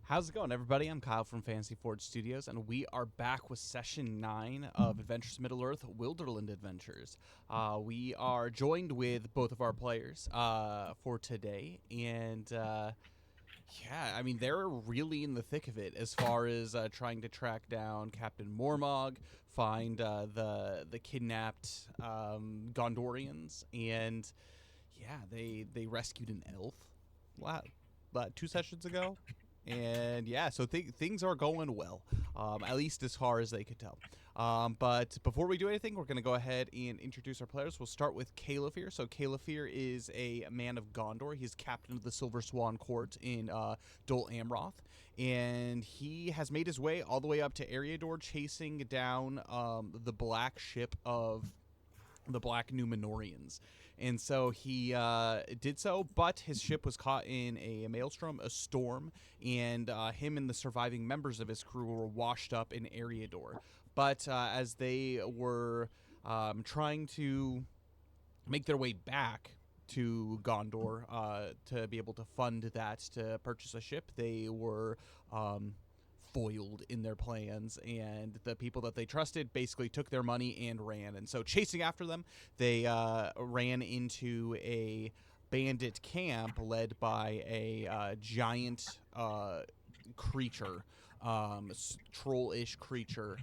How's it going, everybody? I'm Kyle from Fantasy Forge Studios, and we are back with Session 9 of Adventures Middle-earth Wilderland Adventures. We are joined with both of our players for today, and yeah, I mean, they're really in the thick of it as far as trying to track down Captain Mormog, find the kidnapped Gondorians, and yeah, they rescued an elf 2 sessions ago. And yeah, so things are going well, at least as far as they could tell. But before we do anything, we're going to go ahead and introduce our players. We'll start with Calefir. So Calefir is a man of Gondor. He's captain of the Silver Swan Court in Dol Amroth. And he has made his way all the way up to Eriador, chasing down the black ship of the Black Numenorians. And so he did so, but his ship was caught in a maelstrom, a storm, and him and the surviving members of his crew were washed up in Eriador. But as they were trying to make their way back to Gondor to be able to fund that, to purchase a ship, they were foiled in their plans, and the people that they trusted basically took their money and ran. And so, chasing after them, they ran into a bandit camp led by a giant creature, troll-ish creature,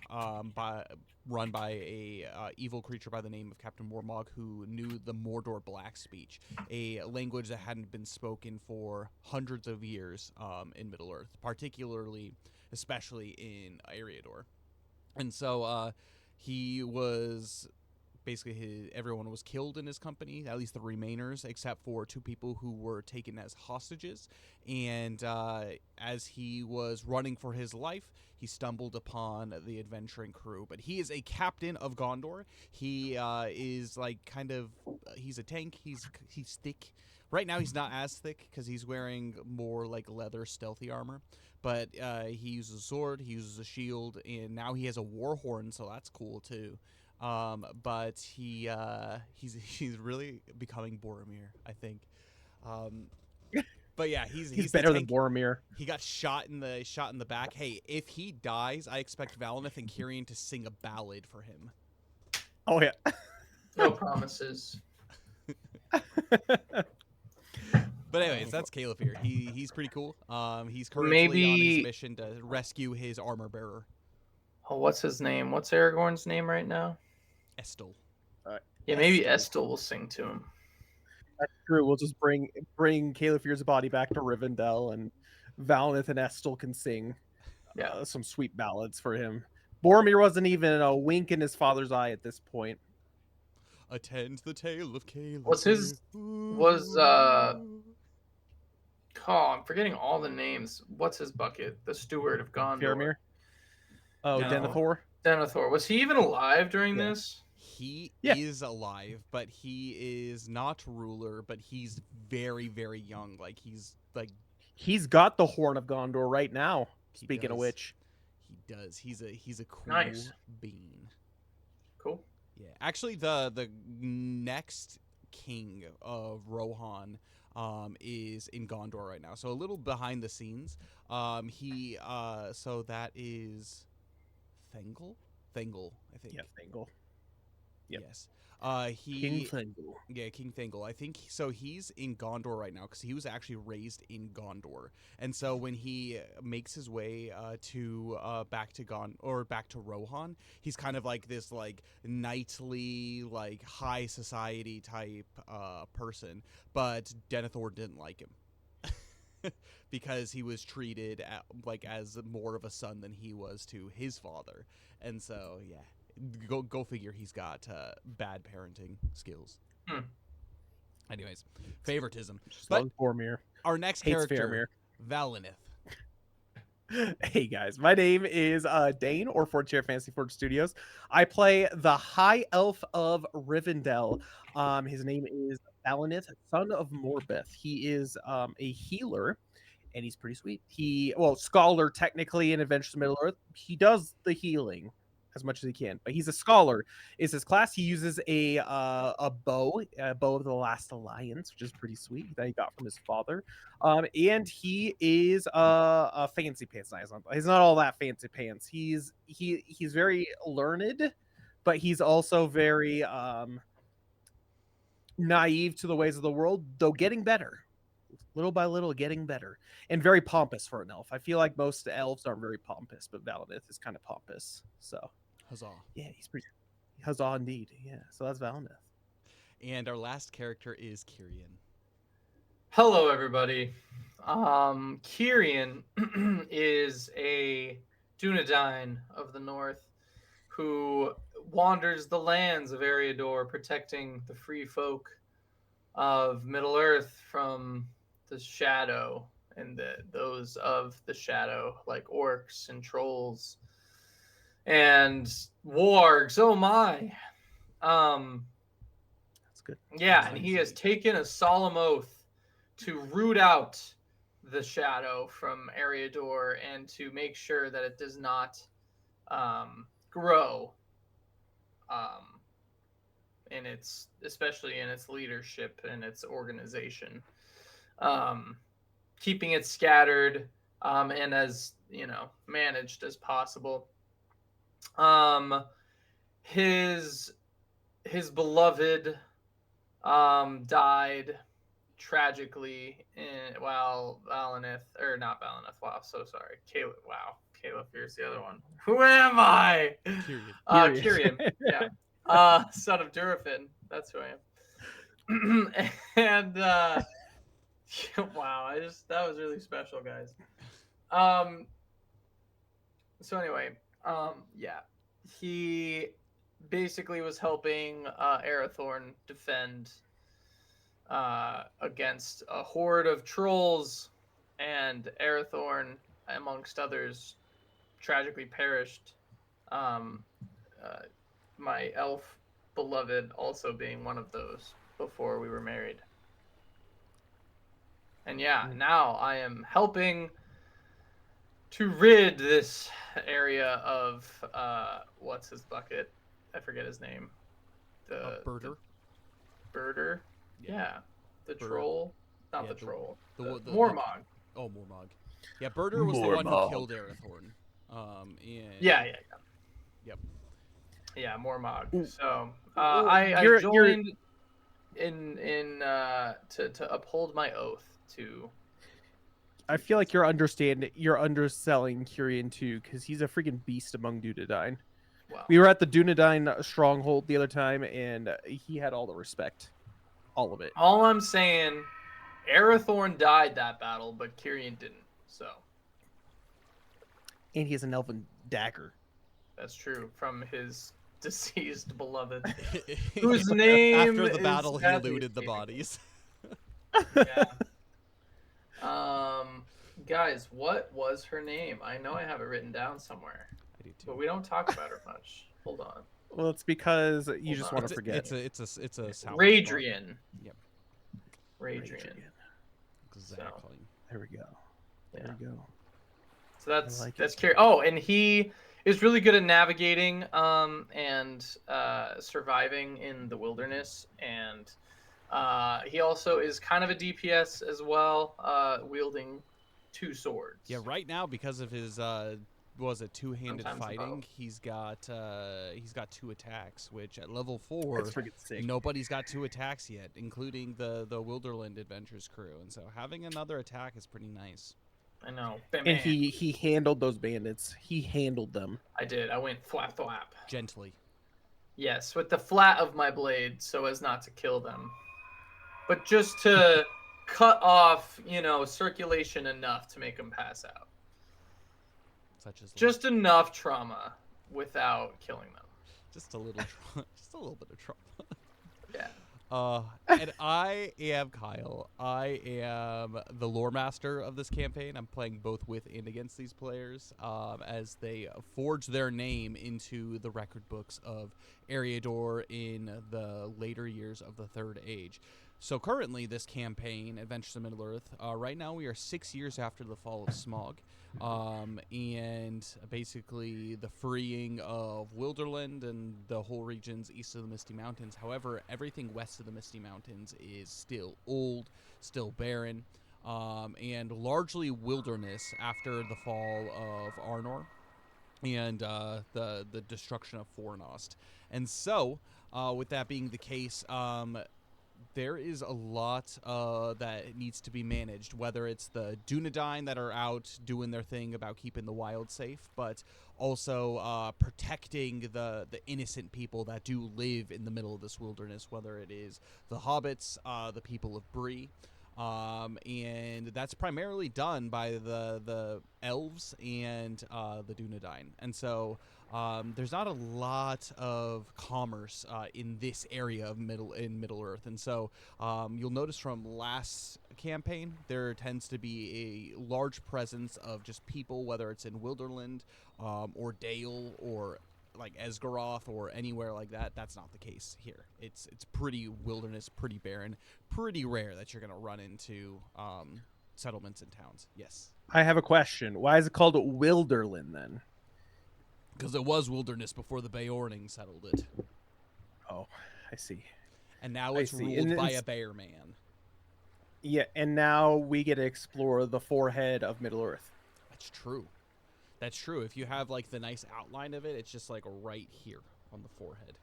run by a evil creature by the name of Captain Mormog, who knew the Mordor Black speech, a language that hadn't been spoken for hundreds of years in Middle-earth, especially in Eriador. And so he was basically everyone was killed in his company, at least the remainers, except for 2 people who were taken as hostages. And as he was running for his life, he stumbled upon the adventuring crew. But he is a captain of Gondor. He is like he's a tank. He's thick. Right now he's not as thick because he's wearing more like leather stealthy armor. But he uses a sword, he uses a shield, and now he has a war horn, so that's cool too. But he's really becoming Boromir, I think. But yeah, he's better than Boromir. He got shot in the back. Hey, if he dies, I expect Valineth and Kyrian to sing a ballad for him. Oh yeah. No promises. But anyways, that's Calefir. He's pretty cool. He's currently on his mission to rescue his armor bearer. Oh, what's his name? What's Aragorn's name right now? Estel. Yeah, maybe Estel will sing to him. That's true. We'll just bring Calefir's body back to Rivendell, and Valineth and Estel can sing some sweet ballads for him. Boromir wasn't even a wink in his father's eye at this point. Attend the tale of Calefir. I'm forgetting all the names. What's his bucket? The steward of Gondor. Faramir? Oh, no. Denethor? Denethor. Was he even alive during this? He is alive, but he is not ruler, but he's very, very young. He's got the Horn of Gondor right now, speaking of which. He does. He's a cool bean. Cool. Yeah. Actually, the next king of Rohan is in Gondor right now. So a little behind the scenes. So that is Thengel, I think. Yeah, Thengel. Yep. Yes. King Thengel. Yeah, King Thengel. I think so. He's in Gondor right now because he was actually raised in Gondor, and so when he makes his way back to Rohan, he's kind of like this knightly, high society type person. But Denethor didn't like him because he was treated as more of a son than he was to his father, and so yeah. Go figure. He's got bad parenting skills. Anyways, favoritism. But Boromir. Our next character, Valineth. Hey guys, my name is Dane, or Forge Share Fantasy Forge Studios. I play the High Elf of Rivendell. His name is Valineth, son of Morbeth. He is a healer, and he's pretty sweet. Scholar technically in Adventures in Middle-earth. He does the healing. as much as he can. But he's a scholar. Is his class? He uses a bow of the Last Alliance, which is pretty sweet that he got from his father. And he is a fancy pants. He's not all that fancy pants. He's very learned, but he's also very naive to the ways of the world, though getting better. Little by little, getting better, and very pompous for an elf. I feel like most elves aren't very pompous, but Valinith is kind of pompous. So, Huzzah. yeah, he's pretty. Huzzah indeed. Yeah, so that's Valinith. And our last character is Kyrian. Hello, everybody. Kyrian is a Dunedain of the North who wanders the lands of Eriador, protecting the free folk of Middle Earth from the shadow and those of the shadow, like orcs and trolls and wargs. Oh my. That's good. Yeah, and he has taken a solemn oath to root out the shadow from Eriador and to make sure that it does not grow especially in its leadership and its organization, keeping it scattered and as managed as possible. His beloved died tragically while Valinith, or not Valinith. Wow, so sorry. Caleb. Wow, Caleb. Here's the other one. Who am I? Kyrian. Yeah. Son of Durafin. That's who I am. And wow, that was really special, guys. So anyway, yeah, he basically was helping Arathorn defend against a horde of trolls, and Arathorn, amongst others, tragically perished. My elf beloved also being one of those before we were married. And yeah, now I am helping to rid this area of what's his bucket? I forget his name. Birder. Birder? Yeah. The Bird. Troll? Not Yeah, the Troll. The Mormog. Oh, Mormog. Yeah, Birder was the one who killed Arathorn. Yeah. Yep. Yeah, Mormog. So I joined in to uphold my oath to. I feel like you're underselling Kyrian too, because he's a freaking beast among Dunedain. Wow. We were at the Dunedain stronghold the other time, and he had all the respect, all of it. All I'm saying, Arathorn died that battle, but Kyrian didn't. So. And he has an elven dagger. That's true, from his deceased beloved, whose name after the battle he sadly looted the escaping. bodies. Yeah. Guys, what was her name? I know I have it written down somewhere. I do too. But we don't talk about her much. Hold on. Well, it's because you just want to forget. It's a sound Radrian. Yep. Radrian. Exactly. So, there we go. There we go. So that's curious. Oh, and he is really good at navigating and surviving in the wilderness, and he also is kind of a DPS as well, wielding 2 swords. Yeah, right now because of his two-handed Sometimes fighting, he's got 2 attacks, which at level 4 That's freaking sick. nobody's got 2 attacks yet, including the Wilderland Adventures crew, and so having another attack is pretty nice. I know. And he handled those bandits. He handled them. I did. I went flap flap. Gently. Yes, with the flat of my blade, so as not to kill them, but just to cut off, circulation enough to make them pass out. Such as just enough trauma without killing them. Just a little bit of trauma. Yeah. And I am Kyle. I am the lore master of this campaign. I'm playing both with and against these players as they forge their name into the record books of Eriador in the later years of the Third Age. So currently, this campaign, Adventures in Middle-earth, right now we are 6 years after the fall of Smog, and basically the freeing of Wilderland and the whole regions east of the Misty Mountains. However, everything west of the Misty Mountains is still old, still barren, and largely wilderness after the fall of Arnor and the destruction of Fornost. And so, with that being the case, there is a lot that needs to be managed, whether it's the Dunedain that are out doing their thing about keeping the wild safe, but also protecting the innocent people that do live in the middle of this wilderness, whether it is the hobbits, the people of Bree, and that's primarily done by the elves and the Dunedain. And so there's not a lot of commerce in this area of Middle Earth, and so you'll notice from last campaign there tends to be a large presence of just people, whether it's in Wilderland or Dale or like Esgaroth or anywhere like that. That's not the case here. It's pretty wilderness, pretty barren, pretty rare that you're gonna run into settlements and towns. Yes, I have a question. Why is it called Wilderland then? because it was wilderness before the Beorning settled it, Oh, I see. and now I it's see. ruled And by it's- a bear man. Yeah, and now we get to explore the forehead of Middle Earth. That's true. That's true. If you have like the nice outline of it, it's just like right here on the forehead.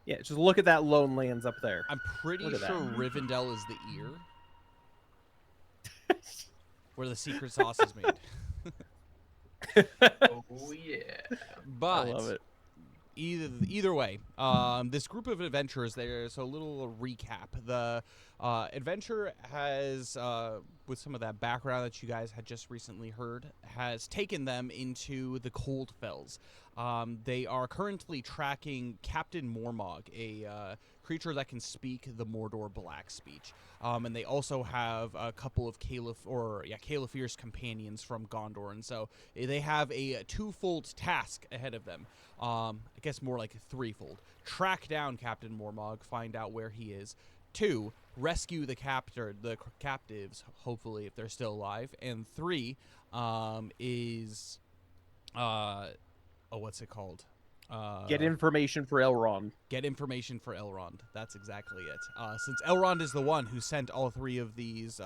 Yeah, just look at that lone lands up there. I'm pretty Look sure at that. Rivendell is the ear, where the secret sauce is made. Oh yeah. But I love it. either way, this group of adventurers, there's a little recap. The adventure has, with some of that background that you guys had just recently heard, has taken them into the Cold Fells. They are currently tracking Captain Mormog, a creature that can speak the Mordor Black speech. And they also have a couple of Caliphr's companions from Gondor, and so they have a twofold task ahead of them. I guess more like a threefold. Track down Captain Mormog, find out where he is. 2, rescue the captives, hopefully, if they're still alive. And 3 is what's it called? Get information for Elrond. Get information for Elrond. That's exactly it. Since Elrond is the one who sent all 3 of these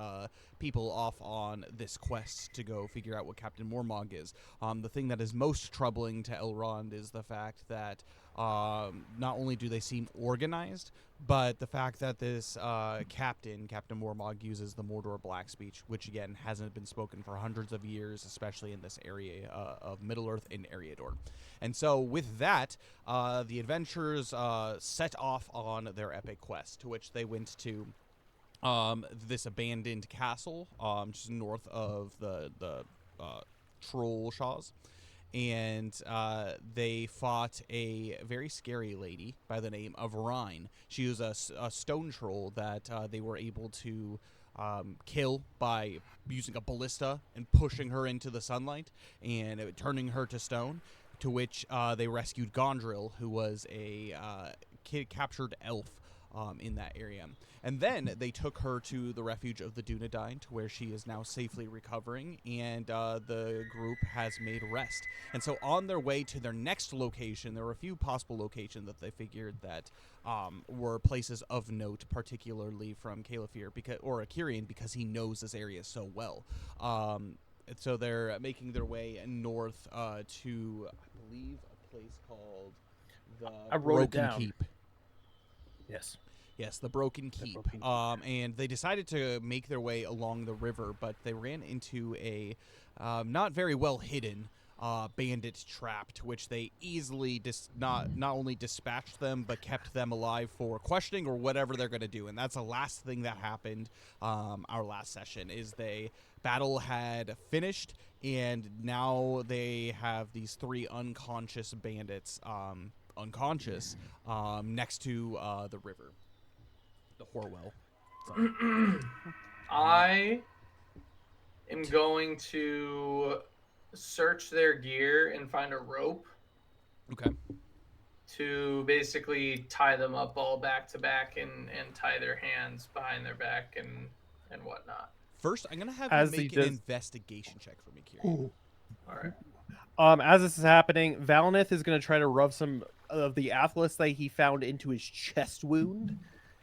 people off on this quest to go figure out what Captain Mormog is, the thing that is most troubling to Elrond is the fact that not only do they seem organized, but the fact that this Captain Mormog, uses the Mordor Black speech, which again hasn't been spoken for hundreds of years, especially in this area of Middle-earth in Eriador. And so with that, the adventurers set off on their epic quest, to which they went to this abandoned castle just north of the Troll Shaws. And they fought a very scary lady by the name of Rhine. She was a stone troll that they were able to kill by using a ballista and pushing her into the sunlight and turning her to stone, to which they rescued Gondril, who was a captured elf in that area. And then they took her to the refuge of the Dunedain, to where she is now safely recovering, and the group has made rest. And so on their way to their next location, there were a few possible locations that they figured that were places of note, particularly from Caliphyr, or Akirian, because he knows this area so well. So they're making their way north to, I believe, a place called the Broken Keep. Yes. Yes, the Broken Keep. And they decided to make their way along the river, but they ran into a not very well hidden bandit trap, to which they easily not only dispatched them, but kept them alive for questioning or whatever they're going to do. And that's the last thing that happened our last session, is battle had finished, and now they have these 3 unconscious bandits next to the river. The Horwell. I am going to search their gear and find a rope Okay. to basically tie them up all back to back and tie their hands behind their back and whatnot. First, I'm gonna have As you he make an does- investigation check for me, Kieran. All right. As this is happening, Valineth is going to try to rub some of the atlas that he found into his chest wound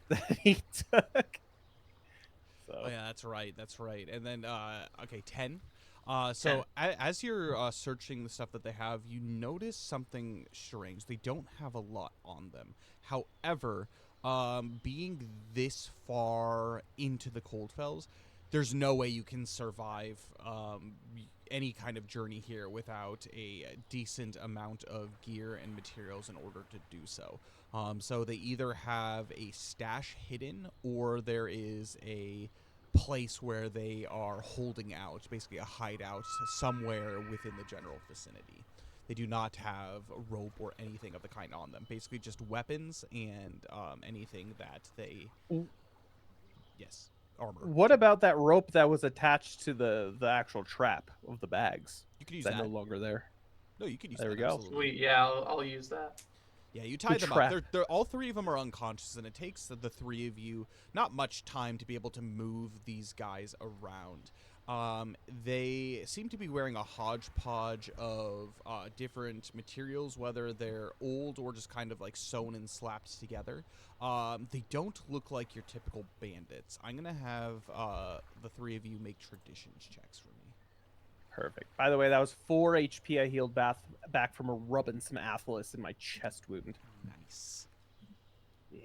that he took. So Oh yeah, that's right. That's right. And then okay, 10. So as you're searching the stuff that they have, you notice something strange. They don't have a lot on them. However, being this far into the Coldfells, there's no way you can survive any kind of journey here without a decent amount of gear and materials in order to do so. So they either have a stash hidden, or there is a place where they are holding out, basically a hideout somewhere within the general vicinity. They do not have a rope or anything of the kind on them. Basically just weapons and anything that they... Yes, armor. what about that rope that was attached to the actual trap of the bags? You could Is use that that. no longer there? No, you could use There that, we go. absolutely. Sweet. Yeah, I'll use that. Yeah, you tie The them trap. up. They're all three of them are unconscious, and it takes the three of you not much time to be able to move these guys around. They seem to be wearing a hodgepodge of different materials, whether they're old or just kind of like sewn and slapped together. They don't look like your typical bandits. I'm going to have the three of you make traditions checks for me. Perfect. By the way, that was 4 HP I healed back from rubbing some atlas in my chest wound. Nice. Yeah,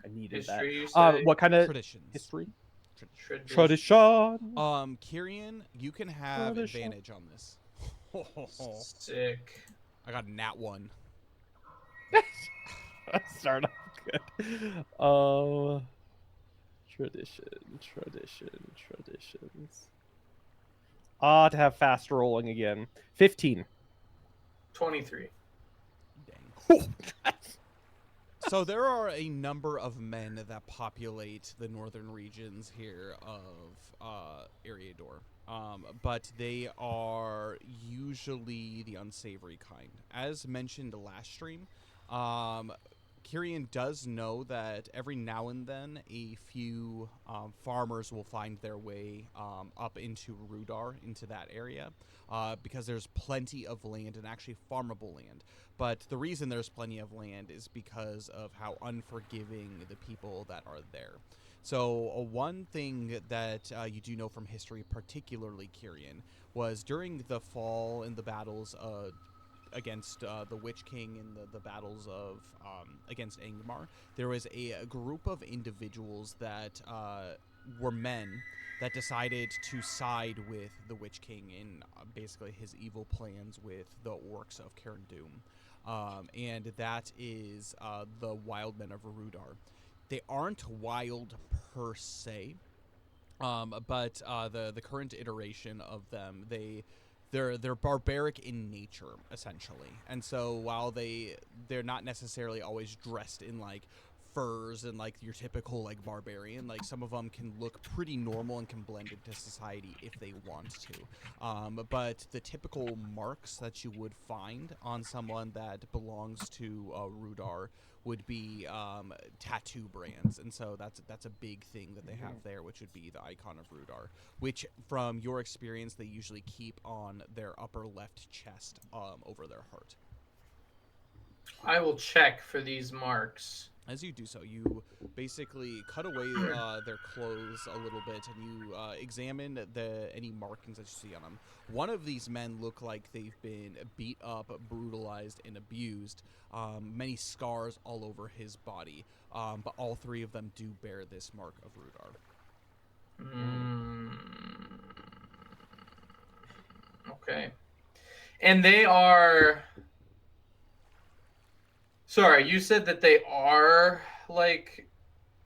I needed History, you that. say? What kind of Traditions. history? Tradition. Tradition. Kieran, you can have Tradition. advantage on this. Sick. I got a nat 1. Start off good. Traditions. To have fast rolling again. 15. 23. Dang. So there are a number of men that populate the northern regions here of Eriador, but they are usually the unsavory kind. As mentioned last stream, Kyrian does know that every now and then a few farmers will find their way up into Rudar, into that area, because there's plenty of land, and actually farmable land. But the reason there's plenty of land is because of how unforgiving the people that are there. So one thing that you do know from history, particularly Kyrian, was during the fall in the battles against the Witch King and the battles of against Angmar, there was a group of individuals that were men that decided to side with the Witch King in basically his evil plans with the orcs of Cairn Doom. And that is the wild men of Rudar. They aren't wild per se, but the current iteration of them, they're barbaric in nature, essentially. And so while they're not necessarily always dressed in like furs and like your typical like barbarian, like some of them can look pretty normal and can blend into society if they want to. But the typical marks that you would find on someone that belongs to Rudar would be tattoo brands, and so that's a big thing that they have there, which would be the icon of Rudar, which from your experience they usually keep on their upper left chest over their heart. I will check for these marks. As you do so, you basically cut away their clothes a little bit, and you examine any markings that you see on them. One of these men look like they've been beat up, brutalized, and abused. Many scars all over his body, but all three of them do bear this mark of Rudar. Okay. And they are... Sorry, you said that they are, like,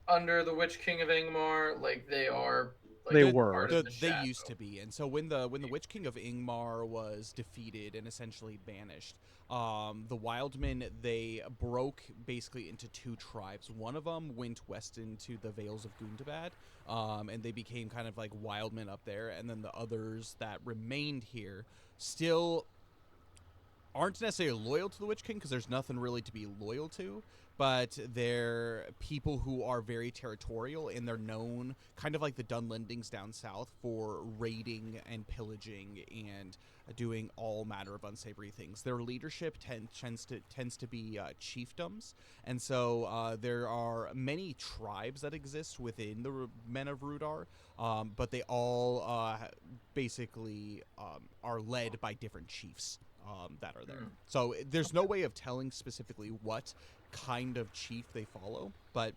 under the Witch King of Angmar? Like, they are... Like, They part were. of the They shadow. used to be, and so when the Witch King of Ingmar was defeated and essentially banished, the Wildmen, they broke basically into two tribes. One of them went west into the Vales of Gundabad, and they became kind of like Wildmen up there, and then the others that remained here still aren't necessarily loyal to the Witch King because there's nothing really to be loyal to, but they're people who are very territorial, and they're known, kind of like the Dunlendings down south, for raiding and pillaging and doing all manner of unsavory things. Their leadership tends to be chiefdoms, and so there are many tribes that exist within the Men of Rudar, but they all basically are led by different chiefs that are there. So there's no way of telling specifically what kind of chief they follow, but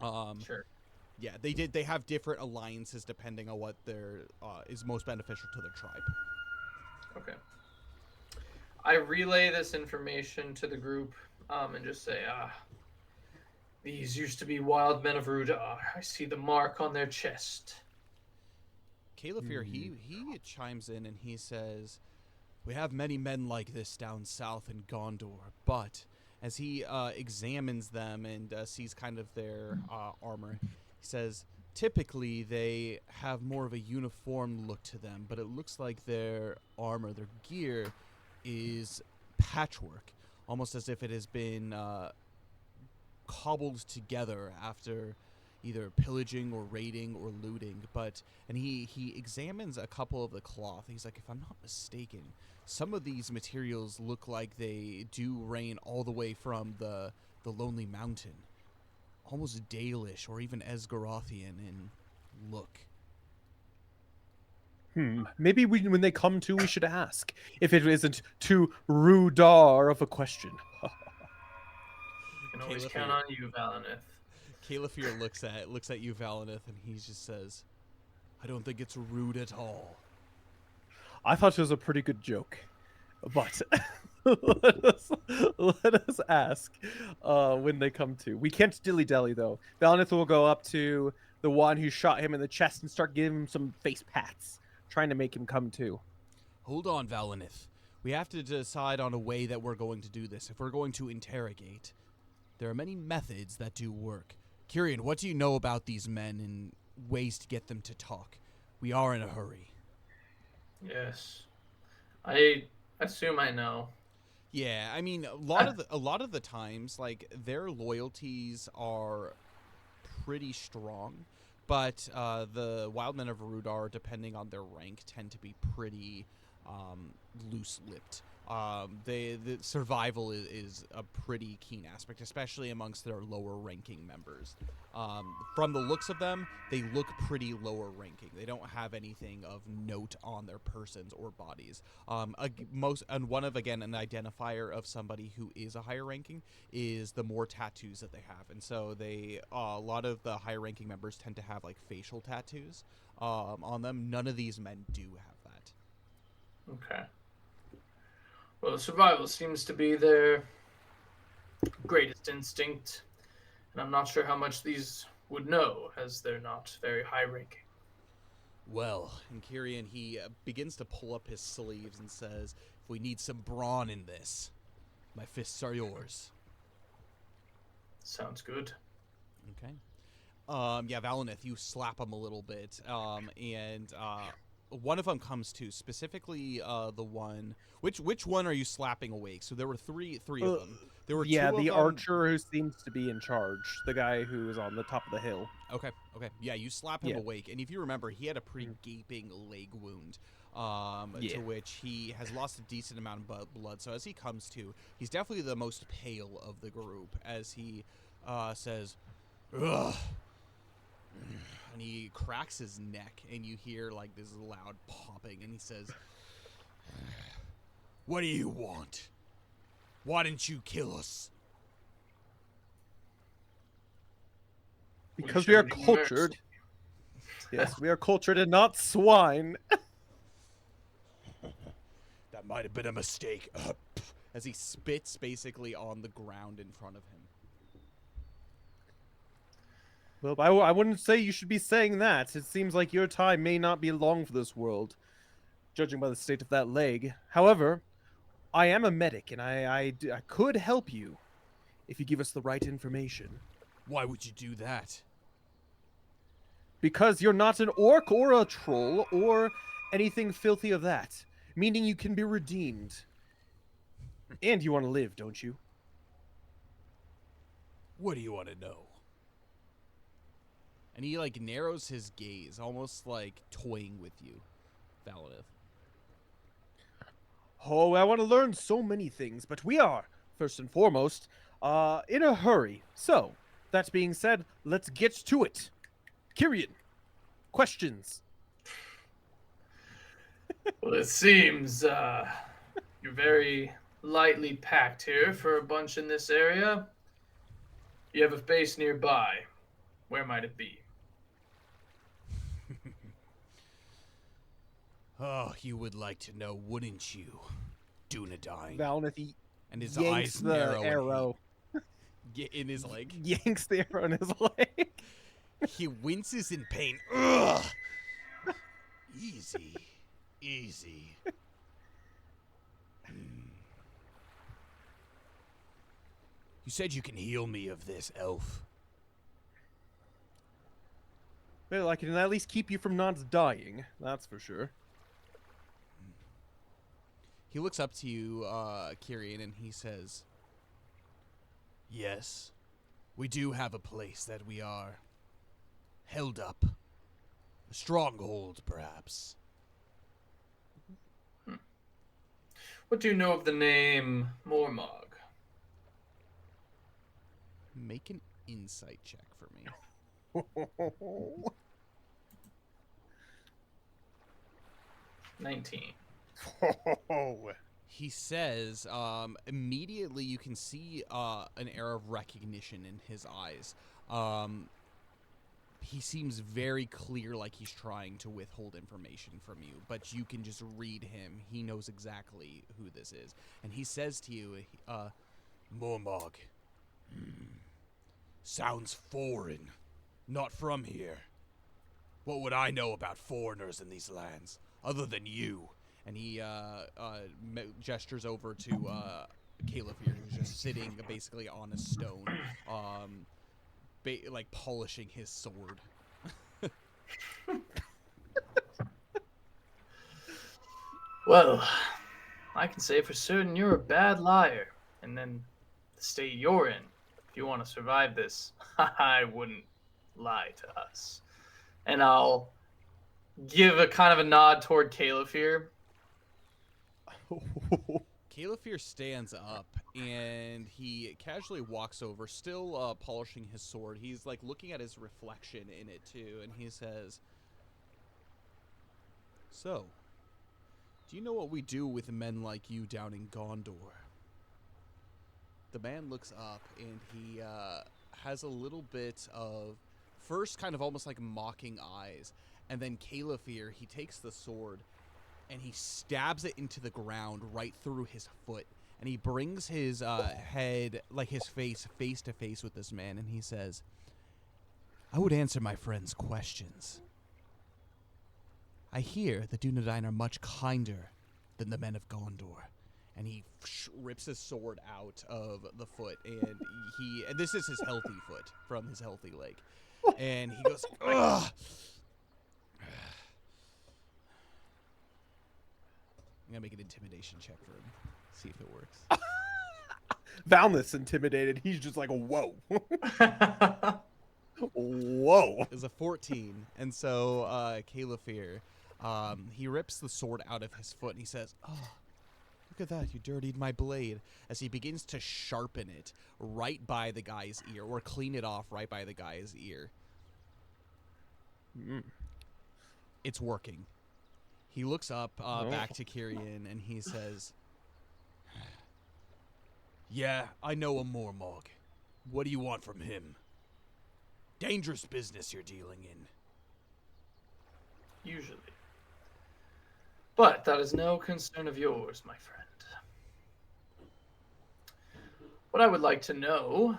Sure. yeah, they have different alliances depending on what their is most beneficial to their tribe. Okay. I relay this information to the group and just say, these used to be wild men of Rudar. I see the mark on their chest. Caliphyr, he chimes in and he says, "We have many men like this down south in Gondor, but..." As he examines them and sees kind of their armor, he says, "Typically, they have more of a uniform look to them, but it looks like their armor, their gear, is patchwork, almost as if it has been cobbled together after either pillaging or raiding or looting." And he examines a couple of the cloth. He's like, "If I'm not mistaken, some of these materials look like they do rain all the way from the Lonely Mountain, almost Dalish or even Esgarothian in look." Maybe when they come to, we should ask if it isn't too Rudar of a question. You can always count on you, Valinith. Caliphyr looks at you, Valinith, and he just says, "I don't think it's rude at all." I thought it was a pretty good joke, but let us ask when they come to. We can't dilly-dally, though. Valinith will go up to the one who shot him in the chest and start giving him some face pats, trying to make him come to. "Hold on, Valinith. We have to decide on a way that we're going to do this. If we're going to interrogate, there are many methods that do work. Kyrian, what do you know about these men and ways to get them to talk? We are in a hurry." Yes. I assume I know. Yeah, I mean, a lot of the times, like, their loyalties are pretty strong, but the Wild Men of Rudar, depending on their rank, tend to be pretty loose-lipped. The survival is a pretty keen aspect, especially amongst their lower-ranking members. From the looks of them, they look pretty lower-ranking. They don't have anything of note on their persons or bodies. An identifier of somebody who is a higher ranking is the more tattoos that they have, and so a lot of the higher-ranking members tend to have like facial tattoos on them. None of these men do have that. Okay. Well, survival seems to be their greatest instinct, and I'm not sure how much these would know, as they're not very high-ranking. Well, and Kyrian, he begins to pull up his sleeves and says, "If we need some brawn in this, my fists are yours." Sounds good. Okay. Yeah, Valinith, you slap him a little bit, and one of them comes to, specifically the one. Which one are you slapping awake? So there were three of them. There were two of the them. archer who seems to be in charge, the guy who is on the top of the hill. Okay. Yeah, you slap him awake, and if you remember, he had a pretty gaping leg wound, to which he has lost a decent amount of blood. So as he comes to, he's definitely the most pale of the group, as he says, "Ugh." And he cracks his neck, and you hear like this loud popping, and he says, "What do you want? Why didn't you kill us?" Because we are cultured. Yes, we are cultured and not swine. "That might have been a mistake." As he spits basically on the ground in front of him. Well, I wouldn't say you should be saying that. It seems like your time may not be long for this world, judging by the state of that leg. However, I am a medic, and I could help you if you give us the right information. Why would you do that? Because you're not an orc or a troll or anything filthy of that, meaning you can be redeemed. And you want to live, don't you? What do you want to know? And he, like, narrows his gaze, almost like toying with you, Valinith. Oh, I want to learn so many things, but we are, first and foremost, in a hurry. So, that being said, let's get to it. Kyrian, questions? Well, it seems you're very lightly packed here for a bunch in this area. You have a base nearby. Where might it be? Oh, you would like to know, wouldn't you, Dunedain? Valinith And his yanks eyes the narrow arrow. in his leg. Yanks the arrow in his leg. He winces in pain. Ugh! Easy. Easy. You said you can heal me of this, elf. Well, I can at least keep you from not dying. That's for sure. He looks up to you, Kyrian, and he says, yes, we do have a place that we are held up. A stronghold, perhaps. What do you know of the name Mormog? Make an insight check for me. 19. He says, immediately you can see an air of recognition in his eyes. He seems very clear, like he's trying to withhold information from you, but you can just read him. He knows exactly who this is. And he says to you, Mormog, sounds foreign, not from here. What would I know about foreigners in these lands, other than you? And he gestures over to Caliph here, who's just sitting basically on a stone, like polishing his sword. Well, I can say for certain you're a bad liar. And then the state you're in, if you want to survive this, I wouldn't lie to us. And I'll give a kind of a nod toward Caliph here. Caliph stands up and he casually walks over, still polishing his sword. He's like looking at his reflection in it too, and he says, so, do you know what we do with men like you down in Gondor? The man looks up and he has a little bit of, first kind of almost like mocking eyes, and then Caliph, he takes the sword and he stabs it into the ground right through his foot. And he brings his head, like his face to face with this man. And he says, I would answer my friend's questions. I hear the Dunedain are much kinder than the men of Gondor. And he rips his sword out of the foot. And this is his healthy foot from his healthy leg. And he goes, ugh. I'm gonna make an intimidation check for him. See if it works. Valnith's intimidated. He's just like, whoa. Whoa. It's a 14. And so Caliph he rips the sword out of his foot and he says, oh, look at that, you dirtied my blade. As he begins to sharpen it right by the guy's ear, or clean it off right by the guy's ear. It's working. He looks up back to Kyrian and he says, yeah, I know a Mormog. What do you want from him? Dangerous business you're dealing in. Usually. But that is no concern of yours, my friend. What I would like to know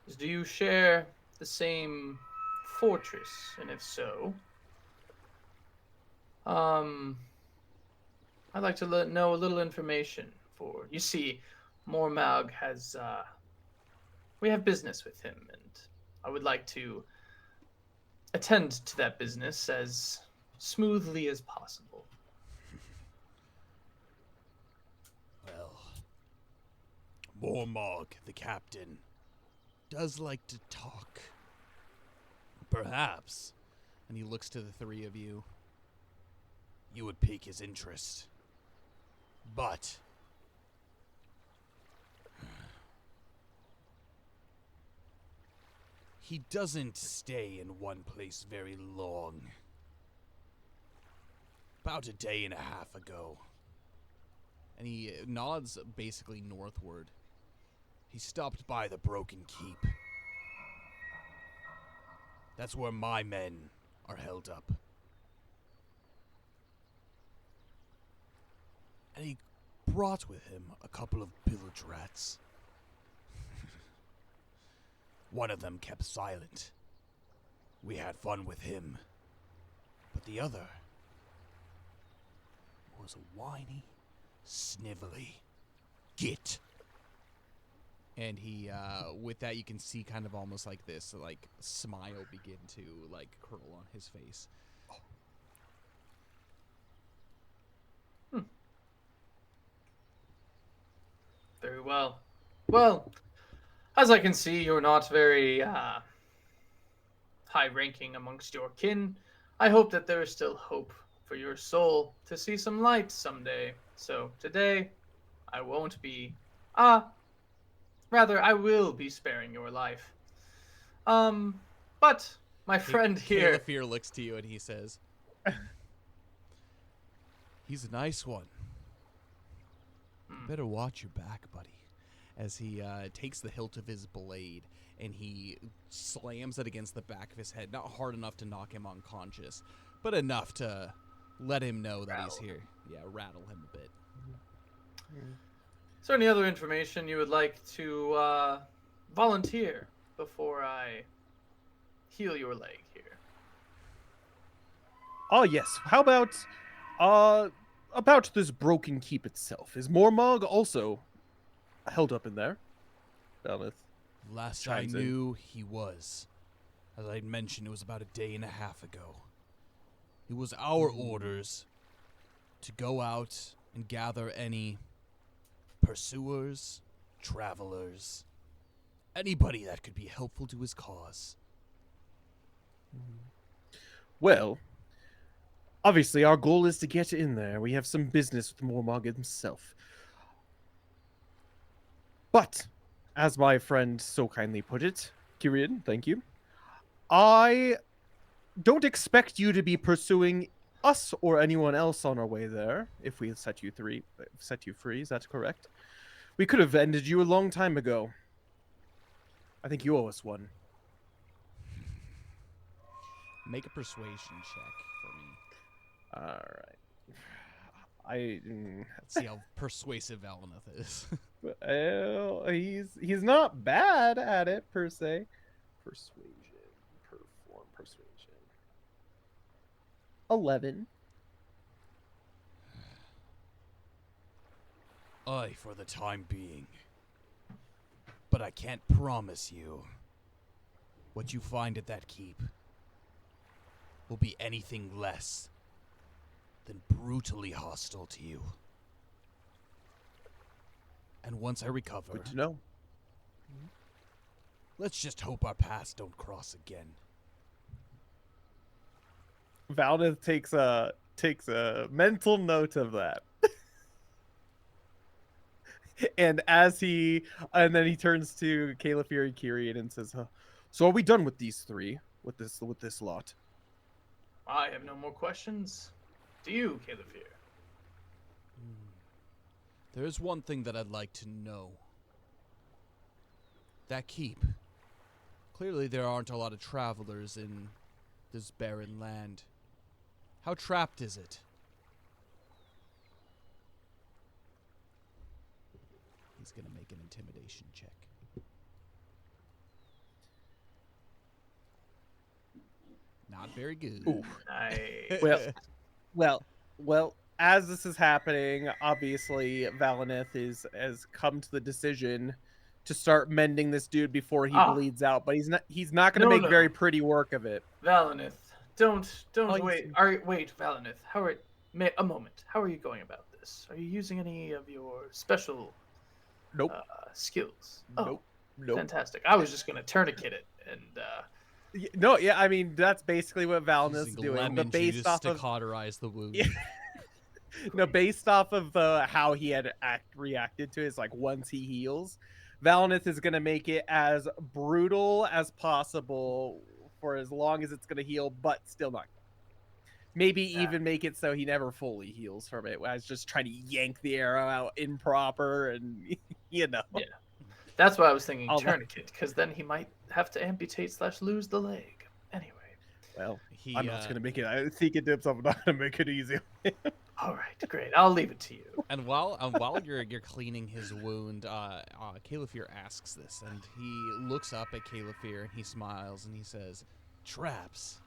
is, do you share the same fortress? And if so, I'd like to know a little information. For you see, Mormog has we have business with him, and I would like to attend to that business as smoothly as possible. Well, Mormog, the captain, does like to talk. Perhaps, and he looks to the three of you, you would pique his interest. But he doesn't stay in one place very long. About a day and a half ago. And he nods basically northward. He stopped by the Broken Keep. That's where my men are held up. And he brought with him a couple of bilge rats. One of them kept silent. We had fun with him. But the other was a whiny, snivelly git. And he, with that, you can see kind of almost like this, like, smile begin to, like, curl on his face. Very well. Well, as I can see, you're not very high-ranking amongst your kin. I hope that there is still hope for your soul to see some light someday. So today, I won't be... rather, I will be sparing your life. But my friend here... Caliphyr looks to you and he says, he's a nice one. Better watch your back, buddy. As he takes the hilt of his blade and he slams it against the back of his head. Not hard enough to knock him unconscious, but enough to let him know that he's here. Yeah, rattle him a bit. Is there any other information you would like to volunteer before I heal your leg here? Oh, yes. How about this Broken Keep itself? Is Mormog also held up in there? Valith. Last I knew, he was. As I mentioned, it was about a day and a half ago. It was our orders to go out and gather any pursuers, travelers, anybody that could be helpful to his cause. Well, obviously our goal is to get in there. We have some business with Mormog himself. But, as my friend so kindly put it, Kyrian, thank you, I don't expect you to be pursuing us or anyone else on our way there, if we set you free, is that correct? We could have ended you a long time ago. I think you owe us one. Make a persuasion check for me. Alright. Let's see how persuasive Valineth is. Well, he's not bad at it, per se. Persuasion. Perform persuasion. 11. Aye, for the time being. But I can't promise you what you find at that keep will be anything less than brutally hostile to you. And once I recover, Good to know. let's just hope our paths don't cross again. Valnith takes a mental note of that. and then he turns to Caliphyr and Kyrian and says, "So are we done with these three? With this lot?" I have no more questions. Do you, Caliphyr? There is one thing that I'd like to know. That keep. Clearly there aren't a lot of travelers in this barren land. How trapped is it? He's gonna make an intimidation check. Not very good. Ooh. Nice. Well, as this is happening, obviously Valineth has come to the decision to start mending this dude before he bleeds out, but he's not going to make very pretty work of it. Valineth, don't wait. Wait, Valineth. A moment. How are you going about this? Are you using any of your special Nope. Skills. Oh, Nope. Nope. fantastic. I was just gonna tourniquet it and No, yeah, I mean that's basically what Valinus is Using doing. lemon But based juice off to of cauterize the wound. Yeah. No, based off of how he had reacted to it, it's like once he heals, Valinus is gonna make it as brutal as possible for as long as it's gonna heal, but still not. Maybe even make it so he never fully heals from it. I was just trying to yank the arrow out improper, and Yeah. That's why I was thinking All that- tourniquet, because then he might have to amputate / lose the leg. Anyway. Well, He, I'm not gonna make it. I think it dips. I'm not gonna make it easy. All right, great. I'll leave it to you. And while you're cleaning his wound, Caliphyr asks this, and he looks up at Caliphyr and he smiles and he says, "Traps."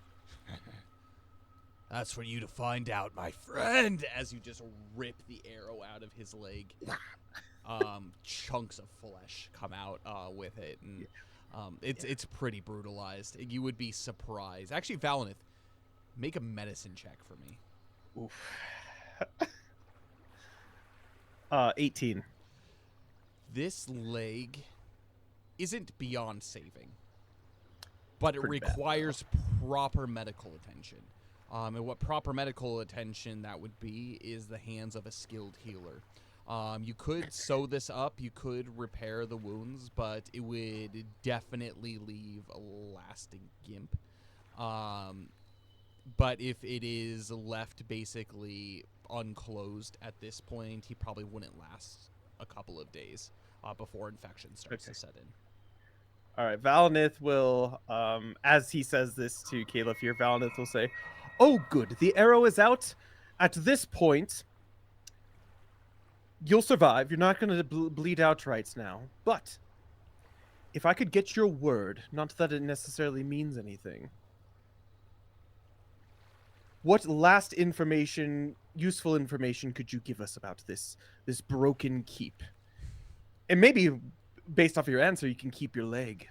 That's for you to find out, my friend. As you just rip the arrow out of his leg, chunks of flesh come out with it, and it's pretty brutalized. You would be surprised. Actually, Valinith, make a medicine check for me. Oof. 18. This leg isn't beyond saving, but it Pretty bad, requires proper medical attention. And what proper medical attention that would be is the hands of a skilled healer. You could sew this up, you could repair the wounds, but it would definitely leave a lasting gimp. But if it is left basically unclosed at this point, he probably wouldn't last a couple of days before infection starts to set in. All right, Valinith will, as he says this to Caliphyr, Valinith will say, "Oh, good, the arrow is out. At this point, you'll survive. You're not going to bleed outright now. But if I could get your word, not that it necessarily means anything, what last information, useful information, could you give us about this broken keep? And maybe, based off your answer, you can keep your leg."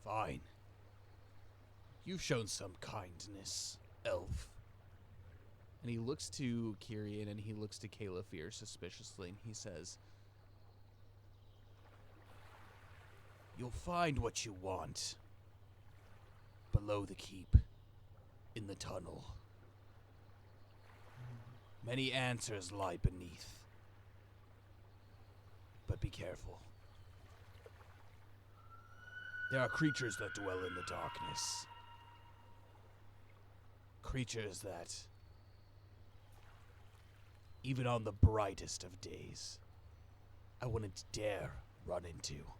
Fine. You've shown some kindness, elf. And he looks to Kyrian and he looks to Caliphyr suspiciously, and he says, "You'll find what you want below the keep, in the tunnel. Many answers lie beneath. But be careful. There are creatures that dwell in the darkness. Creatures that, even on the brightest of days, I wouldn't dare run into."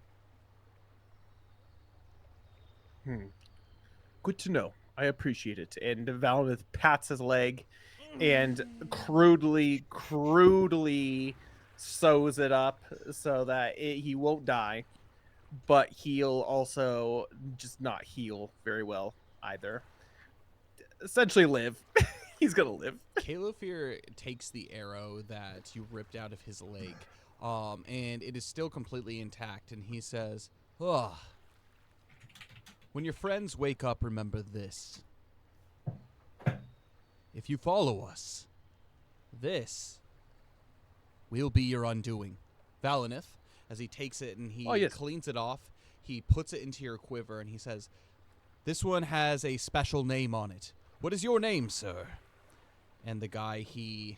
Good to know. I appreciate it. And Valinith pats his leg and crudely sews it up so that he won't die, but he'll also just not heal very well either. Essentially live. He's gonna live. Caliphyr takes the arrow that you ripped out of his leg, and it is still completely intact, and he says, "Oh, when your friends wake up, remember this. If you follow us, this will be your undoing." Valinith, as he takes it and he cleans it off, he puts it into your quiver, and he says, "This one has a special name on it. What is your name, sir?" And the guy, he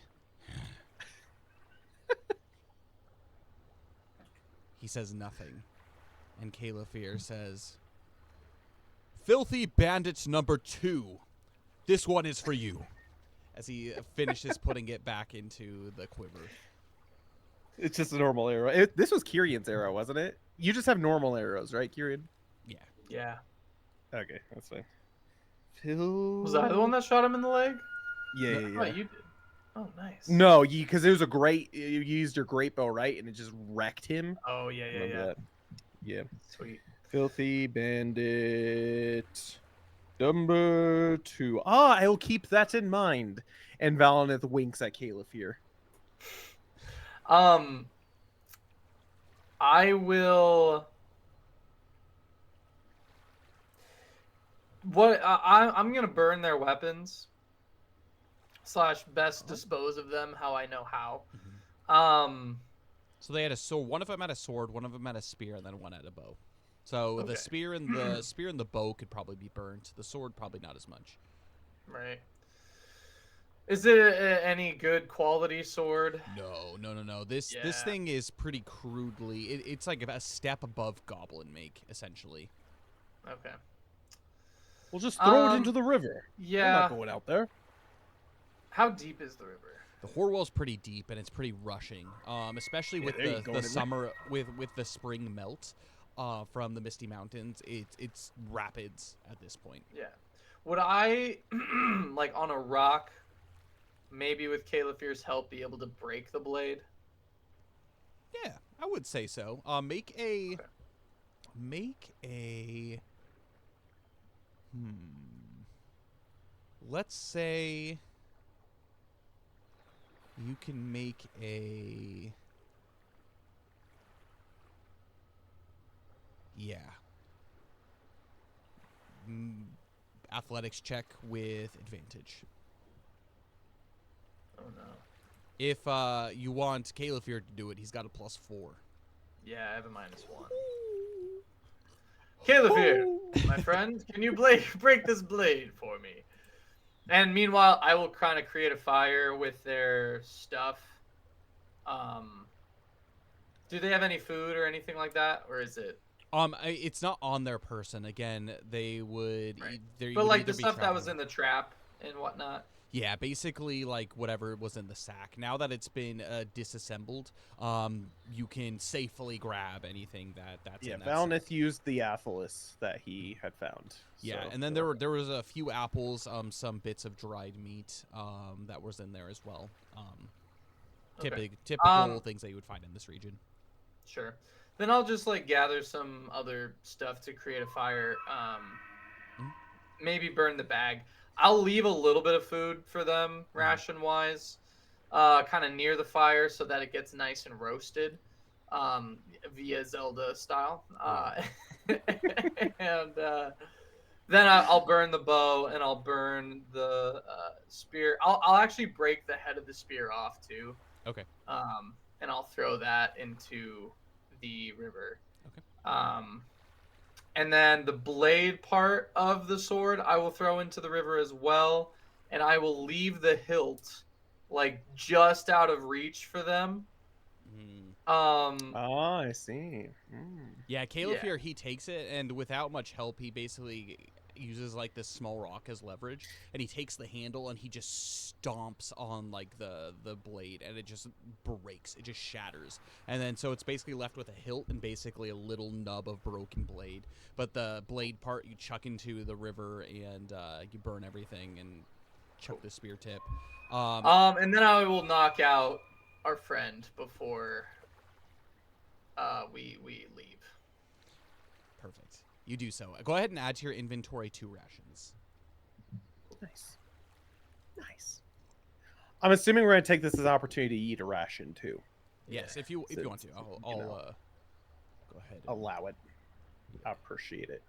says nothing. And Caliphyr says, "Filthy Bandit number 2. This one is for you." As he finishes putting it back into the quiver. It's just a normal arrow. This was Kyrian's arrow, wasn't it? You just have normal arrows, right, Kyrian? Yeah. Yeah. Okay, that's fine. Was I the one that shot him in the leg? Yeah. Oh, you did. Oh, nice. No, because it was a great. You used your great bow, right? And it just wrecked him. Oh, yeah. That? Yeah. Sweet. Filthy Bandit number 2. I'll keep that in mind. And Valinith winks at Caliphyr. I will. I'm gonna burn their weapons / best dispose of them how I know how. So they had a sword. One of them had a sword. One of them had a spear, and then one had a bow. So Okay. the spear and the bow could probably be burnt. The sword probably not as much. Right. Is it any good quality sword? No. This Yeah. thing is pretty crudely. It's like a step above goblin make, essentially. Okay. We'll just throw it into the river. We're Yeah. not going out there. How deep is the river? The Horwell's pretty deep and it's pretty rushing, especially with there you go, the isn't it? summer with the spring melt from the Misty Mountains. It's rapids at this point. Yeah. Would I, like on a rock, maybe with Caliphere's help, be able to break the blade? Yeah, I would say so. Make a. Let's say you can make a. Yeah. Athletics check with advantage. Oh no. If you want Caliphere to do it, he's got a +4. Yeah, I have a -1. Caliphere, my friend, can you break this blade for me? And meanwhile, I will kind of create a fire with their stuff. Do they have any food or anything like that, or is it? It's not on their person. Again, they would. Right. They But would like either the be stuff that was traveling- in the trap and whatnot. Yeah, basically like whatever was in the sack. Now that it's been disassembled, you can safely grab anything that's in that sack. Valnith used the Athalis that he had found. Yeah, so and then they're there was a few apples, some bits of dried meat, that was in there as well. Okay. Typical things that you would find in this region. Sure. Then I'll just like gather some other stuff to create a fire. Maybe burn the bag. I'll leave a little bit of food for them, ration wise, kind of near the fire so that it gets nice and roasted, via Zelda style. And then I'll burn the bow and I'll burn the spear. I'll actually break the head of the spear off too. Okay. And I'll throw that into the river. Okay. And then the blade part of the sword I will throw into the river as well, and I will leave the hilt like just out of reach for them. Oh, I see. Yeah, Caliphere, he takes it, and without much help, he basically uses like this small rock as leverage, and he takes the handle and he just stomps on like the blade, and it just breaks, it just shatters, and then so it's basically left with a hilt and basically a little nub of broken blade. But the blade part you chuck into the river, and you burn everything and chuck the spear tip. And then I will knock out our friend before we leave. Perfect. You do so. Go ahead and add to your inventory 2 rations. Nice. I'm assuming we're gonna take this as an opportunity to eat a ration too. Yes, Yeah. if you want to, I'll go ahead. Allow it. I appreciate it.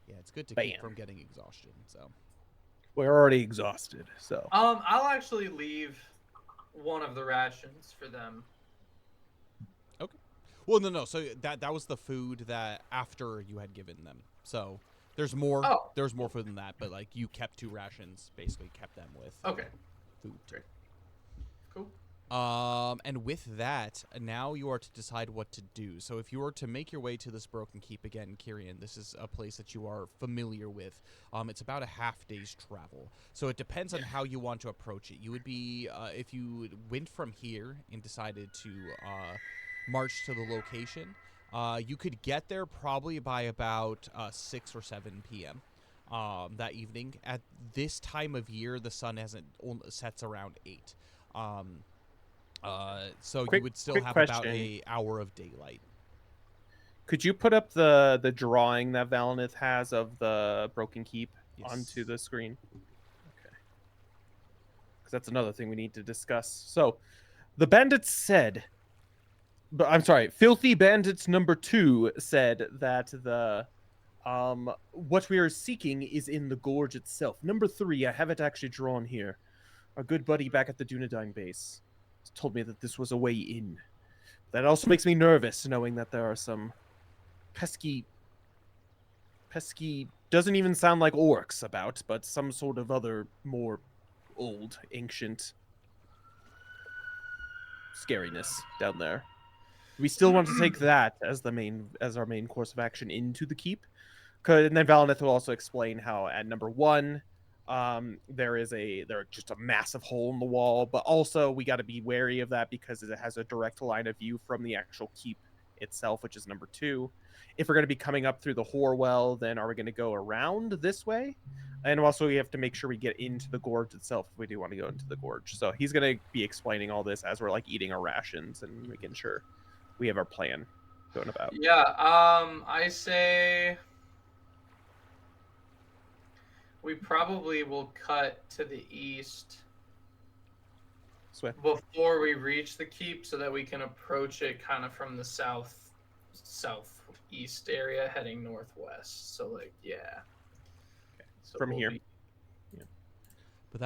Yeah, it's good to Bam. keep from getting exhaustion. So We're already exhausted, so. I'll actually leave one of the rations for them. okay. Well, no. So that was the food that after you had given them. So there's more. Oh. There's more food than that, but like you kept 2 rations, basically kept them with Okay. food. Great. Cool. And with that, now you are to decide what to do. So if you were to make your way to this broken keep again, Kyrian, this is a place that you are familiar with. It's about a half-day's travel. So it depends on how you want to approach it. You would be, if you went from here and decided to march to the location, you could get there probably by about 6 or 7 p.m. That evening. At this time of year, the sun sets around 8. So you would still have about an hour of daylight. Could you put up the drawing that Valnith has of the broken keep onto the screen? Okay. Because that's another thing we need to discuss. So, the bandits said, but I'm sorry, Filthy Bandits number 2 said that the what we are seeking is in the gorge itself. Number 3, I have it actually drawn here. Our good buddy back at the Dunedain base. told me that this was a way in. That also makes me nervous, knowing that there are some pesky, doesn't even sound like orcs about, but some sort of other more old, ancient scariness down there. We still want to take that as our main course of action into the keep. And then Valineth will also explain how at number 1, there's just a massive hole in the wall, but also we got to be wary of that because it has a direct line of view from the actual keep itself, which is number 2. If we're going to be coming up through the Horwell, then are we going to go around this way? And also we have to make sure we get into the gorge itself if we do want to go into the gorge. So he's going to be explaining all this as we're like eating our rations and making sure we have our plan going about. Yeah, I say we probably will cut to the east before we reach the keep so that we can approach it kind of from the southeast area heading northwest. So like, yeah. Okay. So From here. But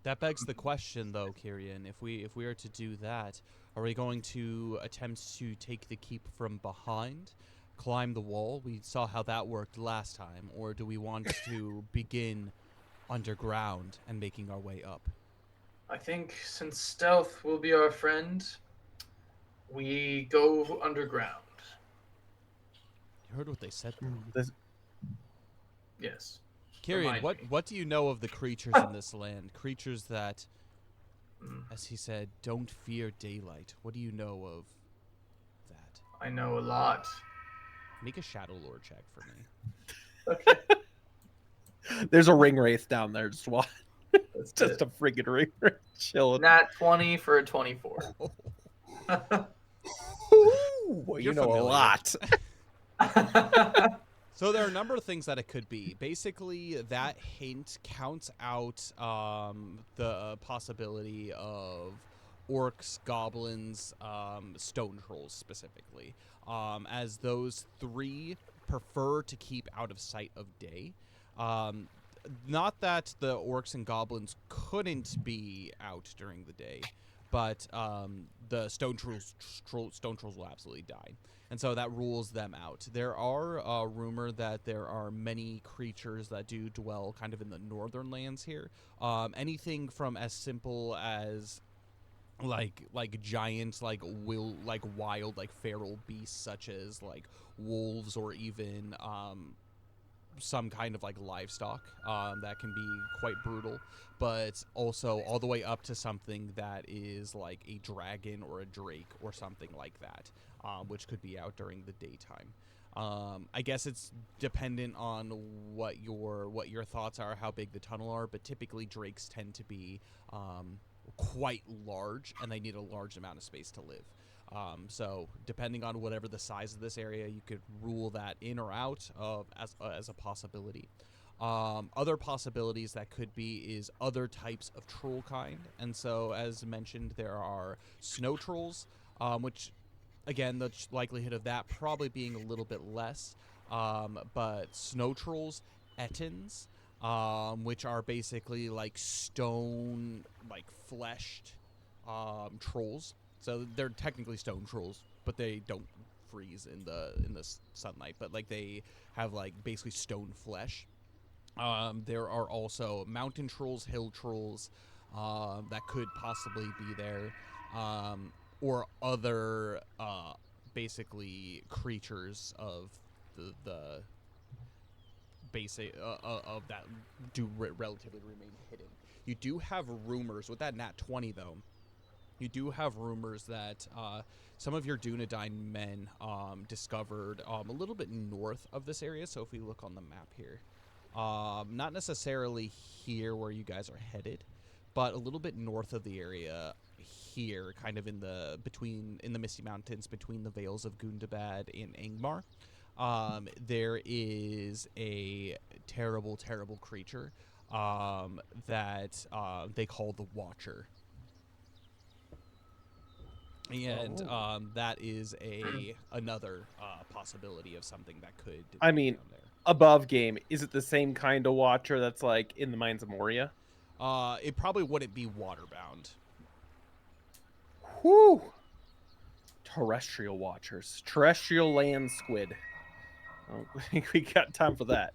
that begs the question, though, Kyrian. If we are to do that, are we going to attempt to take the keep from behind, climb the wall? We saw how that worked last time. Or do we want to begin underground and making our way up? I think since stealth will be our friend, we go underground. You heard what they said. Yes. Kyrian, what do you know of the creatures in this land? Creatures that, as he said, don't fear daylight. What do you know of that? I know a lot. Mm. Make a Shadow Lore check for me. Okay. There's a ring wraith down there. Just watch. It's just a friggin' ring wraith chilling. Nat 20 for a 24. Ooh, you know familiar. a lot. So there are a number of things that it could be. Basically, that hint counts out the possibility of orcs, goblins, stone trolls specifically, as those 3 prefer to keep out of sight of day. Not that the orcs and goblins couldn't be out during the day, but the stone trolls will absolutely die. And so that rules them out. There are rumor that there are many creatures that do dwell kind of in the northern lands here. Anything from as simple as like giant wild feral beasts such as like wolves or even some kind of livestock that can be quite brutal, but also all the way up to something that is like a dragon or a drake or something like that, which could be out during the daytime. I guess it's dependent on what your thoughts are, how big the tunnel are, but typically drakes tend to be quite large and they need a large amount of space to live. So depending on whatever the size of this area, you could rule that in or out of as a possibility. Other possibilities that could be is other types of troll kind. And so as mentioned, there are snow trolls, which again, the likelihood of that probably being a little bit less. But snow trolls, ettins, which are basically like stone, like fleshed trolls. So they're technically stone trolls, but they don't freeze in the sunlight. But like they have like basically stone flesh. There are also mountain trolls, hill trolls, that could possibly be there, or other basically creatures of the basic of that do relatively remain hidden. You do have rumors with that nat 20 though. You do have rumors that some of your Dunedain men discovered a little bit north of this area. So if we look on the map here, not necessarily here where you guys are headed, but a little bit north of the area here, kind of in the Misty Mountains between the Vales of Gundabad and Angmar. There is a terrible, terrible creature that they call the Watcher. And that is another possibility of something that could. I mean, down there. Above game, is it the same kind of Watcher that's like in the Mines of Moria? It probably wouldn't be waterbound. Whew. Terrestrial watchers. Terrestrial land squid. I don't think we got time for that.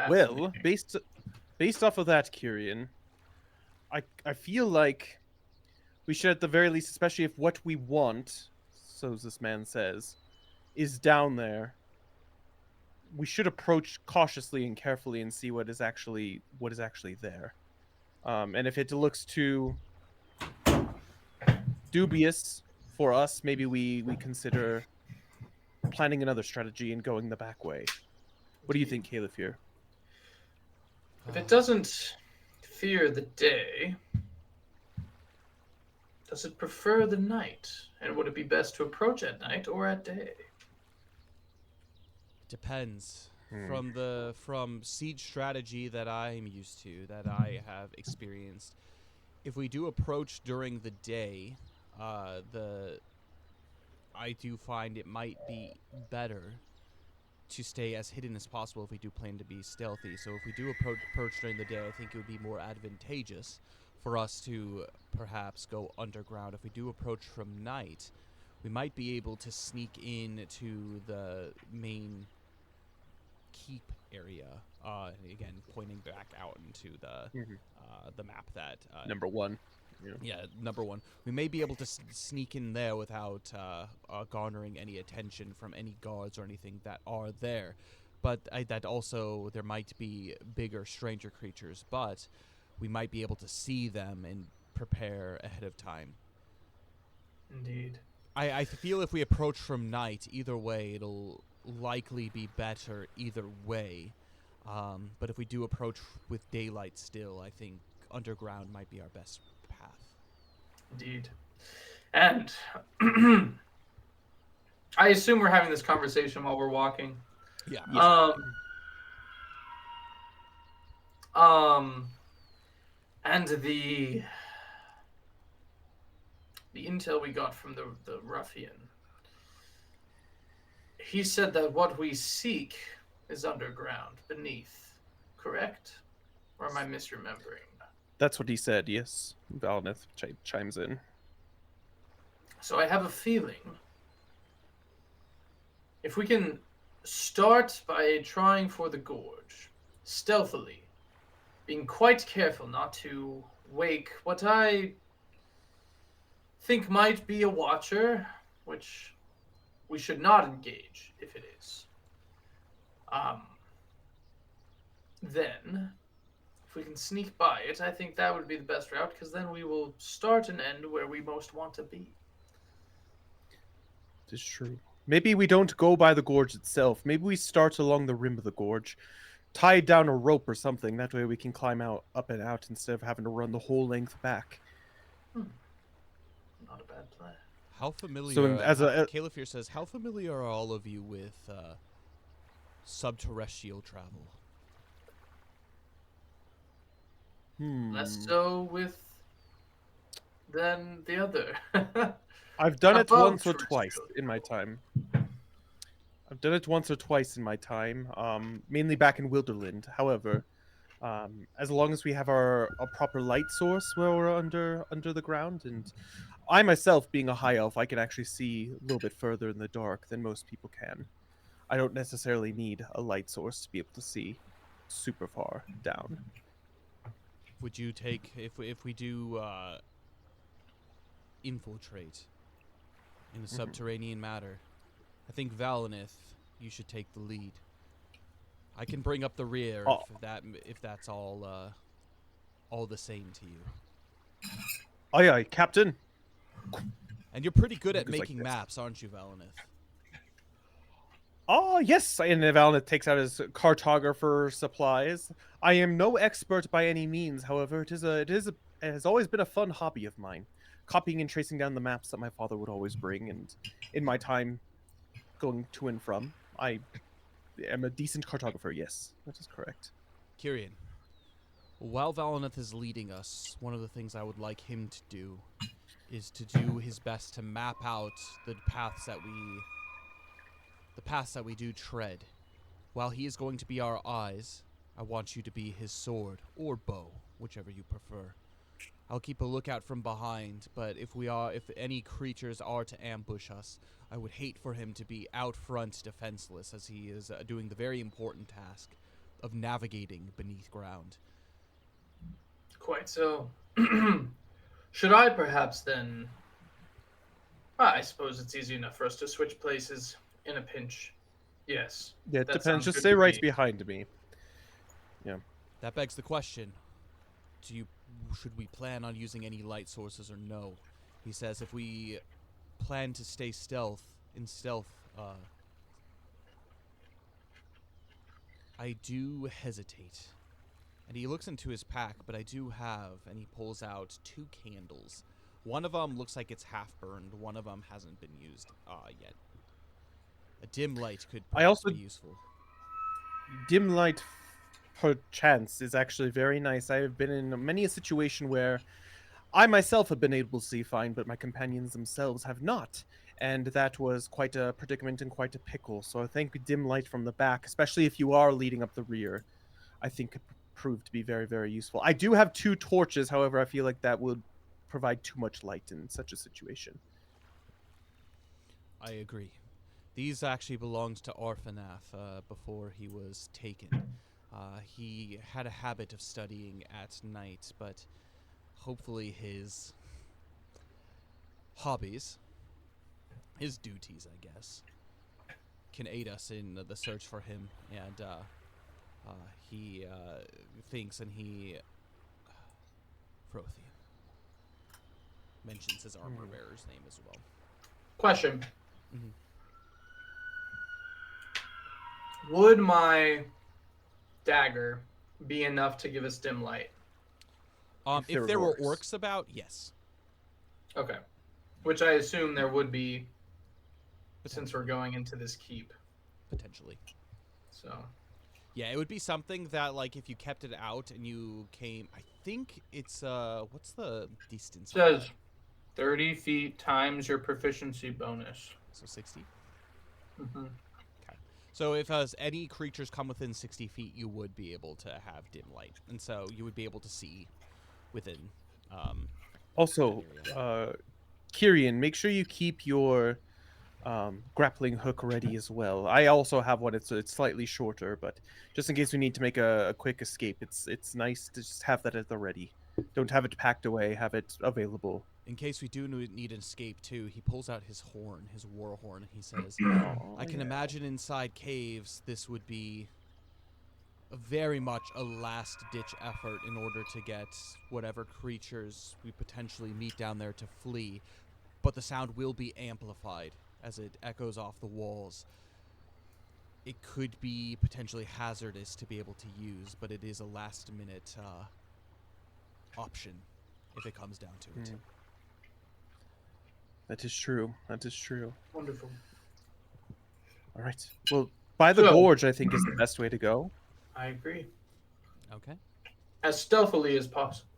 Well, Fascinating. based off of that, Kyrian, I feel like we should at the very least, especially if what we want, so this man says, is down there, we should approach cautiously and carefully and see what is actually there. And if it looks too dubious for us, maybe we consider planning another strategy and going the back way. What do you think, Caliph here? If it doesn't fear the day, does it prefer the night? And would it be best to approach at night or at day? Depends. From siege strategy that I'm used to, that I have experienced, if we do approach during the day, I do find it might be better to stay as hidden as possible if we do plan to be stealthy. So if we do approach during the day, I think it would be more advantageous for us to perhaps go underground. If we do approach from night, we might be able to sneak in to the main keep area. Again, pointing back out into the map that Number one. Yeah, number one. We may be able to sneak in there without garnering any attention from any guards or anything that are there. But that also, there might be bigger, stranger creatures, but we might be able to see them and prepare ahead of time. Indeed. I feel if we approach from night, either way, it'll likely be better either way. But if we do approach with daylight still, I think underground might be our best path. Indeed. And I assume we're having this conversation while we're walking. Yeah. And the intel we got from the ruffian, he said that what we seek is underground, beneath, correct? Or am I misremembering? That's what he said, yes. Valnith chimes in. So I have a feeling if we can start by trying for the gorge, stealthily, being quite careful not to wake what I think might be a watcher, which we should not engage if it is. Then, if we can sneak by it, I think that would be the best route, because then we will start and end where we most want to be. It's true. Maybe we don't go by the gorge itself. Maybe we start along the rim of the gorge, tie down a rope or something. That way we can climb up and out instead of having to run the whole length back. Not a bad plan. How familiar? So Caliph here says, how familiar are all of you with subterrestrial travel? Less so with than the other. I've done it Above once or twice in my time. Mainly back in Wilderland. However, as long as we have a proper light source where we're under the ground, and I myself, being a high elf, I can actually see a little bit further in the dark than most people can. I don't necessarily need a light source to be able to see super far down. Would you take, if we do infiltrate in a subterranean matter, I think Valinith, you should take the lead. I can bring up the rear if that's all the same to you. Aye, aye, Captain. And you're pretty good at Looks like making this. maps, aren't you, Valinith? Oh, yes, and Valnith takes out his cartographer supplies. I am no expert by any means, however, it has always been a fun hobby of mine, copying and tracing down the maps that my father would always bring, and in my time going to and from, I am a decent cartographer, yes, that is correct. Kyrian, while Valinith is leading us, one of the things I would like him to do is to do his best to map out the paths that we do tread. While he is going to be our eyes, I want you to be his sword or bow, whichever you prefer. I'll keep a lookout from behind, but if any creatures are to ambush us, I would hate for him to be out front defenseless, as he is doing the very important task of navigating beneath ground. Quite so. Should I perhaps then... I suppose it's easy enough for us to switch places in a pinch. Yes. Yeah, it that depends. sounds Just good stay to right me. behind me. Yeah. That begs the question, should we plan on using any light sources or no? He says if we plan to stay stealth, I do hesitate. And he looks into his pack, but I do have, and he pulls out 2 candles. One of them looks like it's half burned. One of them hasn't been used yet. A dim light could perhaps be useful. Dim light, perchance, is actually very nice. I have been in many a situation where I myself have been able to see fine, but my companions themselves have not. And that was quite a predicament and quite a pickle. So I think dim light from the back, especially if you are leading up the rear, I think could prove to be very, very useful. I do have 2 torches, however, I feel like that would provide too much light in such a situation. I agree. These actually belonged to Orphanath before he was taken. He had a habit of studying at night, but hopefully his hobbies, his duties, I guess, can aid us in the search for him. And he thinks, and he... Frothian mentions his armor bearer's name as well. Question. Mm-hmm. Would my dagger be enough to give us dim light? If there were orcs about, yes. Okay. Which I assume there would be, since we're going into this keep. Potentially. So. Yeah, it would be something that, like, if you kept it out and you came... I think it's, what's the distance? It says 30 feet times your proficiency bonus. So 60? Mm-hmm. Okay. So if any creatures come within 60 feet, you would be able to have dim light. And so you would be able to see within... Also, Kyrian, make sure you keep your grappling hook ready as well. I also have one. It's slightly shorter, but just in case we need to make a quick escape, it's nice to just have that at the ready. Don't have it packed away. Have it available. In case we do need an escape, too, he pulls out his horn, his war horn, and he says, I can imagine inside caves this would be very much a last-ditch effort in order to get whatever creatures we potentially meet down there to flee, but the sound will be amplified as it echoes off the walls. It could be potentially hazardous to be able to use, but it is a last-minute option if it comes down to it. That is true. That is true. Wonderful. All right. Well, by the gorge, I think, is the best way to go. I agree. Okay. As stealthily as possible.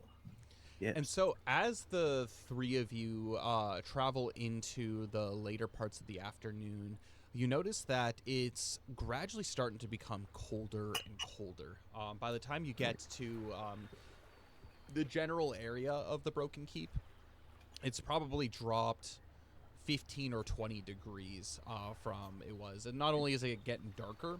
Yes. And so as the 3 of you travel into the later parts of the afternoon, you notice that it's gradually starting to become colder and colder. By the time you get to the general area of the Broken Keep, it's probably dropped 15 or 20 degrees from it was. And not only is it getting darker,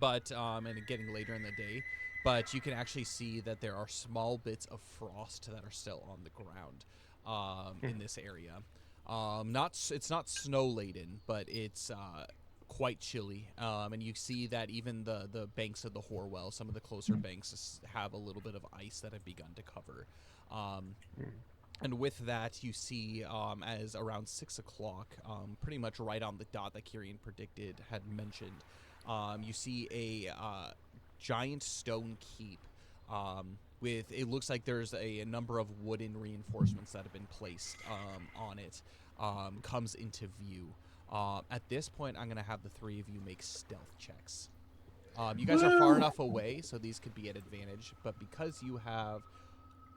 but and getting later in the day, but you can actually see that there are small bits of frost that are still on the ground in this area. It's not snow laden, but it's quite chilly. And you see that even the banks of the Horwell, some of the closer banks, have a little bit of ice that have begun to cover. And with that, you see as around 6 o'clock, pretty much right on the dot that Kyrian had mentioned, you see a giant stone keep with, it looks like there's a number of wooden reinforcements that have been placed on it, comes into view. At this point, I'm going to have the 3 of you make stealth checks. You guys are far enough away, so these could be at advantage, but because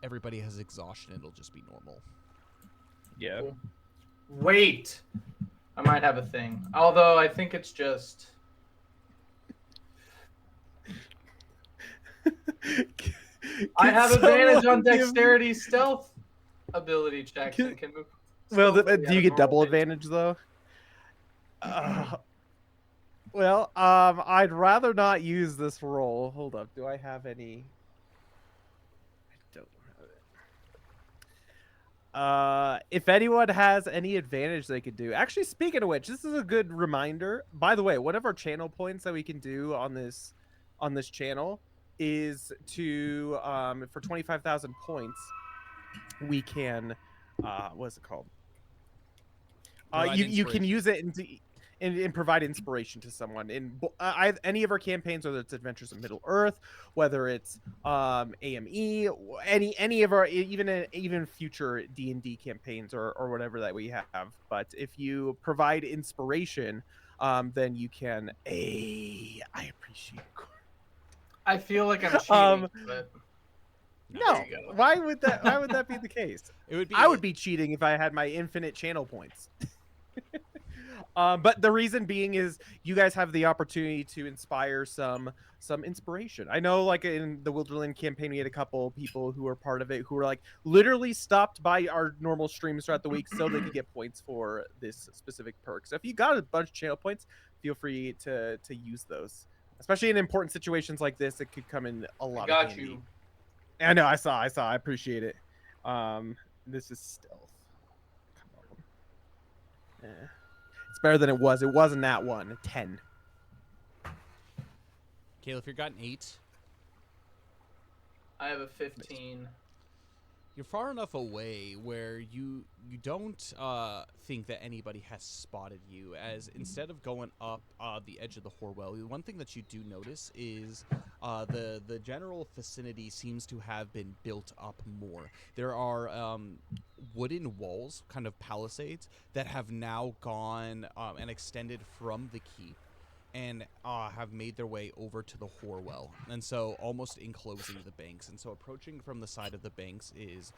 everybody has exhaustion, it'll just be normal. Yeah. Cool. Wait! I might have a thing. Although I think it's just... I Can have advantage on someone give- dexterity stealth ability checks and can move. Well, skillfully do at you a get double normal pace. advantage though? Well, I'd rather not use this roll. Hold up. Do I have any? I don't have it. If anyone has any advantage they could do. Actually, speaking of which, this is a good reminder. By the way, one of our channel points that we can do on this channel is to for 25,000 points, we can what's it called? Provide You can inspiration. use it and provide inspiration to someone in any of our campaigns, whether it's Adventures in Middle Earth, whether it's AME, any of our even future D&D campaigns or whatever that we have. But if you provide inspiration, then you can. I appreciate. I feel like I'm cheating, Um, but No, there you go. why would that? Why would that be the case? It would be. I would be cheating if I had my infinite channel points. But the reason being is you guys have the opportunity to inspire some inspiration. I know, like in the Wilderland campaign, we had a couple people who were part of it who were like literally stopped by our normal streams throughout the week so they could get points for this specific perk. So if you got a bunch of channel points, feel free to use those, especially in important situations like this. It could come in a lot. I got of handy. you. I know. I saw. I appreciate it. This is stealth. Come on. It's better than it was. It wasn't that one. 10. Caleb, you've got an 8. I have a 15. You're far enough away where you don't think that anybody has spotted you, as instead of going up the edge of the Horwell, one thing that you do notice is the general vicinity seems to have been built up more. There are wooden walls, kind of palisades, that have now gone and extended from the keep and have made their way over to the Horwell, and so almost enclosing the banks. And so approaching from the side of the banks is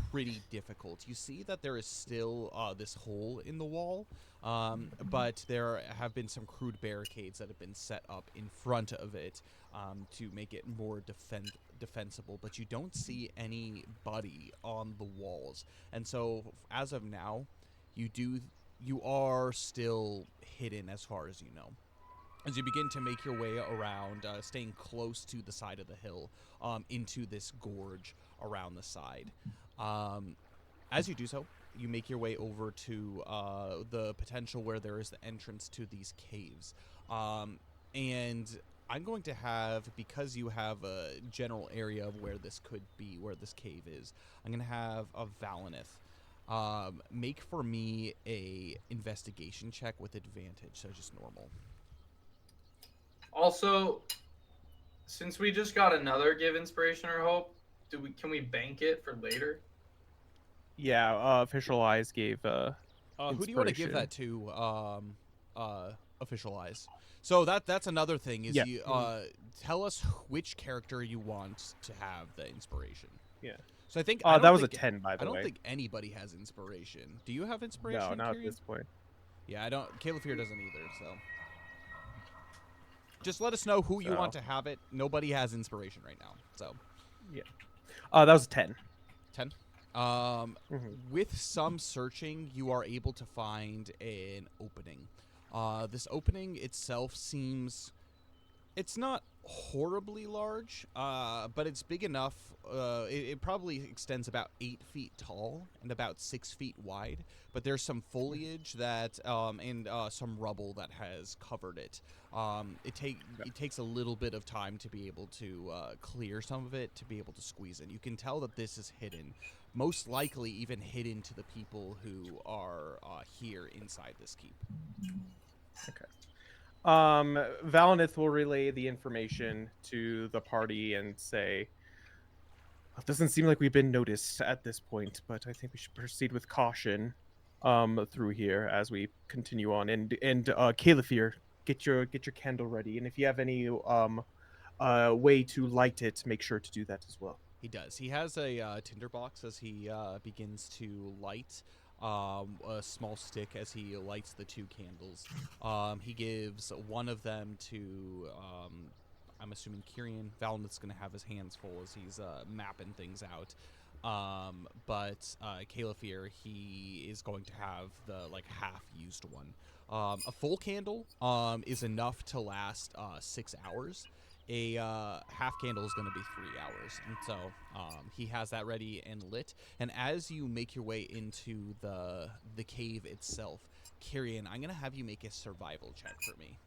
pretty difficult. You see that there is still this hole in the wall, but there have been some crude barricades that have been set up in front of it to make it more defensible, but you don't see anybody on the walls. And so as of now, you are still hidden as far as you know. As you begin to make your way around, staying close to the side of the hill, into this gorge around the side. As you do so, you make your way over to the potential where there is the entrance to these caves. And I'm going to have, because you have a general area of where this could be, where this cave is, I'm going to have a Valineth make for me a investigation check with advantage, so just normal. Also, since we just got another give inspiration or hope, can we bank it for later? Yeah, Official Eyes gave Who do you want to give that to? Official Eyes. So that's another thing is you tell us which character you want to have the inspiration. Yeah. So I think that was a 10, by the way. I don't think anybody has inspiration. Do you have inspiration? No, not Tyrion? at this point. Yeah, I don't. Caleb doesn't either. So just let us know who you want to have it. Nobody has inspiration right now. So yeah. That was a 10. 10. With some searching, you are able to find an opening. This opening itself seems, it's not horribly large, but it's big enough. It probably extends about 8 feet tall and about 6 feet wide. But there's some foliage that and some rubble that has covered it. It takes a little bit of time to be able to clear some of it, to be able to squeeze in. You can tell that this is hidden, most likely even hidden to the people who are here inside this keep. Okay. Valinith will relay the information to the party and say, it doesn't seem like we've been noticed at this point, but I think we should proceed with caution through here as we continue on. And Califir, get your candle ready, and if you have any way to light it, make sure to do that as well. He does. He has a tinderbox as he begins to light a small stick as he lights the 2 candles. He gives one of them to I'm assuming Kyrian. Valinith's going to have his hands full as he's mapping things out. But Caliphyr, he is going to have the like half-used one. A full candle is enough to last 6 hours. A half candle is going to be 3 hours, and so he has that ready and lit. And as you make your way into the cave itself, Kyrian, I'm going to have you make a survival check for me.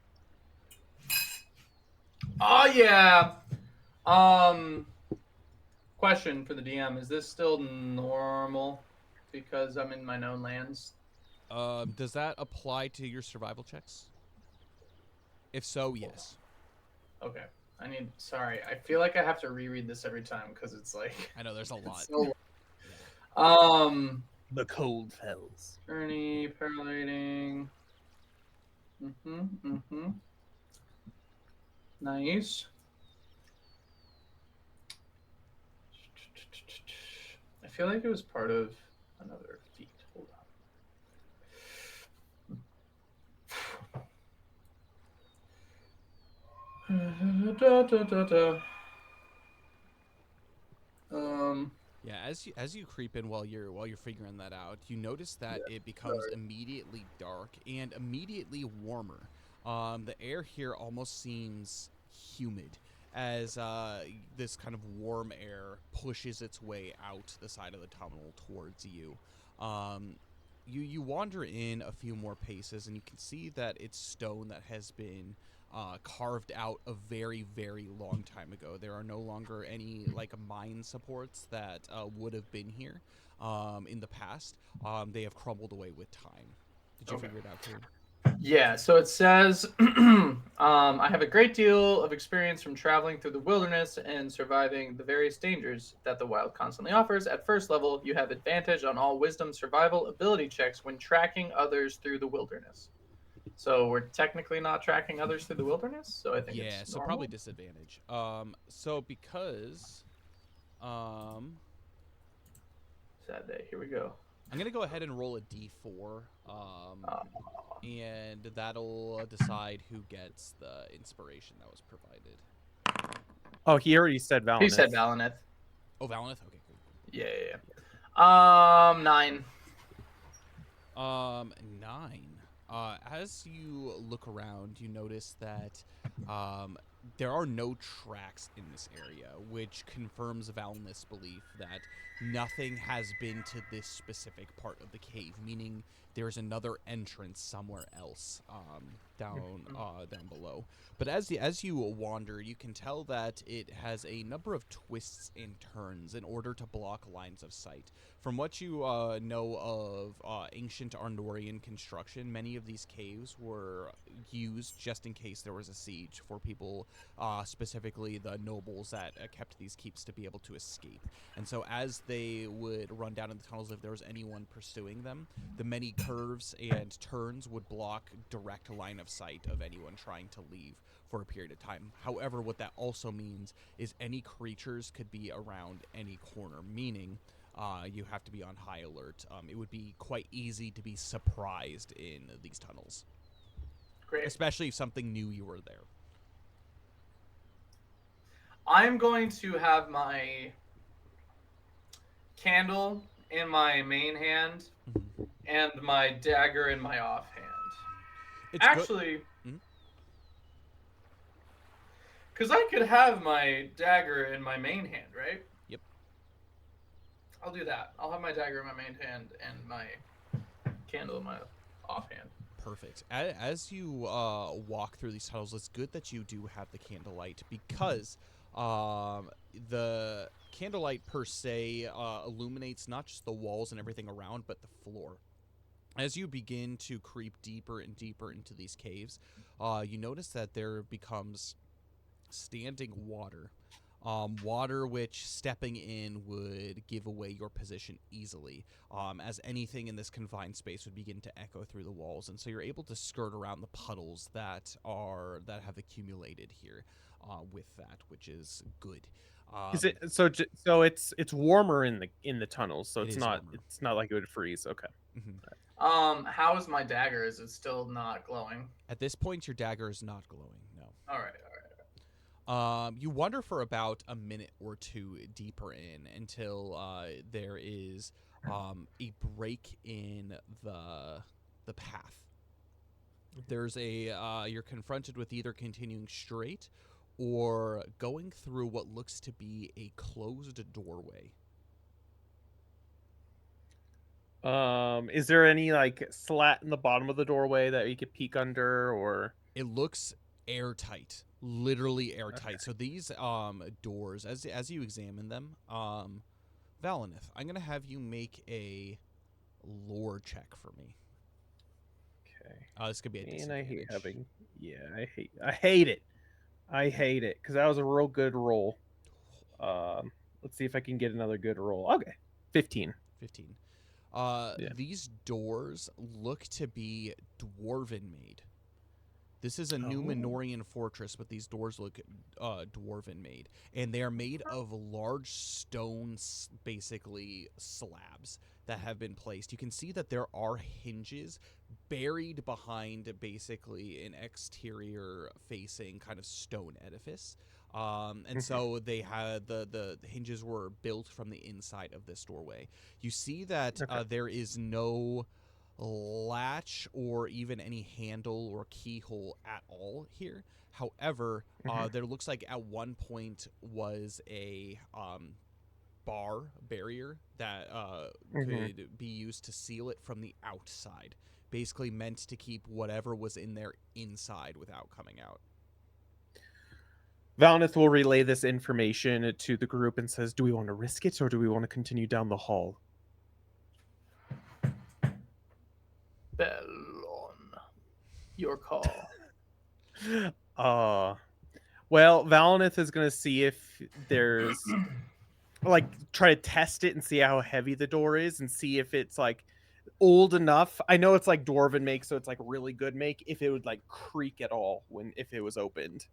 Oh yeah. Question for the DM: is this still normal? Because I'm in my known lands. Does that apply to your survival checks? If so, yes. Okay. Sorry, I feel like I have to reread this every time because it's like. I know there's a lot. So, The cold fells. Journey, paralleling. Nice. I feel like it was part of another feat. Hold on. Yeah, as you creep in while you're figuring that out, you notice that it becomes immediately dark and immediately warmer. The air here almost seems humid as this kind of warm air pushes its way out the side of the tunnel towards you. You wander in a few more paces and you can see that it's stone that has been carved out a very, very long time ago. There are no longer any like mine supports that would have been here in the past. They have crumbled away with time. Did you figure it out, too? Yeah, so it says, I have a great deal of experience from traveling through the wilderness and surviving the various dangers that the wild constantly offers. At first level, you have advantage on all wisdom survival ability checks when tracking others through the wilderness. So we're technically not tracking others through the wilderness, so I think it's so normal. probably disadvantage. So because sad day. Here we go. I'm gonna go ahead and roll a d4, and that'll decide who gets the inspiration that was provided. Oh, he already said Valinith. He said Valinith. Oh, Valinith. Okay, cool. Yeah. 9. 9. As you look around, you notice that there are no tracks in this area, which confirms Valinith's belief that nothing has been to this specific part of the cave, meaning there's another entrance somewhere else down below. But as you wander, you can tell that it has a number of twists and turns in order to block lines of sight. From what you know of ancient Arnorian construction, many of these caves were used just in case there was a siege for people, specifically the nobles that kept these keeps to be able to escape. And so as they would run down in the tunnels, if there was anyone pursuing them, the many curves and turns would block direct line of sight of anyone trying to leave for a period of time. However, what that also means is any creatures could be around any corner, meaning you have to be on high alert. It would be quite easy to be surprised in these tunnels. Great. Especially if something knew you were there. I'm going to have my candle in my main hand and my dagger in my offhand. Actually, because I could have my dagger in my main hand, right? Yep. I'll do that. I'll have my dagger in my main hand and my candle in my offhand. Perfect. As you walk through these tunnels, it's good that you do have the candlelight because the candlelight per se illuminates not just the walls and everything around, but the floor. As you begin to creep deeper and deeper into these caves, you notice that there becomes standing water. Water which stepping in would give away your position easily, as anything in this confined space would begin to echo through the walls, and so you're able to skirt around the puddles that have accumulated here with that, which is good. Is it so? It's warmer in the tunnels, so it's not warmer. it's not like it would freeze. Okay. Mm-hmm. How is my dagger? Is it still not glowing? At this point, your dagger is not glowing. No. All right. You wander for about a minute or two deeper in until there is a break in the path. There's you're confronted with either continuing straight or going through what looks to be a closed doorway. Is there any like slat in the bottom of the doorway that you could peek under, or? It looks airtight, literally airtight. So these doors, as you examine them, Valinith, I'm gonna have you make a lore check for me. Okay. This could be a And disadvantage. I hate having. Yeah, I hate it. I hate it because that was a real good roll. Let's see if I can get another good roll. Okay, 15. 15. Yeah. These doors look to be dwarven made. This is a Oh. Numenorian fortress, but these doors look dwarven made. And they are made of large stone, basically, slabs that have been placed. You can see that there are hinges buried behind, basically, an exterior-facing kind of stone edifice. And so they had the hinges were built from the inside of this doorway. You see that there is no latch or even any handle or keyhole at all here. However, there looks like at one point was a bar barrier that could be used to seal it from the outside. Basically meant to keep whatever was in there inside without coming out. Valinith will relay this information to the group and says, do we want to risk it or do we want to continue down the hall? Bellon, your call. Well, Valinith is going to see if there's like try to test it and see how heavy the door is and see if it's like old enough. I know it's like dwarven make, so it's like really good make. If it would like creak at all if it was opened,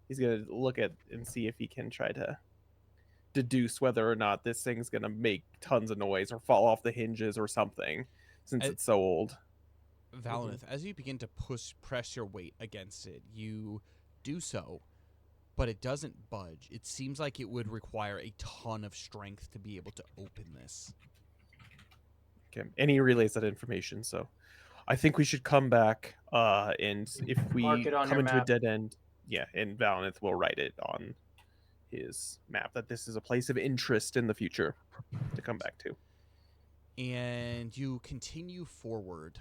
he's gonna look at and see if he can try to deduce whether or not this thing's gonna make tons of noise or fall off the hinges or something, since it's so old. Valinith, as you begin to press your weight against it, you do so, but it doesn't budge. It seems like it would require a ton of strength to be able to open this. Okay, and he relays that information. So, I think we should come back. And if we come into a dead end, yeah, and Valinith will write it on his map that this is a place of interest in the future to come back to. And you continue forward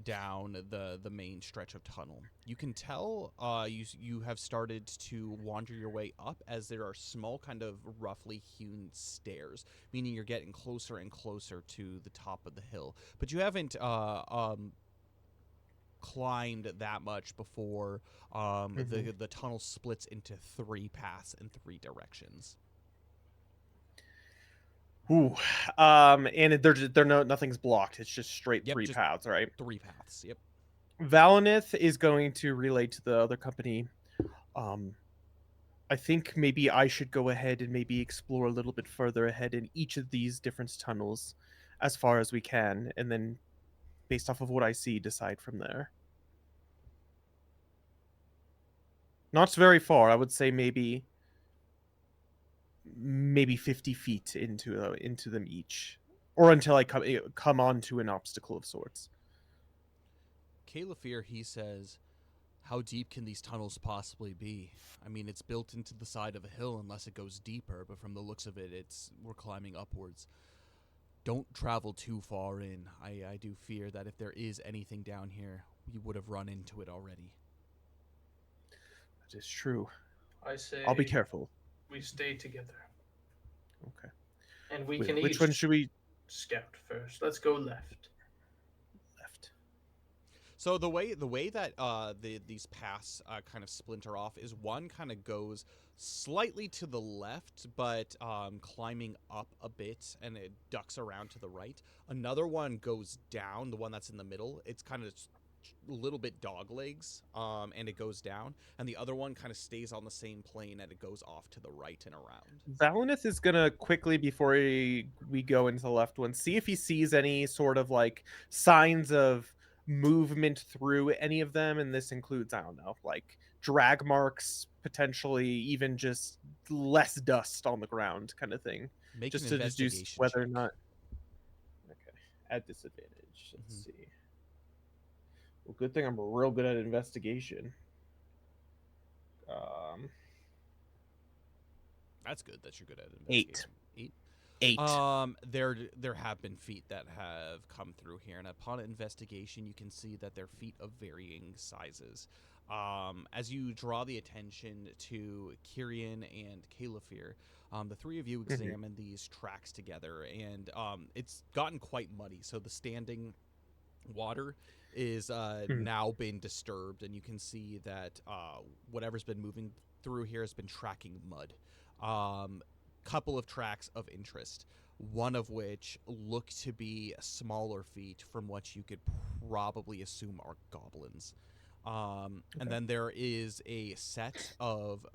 down the main stretch of tunnel. You can tell you have started to wander your way up as there are small kind of roughly hewn stairs, meaning you're getting closer and closer to the top of the hill. But you haven't climbed that much before the tunnel splits into 3 paths in 3 directions. Ooh, and nothing's blocked. It's just straight 3 paths, right? 3 paths. Yep. Valinith is going to relay to the other company. I think maybe I should go ahead and maybe explore a little bit further ahead in each of these different tunnels, as far as we can, and then, based off of what I see, decide from there. Not very far. I would say maybe 50 feet into them each, or until I come onto an obstacle of sorts. Calefir, he says, how deep can these tunnels possibly be? I mean, it's built into the side of a hill unless it goes deeper, but from the looks of it, we're climbing upwards. Don't travel too far in. I do fear that if there is anything down here, we would have run into it already. That is true. I say I'll be careful. We stay together. Okay. And we can which one should we scout first? Let's go left. So the way that these paths kind of splinter off is one kind of goes slightly to the left, but climbing up a bit, and it ducks around to the right. Another one goes down, the one that's in the middle. It's kind of a little bit dog legs, and it goes down. And the other one kind of stays on the same plane, and it goes off to the right and around. Valinith is going to quickly, before we go into the left one, see if he sees any sort of like signs of movement through any of them, and this includes, I don't know, like drag marks, potentially even just less dust on the ground kind of thing. Make Just an to deduce investigation whether or check. not. Okay, at disadvantage. Let's see. Well, good thing I'm real good at investigation. That's good that you're good at 8. investigation. 8. 8. There have been feet that have come through here, and upon investigation, you can see that they're feet of varying sizes. As you draw the attention to Kyrian and Califir, the three of you examine these tracks together, and it's gotten quite muddy. So the standing water is now been disturbed, and you can see that whatever's been moving through here has been tracking mud. Couple of tracks of interest, one of which look to be smaller feet from what you could probably assume are goblins. And then there is a set of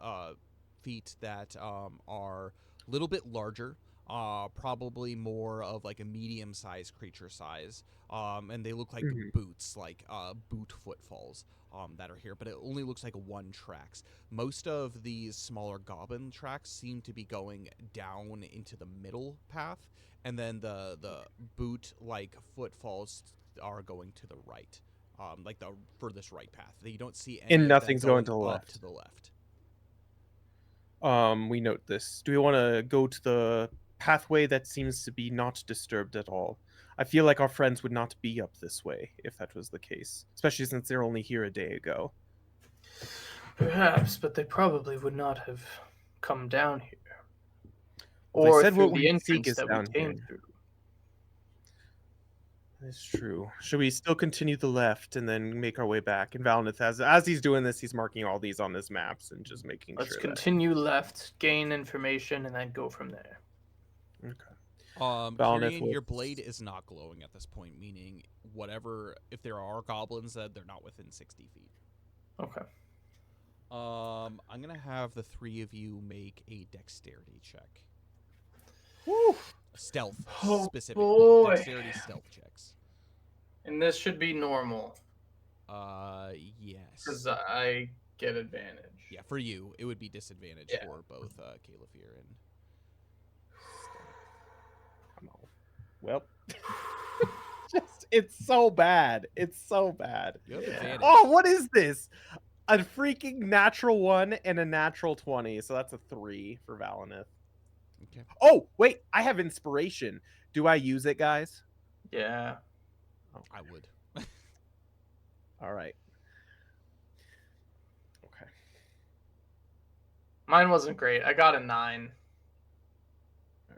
feet that are a little bit larger, probably more of like a medium-sized creature size, and they look like boots, like boot footfalls that are here, but it only looks like one tracks. Most of these smaller goblin tracks seem to be going down into the middle path, and then the boot-like footfalls are going to the right, like the furthest right path. You don't see any And of nothing's that going going to the up left. to the left. We note this. Do we want to go to the pathway that seems to be not disturbed at all? I feel like our friends would not be up this way if that was the case, especially since they're only here a day ago. Perhaps, but they probably would not have come down here. Well, Or they said through what the we seek entrance is that we down came here. through. That's true. Should we still continue the left and then make our way back? And Valinith, as he's doing this, he's marking all these on his maps and just making Let's sure continue left, gain information, and then go from there. that. Okay. Kyrian, will- your blade is not glowing at this point, meaning if there are goblins, that they're not within 60 feet. Okay. I'm gonna have the three of you make a dexterity check. Woo! Stealth, Oh, specifically. boy. Dexterity stealth checks. And this should be normal, Yes. because I get advantage. Yeah, for you, it would be disadvantage Yeah. for both Califir and Come on. Well, it's so bad. It's so bad. you have advantage. Oh, what is this? A freaking natural 1 and a natural 20. So that's a 3 for Valinith. Okay. Oh, wait. I have inspiration. Do I use it, guys? Yeah. Oh, I would. All right. Okay. Mine wasn't great. I got a 9. All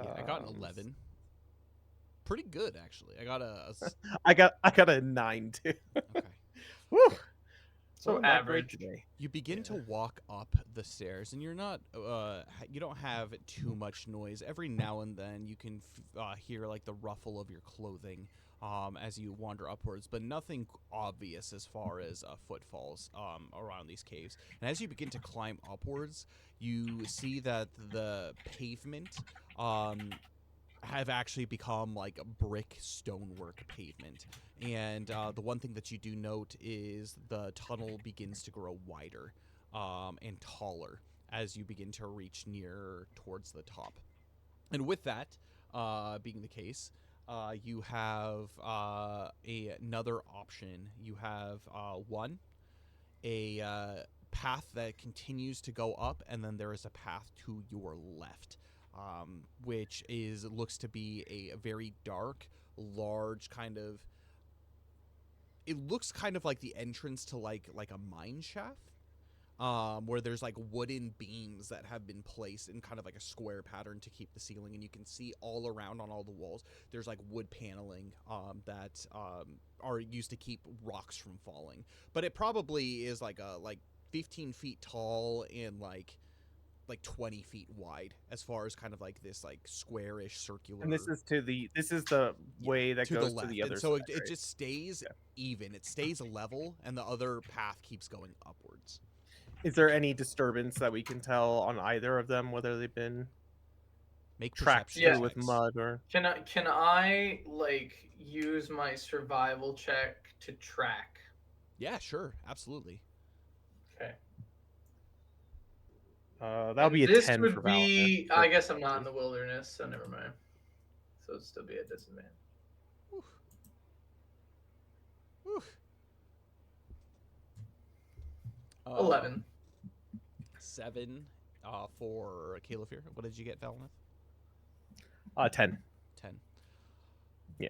right. Yeah, I got an 11. Pretty good, actually. I got I got a 9 too. Okay. Woo. So Not great average. today. You begin to walk up the stairs, and you're not, you don't have too much noise. Every now and then, you can hear like the ruffle of your clothing as you wander upwards, but nothing obvious as far as footfalls around these caves. And as you begin to climb upwards, you see that the pavement have actually become like a brick stonework pavement. And the one thing that you do note is the tunnel begins to grow wider and taller as you begin to reach nearer towards the top. And with that being the case, you have another option. You have a path that continues to go up, and then there is a path to your left. Which looks to be a very dark, large kind of. It looks kind of like the entrance to like a mine shaft, where there's like wooden beams that have been placed in kind of like a square pattern to keep the ceiling, and you can see all around on all the walls there's like wood paneling that are used to keep rocks from falling. But it probably is like 15 feet tall and like 20 feet wide as far as kind of like this like squarish circular. And this is the way that to goes the left. to the other and so side. it just stays even. It stays level, and the other path keeps going upwards. Is there any disturbance that we can tell on either of them, whether they've been Make tracked perception through with checks. mud or? Can I like use my survival check to track? Yeah, sure, absolutely. Okay. That'll be a This 10 would for be. Valineth. I guess I'm not in the wilderness, so never mind. So it'd still be a disadvantage. Whew. Whew. 11. 7 for Caliphyr. What did you get, Valineth? 10. 10. Yeah.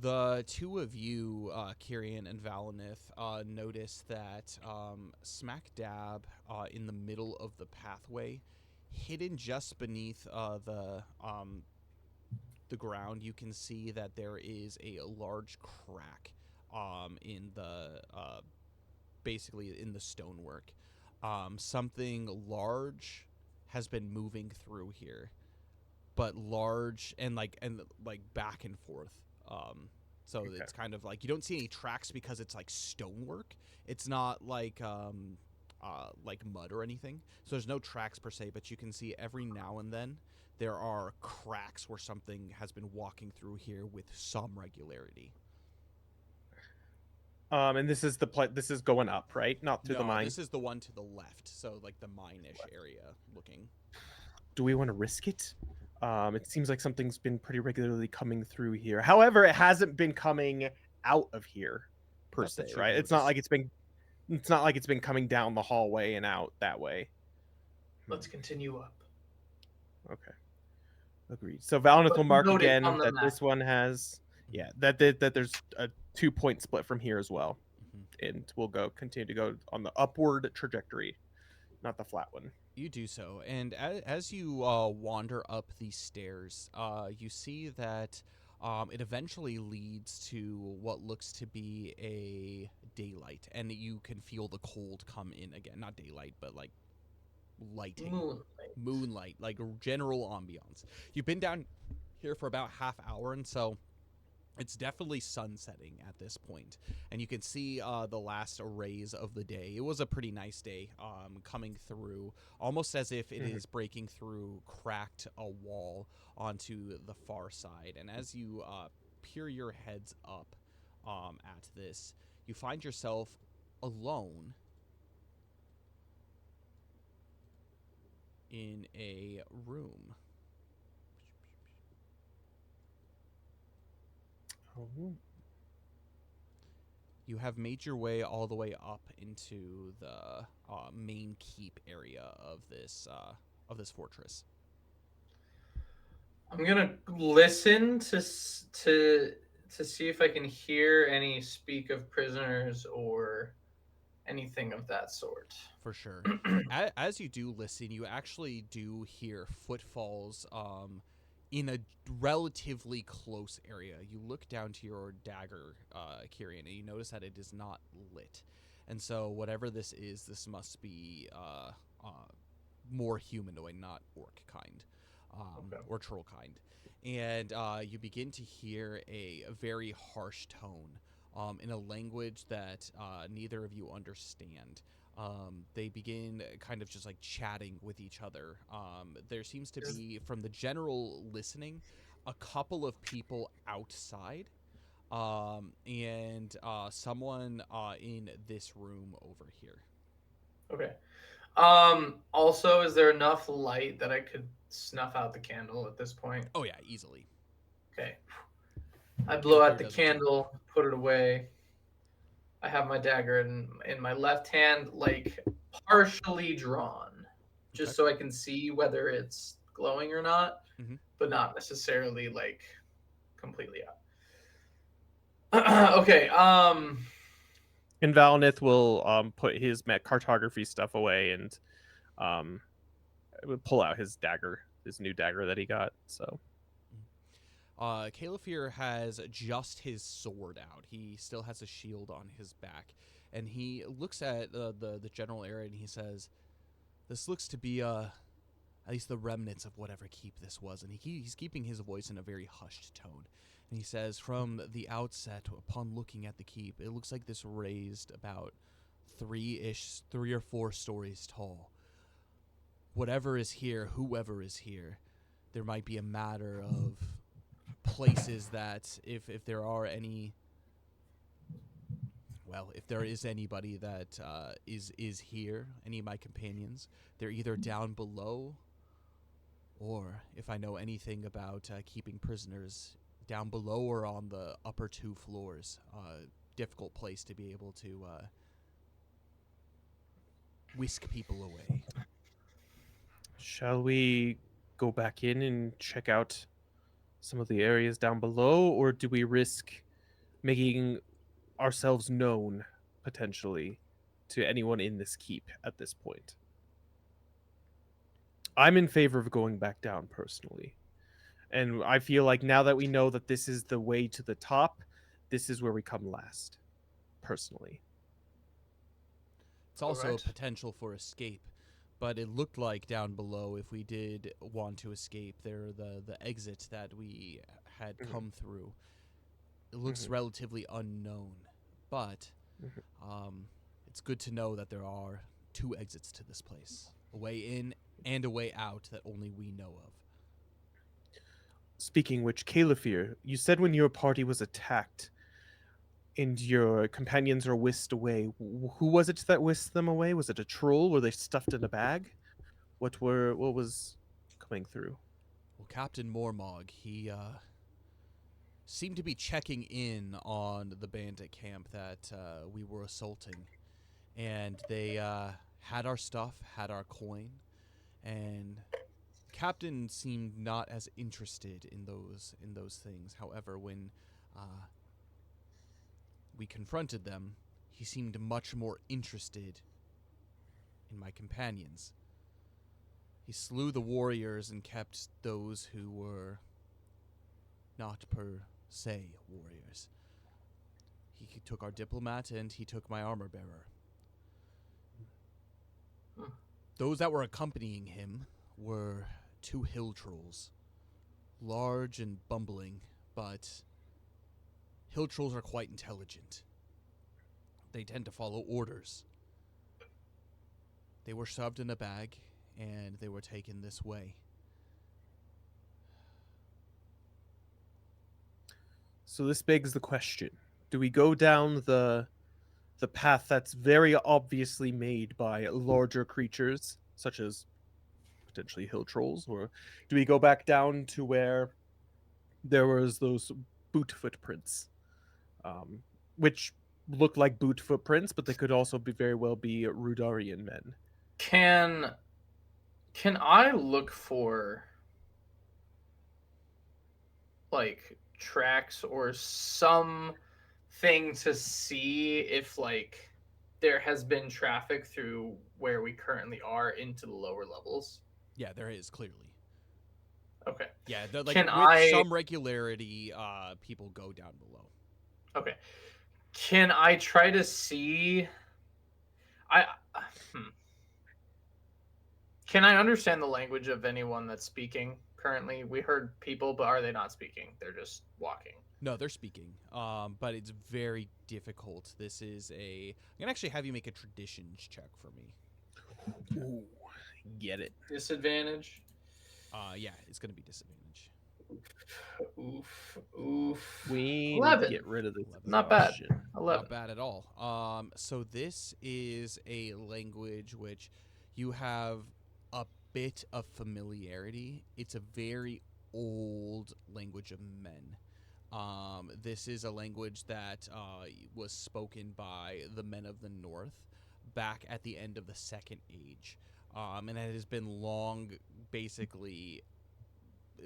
The two of you, Kyrian and Valineth, notice that smack dab in the middle of the pathway, hidden just beneath the ground, you can see that there is a large crack in the basically in the stonework. Something large has been moving through here, but large and like back and forth. So Okay. it's kind of like you don't see any tracks because it's like stonework. It's not like mud or anything. So there's no tracks per se, but you can see every now and then there are cracks where something has been walking through here with some regularity. And this is this is going up, right? Not to the No, mine. this is the one to the left, so like the mine-ish area looking. Do we want to risk it? It seems like something's been pretty regularly coming through here. However, it hasn't been coming out of here per Not se, that you've right? It's not noticed. like it's not like it's been coming down the hallway and out that way. Let's continue up. Okay. Agreed. So Valineth will mark Note it again on the that map. this one has that there's a 2-point split from here as well. Mm-hmm. And we'll continue to go on the upward trajectory, not the flat one. You do so, and as you wander up these stairs, you see that it eventually leads to what looks to be a daylight, and you can feel the cold come in again. Not daylight, but like lighting, moonlight, like general ambiance. You've been down here for about half hour, and so it's definitely sunsetting at this point, and you can see the last rays of the day. It was a pretty nice day, coming through, almost as if it is breaking through, cracked a wall onto the far side. And as you peer your heads up at this, you find yourself alone in a room. You have made your way all the way up into the main keep area of this fortress. I'm gonna listen to see if I can hear any speak of prisoners or anything of that sort. For sure. As you do listen, you actually do hear footfalls in a relatively close area. You look down to your dagger, Kyrian, and you notice that it is not lit. And so whatever this is, this must be more humanoid, not orc kind, or troll kind. And you begin to hear a very harsh tone in a language that neither of you understand. They begin kind of just like chatting with each other. There seems to be, from the general listening, a couple of people outside, and someone in this room over here. Okay. Also, is there enough light that I could snuff out the candle at this point? Oh yeah, easily. Okay. I blow out the doesn't candle, put it away. I have my dagger in my left hand, like partially drawn, just so I can see whether it's glowing or not, but not necessarily like completely out. Okay. And Valineth will put his cartography stuff away and pull out his dagger, his new dagger that he got. So Caliphyr has just his sword out. He still has a shield on his back, and he looks at the general area and he says, "This looks to be at least the remnants of whatever keep this was." And he's keeping his voice in a very hushed tone. And he says, "From the outset, upon looking at the keep, it looks like this raised about 3 or 4 stories tall. Whatever is here, whoever is here, there might be a matter of places that if there are any Well, if there is anybody that is here, any of my companions, they're either down below, or if I know anything about keeping prisoners down below or on the upper 2 floors. Difficult place to be able to whisk people away. Shall we go back in and check out some of the areas down below, or do we risk making ourselves known potentially to anyone in this keep at this point? I'm in favor of going back down personally. And I feel like now that we know that this is the way to the top, this is where we come last, personally. It's also a Alright. potential for escape, but it looked like down below, if we did want to escape, there the exit that we had Mhm. come through. It looks Mhm. relatively unknown, but Mhm. it's good to know that there are 2 exits to this place, a way in and a way out that only we know of. Speaking which, Califir, you said when your party was attacked and your companions are whisked away, who was it that whisked them away? Was it a troll? Were they stuffed in a bag? What was coming through? Well, Captain Mormog, he seemed to be checking in on the bandit camp that we were assaulting, and they had our stuff, had our coin, and Captain seemed not as interested in those things. However, when we confronted them, he seemed much more interested in my companions. He slew the warriors and kept those who were not per se warriors. He took our diplomat and he took my armor bearer. Hmm. Those that were accompanying him were 2 hill trolls. Large and bumbling, but hill trolls are quite intelligent. They tend to follow orders. They were shoved in a bag, and they were taken this way. So this begs the question: do we go down the path that's very obviously made by larger creatures, such as potentially hill trolls, or do we go back down to where there was those boot footprints, um, which look like boot footprints, but they could also be very well be Rudarian men? Can I look for like tracks or some thing to see if like there has been traffic through where we currently are into the lower levels? Yeah, there is clearly. Okay. Yeah, like Can with I some regularity, people go down below. Okay. Can I try to see I hmm. Can I understand the language of anyone that's speaking currently? We heard people, but are they not speaking? They're just walking. No, they're speaking, but it's very difficult. This is a. I'm gonna actually have you make a traditions check for me. Ooh, get it. Disadvantage. Yeah, it's gonna be disadvantage. Oof. Oof. We need to 11. get rid of this 11. Not bad. exhaustion. 11. Not bad at all. So this is a language which you have a bit of familiarity. It's a very old language of men. This is a language that was spoken by the men of the North back at the end of the Second Age. And it has been basically,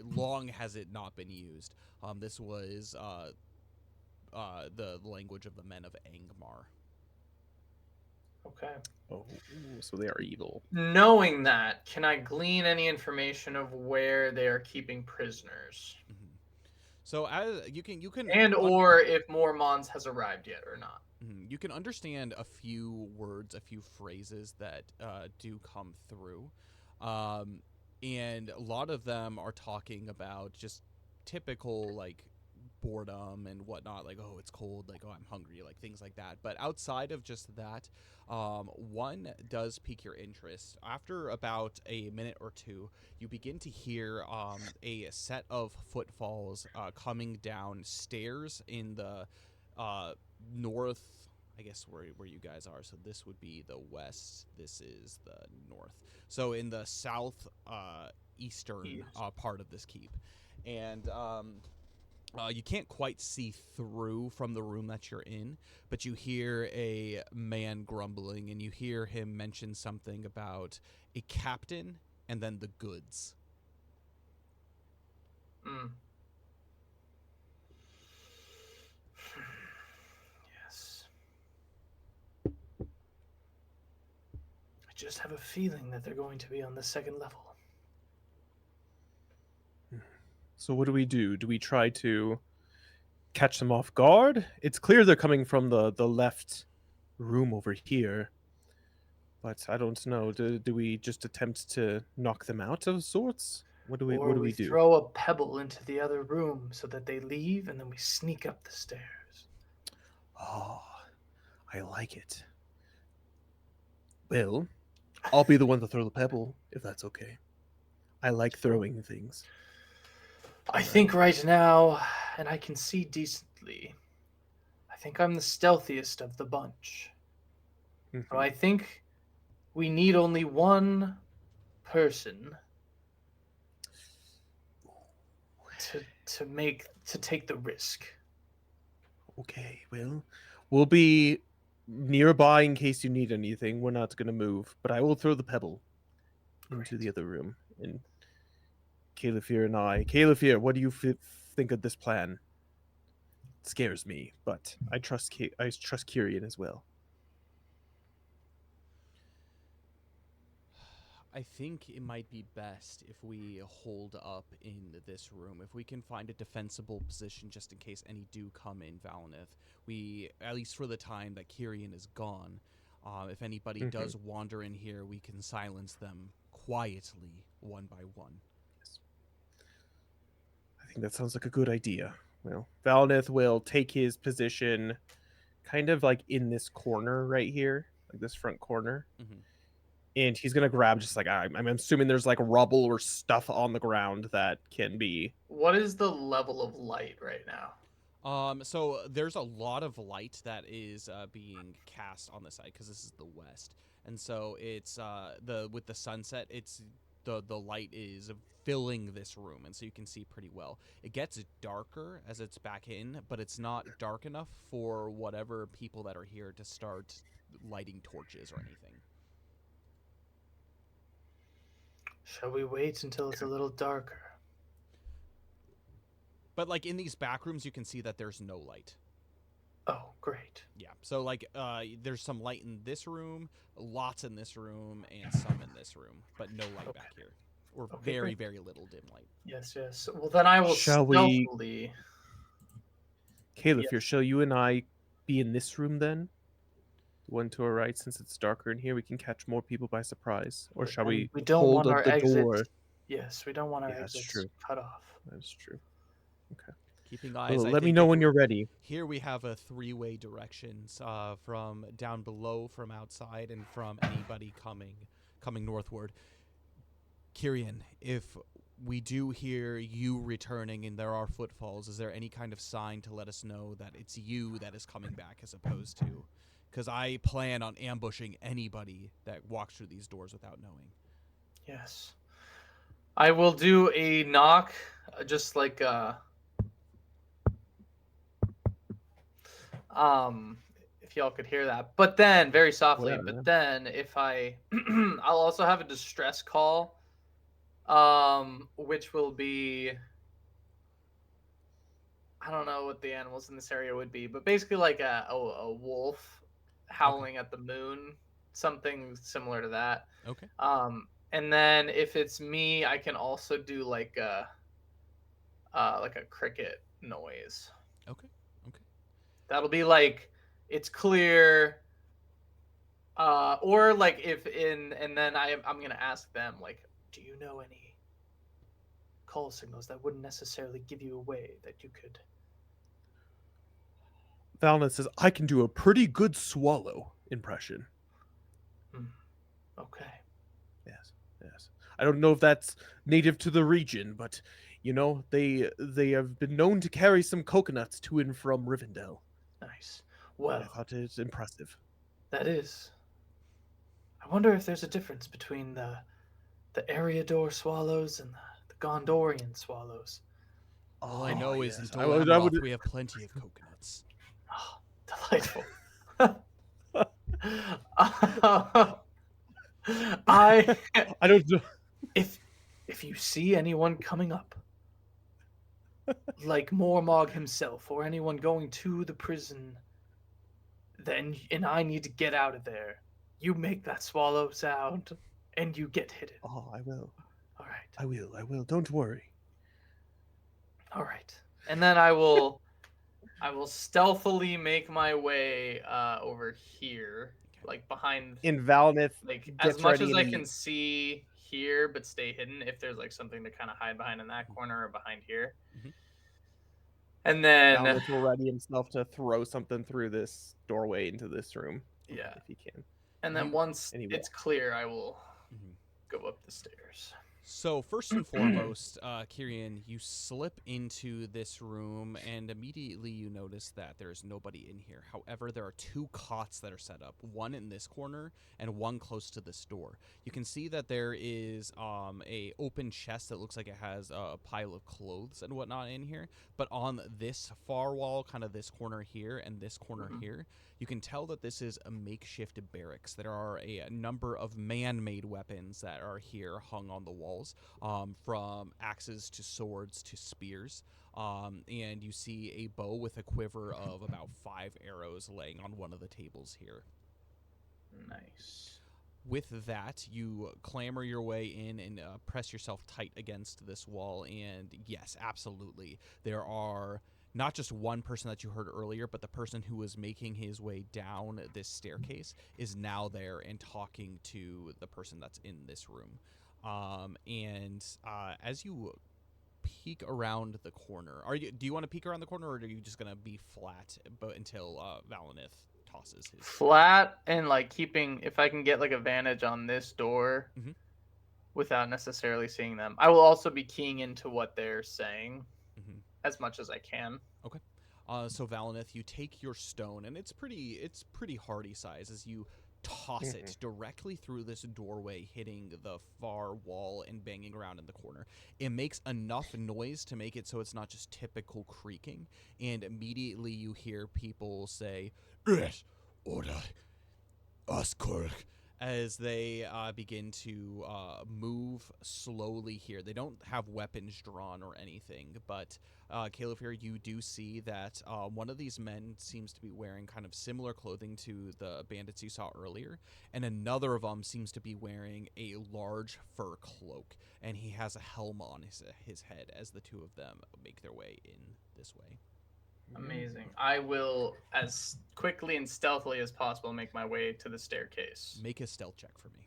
long has it not been used. This was the language of the men of Angmar. Okay. Oh, so they are evil. Knowing that, can I glean any information of where they are keeping prisoners? Mm-hmm. So as you can And or if Mormons has arrived yet or not. you can understand a few words, a few phrases that do come through, and a lot of them are talking about just typical like boredom and whatnot, like, oh, it's cold, like, oh, I'm hungry, like things like that. But outside of just that, one does pique your interest. After about a minute or two, you begin to hear a set of footfalls coming down stairs in the I guess where you guys are. So this would be the west. This is the north. So in the south eastern East. part of this keep, and you can't quite see through from the room that you're in, but you hear a man grumbling, and you hear him mention something about a captain and then the goods. Mm. Yes. I just have a feeling that they're going to be on the second level. So what do we do? Do we try to catch them off guard? It's clear they're coming from the left room over here. But I don't know. Do we just attempt to knock them out of sorts? What do we We do? throw a pebble into the other room so that they leave, and then we sneak up the stairs. Oh, I like it. Well, I'll be the one to throw the pebble, if that's okay. I like throwing things. I think right now, and I can see decently, I think I'm the stealthiest of the bunch. So I think we need only one person to take the risk. Okay, well, we'll be nearby in case you need anything. We're not going to move, but I will throw the pebble into the other room. And Caliphyr and Caliphyr, what do you think of this plan? It scares me, but I trust Kyrian as well. I think it might be best if we hold up in this room. If we can find a defensible position just in case any do come in Valineth, we, at least for the time that Kyrian is gone, if anybody does wander in here, we can silence them quietly, one by one. I think that sounds like a good idea. Well, Valineth will take his position kind of like in this corner right here, like this front corner. And he's gonna grab just like I'm assuming there's like rubble or stuff on the ground that can be. What is the level of light right now? So there's a lot of light that is being cast on the side because this is the west, and so it's with the sunset, it's the light is filling this room, and so you can see pretty well. It gets darker as it's back in, but it's not dark enough for whatever people that are here to start lighting torches or anything. Shall we wait until it's a little darker? But like in these back rooms, you can see that there's no light. Oh, great. Yeah. So like there's some light in this room, lots in this room, and some in this room, but no light back here. Or very, very little dim light. Yes. Well, then I will stealthily... Caliphyr, shall you and I be in this room then? The one to our right, since it's darker in here, we can catch more people by surprise. Or shall we don't hold want up the door? Yes, we don't want our exits cut off. That's true. Okay. Keeping eyes. Well, let me know when you're ready. Here we have a three-way directions from down below, from outside, and from anybody coming northward. Kyrian, if we do hear you returning and there are footfalls, is there any kind of sign to let us know that it's you that is coming back as opposed to? Because I plan on ambushing anybody that walks through these doors without knowing. Yes. I will do a knock, just like if y'all could hear that. But then, very softly, then if I'll also have a distress call, which will be, I don't know what the animals in this area would be, but basically like a wolf howling at the moon, something similar to that. Okay. And then if it's me, I can also do like a cricket noise. Okay. That'll be like, it's clear. Or like and then I'm gonna ask them, like, do you know any call signals that wouldn't necessarily give you away that you could? Valineth says, I can do a pretty good swallow impression. Okay. Yes. I don't know if that's native to the region, but you know, they have been known to carry some coconuts to and from Rivendell. Nice. Well, I thought it was impressive. that is. I wonder if there's a difference between the Eriador swallows and the Gondorian swallows. All I know is in yes. Dolamroth we have plenty of coconuts. Oh, delightful. I I don't know. if you see anyone coming up, like Mormog himself or anyone going to the prison, and I need to get out of there, you make that swallow sound and you get hidden. Oh, I will. All right. I will. Don't worry. All right. And then I will stealthily make my way over here, like behind, In Valnith, like gets as much ready as and I he- can see here, but stay hidden if there's like something to kind of hide behind in that corner or behind here. Mhm. And then Valnith will ready himself to throw something through this doorway into this room. yeah. If he can. And then You- once and he it's clear, I will Mhm. go up the stairs. So first and foremost, Kyrian, you slip into this room and immediately you notice that there's nobody in here. However, there are 2 cots that are set up, one in this corner and one close to this door. You can see that there is a open chest that looks like it has a pile of clothes and whatnot in here. But on this far wall, kind of this corner here and this corner here, you can tell that this is a makeshift barracks. There are a number of man-made weapons that are here hung on the walls, from axes to swords to spears. And you see a bow with a quiver of about 5 arrows laying on one of the tables here. Nice. With that, you clamber your way in and press yourself tight against this wall. And yes, absolutely, there are not just one person that you heard earlier, but the person who was making his way down this staircase is now there and talking to the person that's in this room. As you peek around the corner, do you want to peek around the corner, or are you just gonna be flat until Valinith tosses his Flat and like keeping, if I can get like a vantage on this door Mhm. without necessarily seeing them. I will also be keying into what they're saying Mhm. as much as I can. Okay. So Valinith, you take your stone, and it's pretty hardy size as you toss it directly through this doorway, hitting the far wall and banging around in the corner. It makes enough noise to make it so it's not just typical creaking, and immediately you hear people say, "Yes, order, Oscork," as they begin to move slowly here. They don't have weapons drawn or anything, but Caleb, here you do see that one of these men seems to be wearing kind of similar clothing to the bandits you saw earlier, and another of them seems to be wearing a large fur cloak, and he has a helm on his head as the 2 of them make their way in this way. Amazing. I will, as quickly and stealthily as possible, make my way to the staircase. Make a stealth check for me.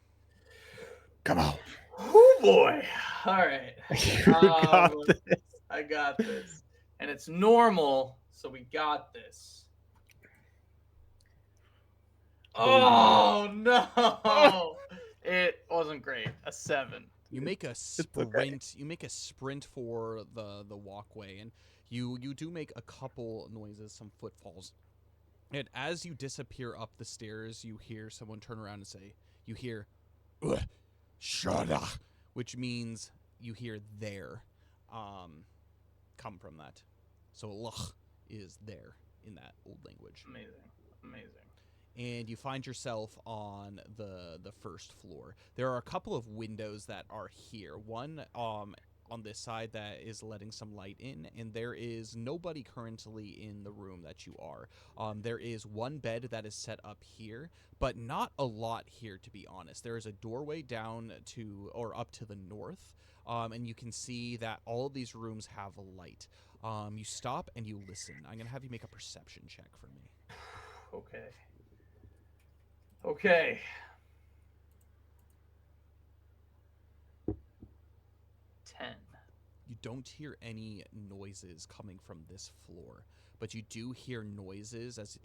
Come on. Oh boy! All right. You got this. I got this, and it's normal, so we got this. Oh no! It wasn't great. A 7. You make a sprint. okay. You make a sprint for the walkway, and you do make a couple noises, some footfalls. And as you disappear up the stairs, you hear someone turn around and say, you hear, "Shada," which means you hear there, come from that. So lach is there in that old language. Amazing. And you find yourself on the first floor. There are a couple of windows that are here. One on this side that is letting some light in, and there is nobody currently in the room that you are. There is one bed that is set up here, but not a lot here, to be honest. There is a doorway down to, or up to the north, and you can see that all of these rooms have a light. You stop and you listen. I'm going to have you make a perception check for me. Okay. 10. You don't hear any noises coming from this floor, but you do hear noises as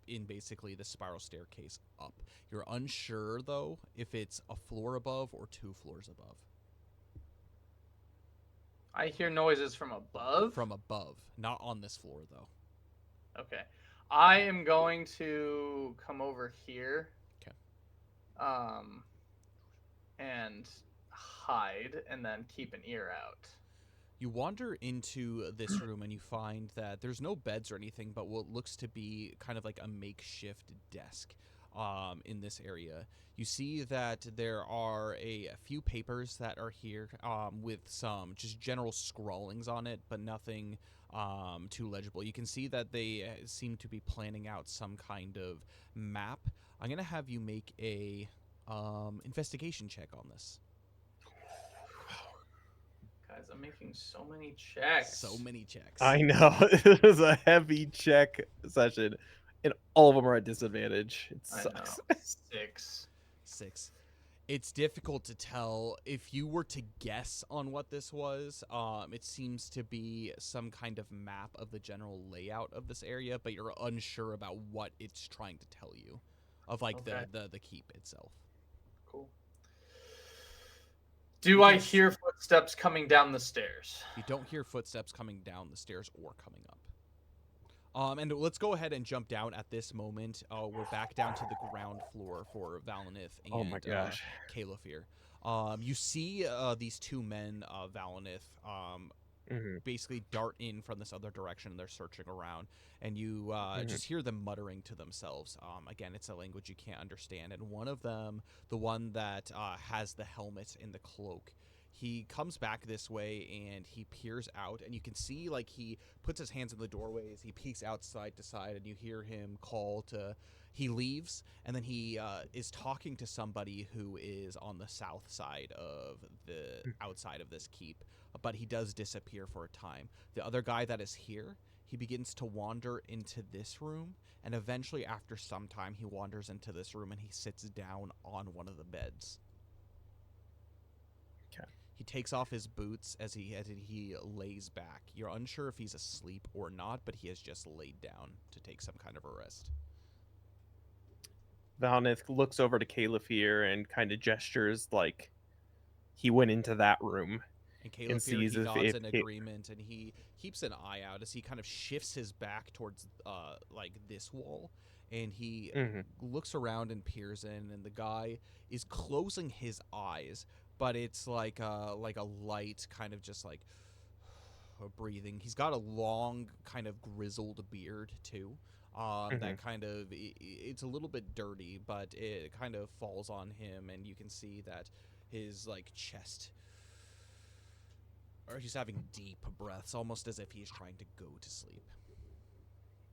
in basically the spiral staircase up. You're unsure though if it's a floor above or 2 floors above. I hear noises from above. From above, not on this floor though. Okay. I am going to come over here. 'Kay. And hide and then keep an ear out. You wander into this room and you find that there's no beds or anything, but what looks to be kind of like a makeshift desk in this area. You see that there are a few papers that are here with some just general scrawlings on it, but nothing too legible. You can see that they seem to be planning out some kind of map. I'm going to have you make a investigation check on this. Guys, I'm making so many checks. So many checks. I know. It was a heavy check session, and all of them are at disadvantage. It sucks. I know. 6. 6. It's difficult to tell. If you were to guess on what this was, it seems to be some kind of map of the general layout of this area, but you're unsure about what it's trying to tell you of like Okay. the keep itself. Cool. Do I hear footsteps coming down the stairs? You don't hear footsteps coming down the stairs or coming up. And let's go ahead and jump down at this moment. We're back down to the ground floor for Valinith and Oh my gosh. Calafir. You see these two men, Valinith, basically dart in from this other direction. And they're searching around, and you just hear them muttering to themselves. Again, it's a language you can't understand. And one of them, the one that has the helmet and the cloak, he comes back this way and he peers out, and you can see like he puts his hands in the doorways. He peeks out side to side, and you hear him call to. He leaves, and then he is talking to somebody who is on the south side of the outside of this keep, but he does disappear for a time. The other guy that is here, he begins to wander into this room, and eventually after some time he wanders into this room and he sits down on one of the beds. Okay. He takes off his boots as he lays back. You're unsure if he's asleep or not, but he has just laid down to take some kind of a rest. Valinith looks over to Calafir and kind of gestures like he went into that room. And Calafir, he nods in agreement, and he keeps an eye out as he kind of shifts his back towards like this wall, and he looks around and peers in, and the guy is closing his eyes, but it's like a light kind of just like breathing. He's got a long kind of grizzled beard too. That kind of, it's a little bit dirty, but it kind of falls on him, and you can see that his like chest, or he's having deep breaths, almost as if he's trying to go to sleep.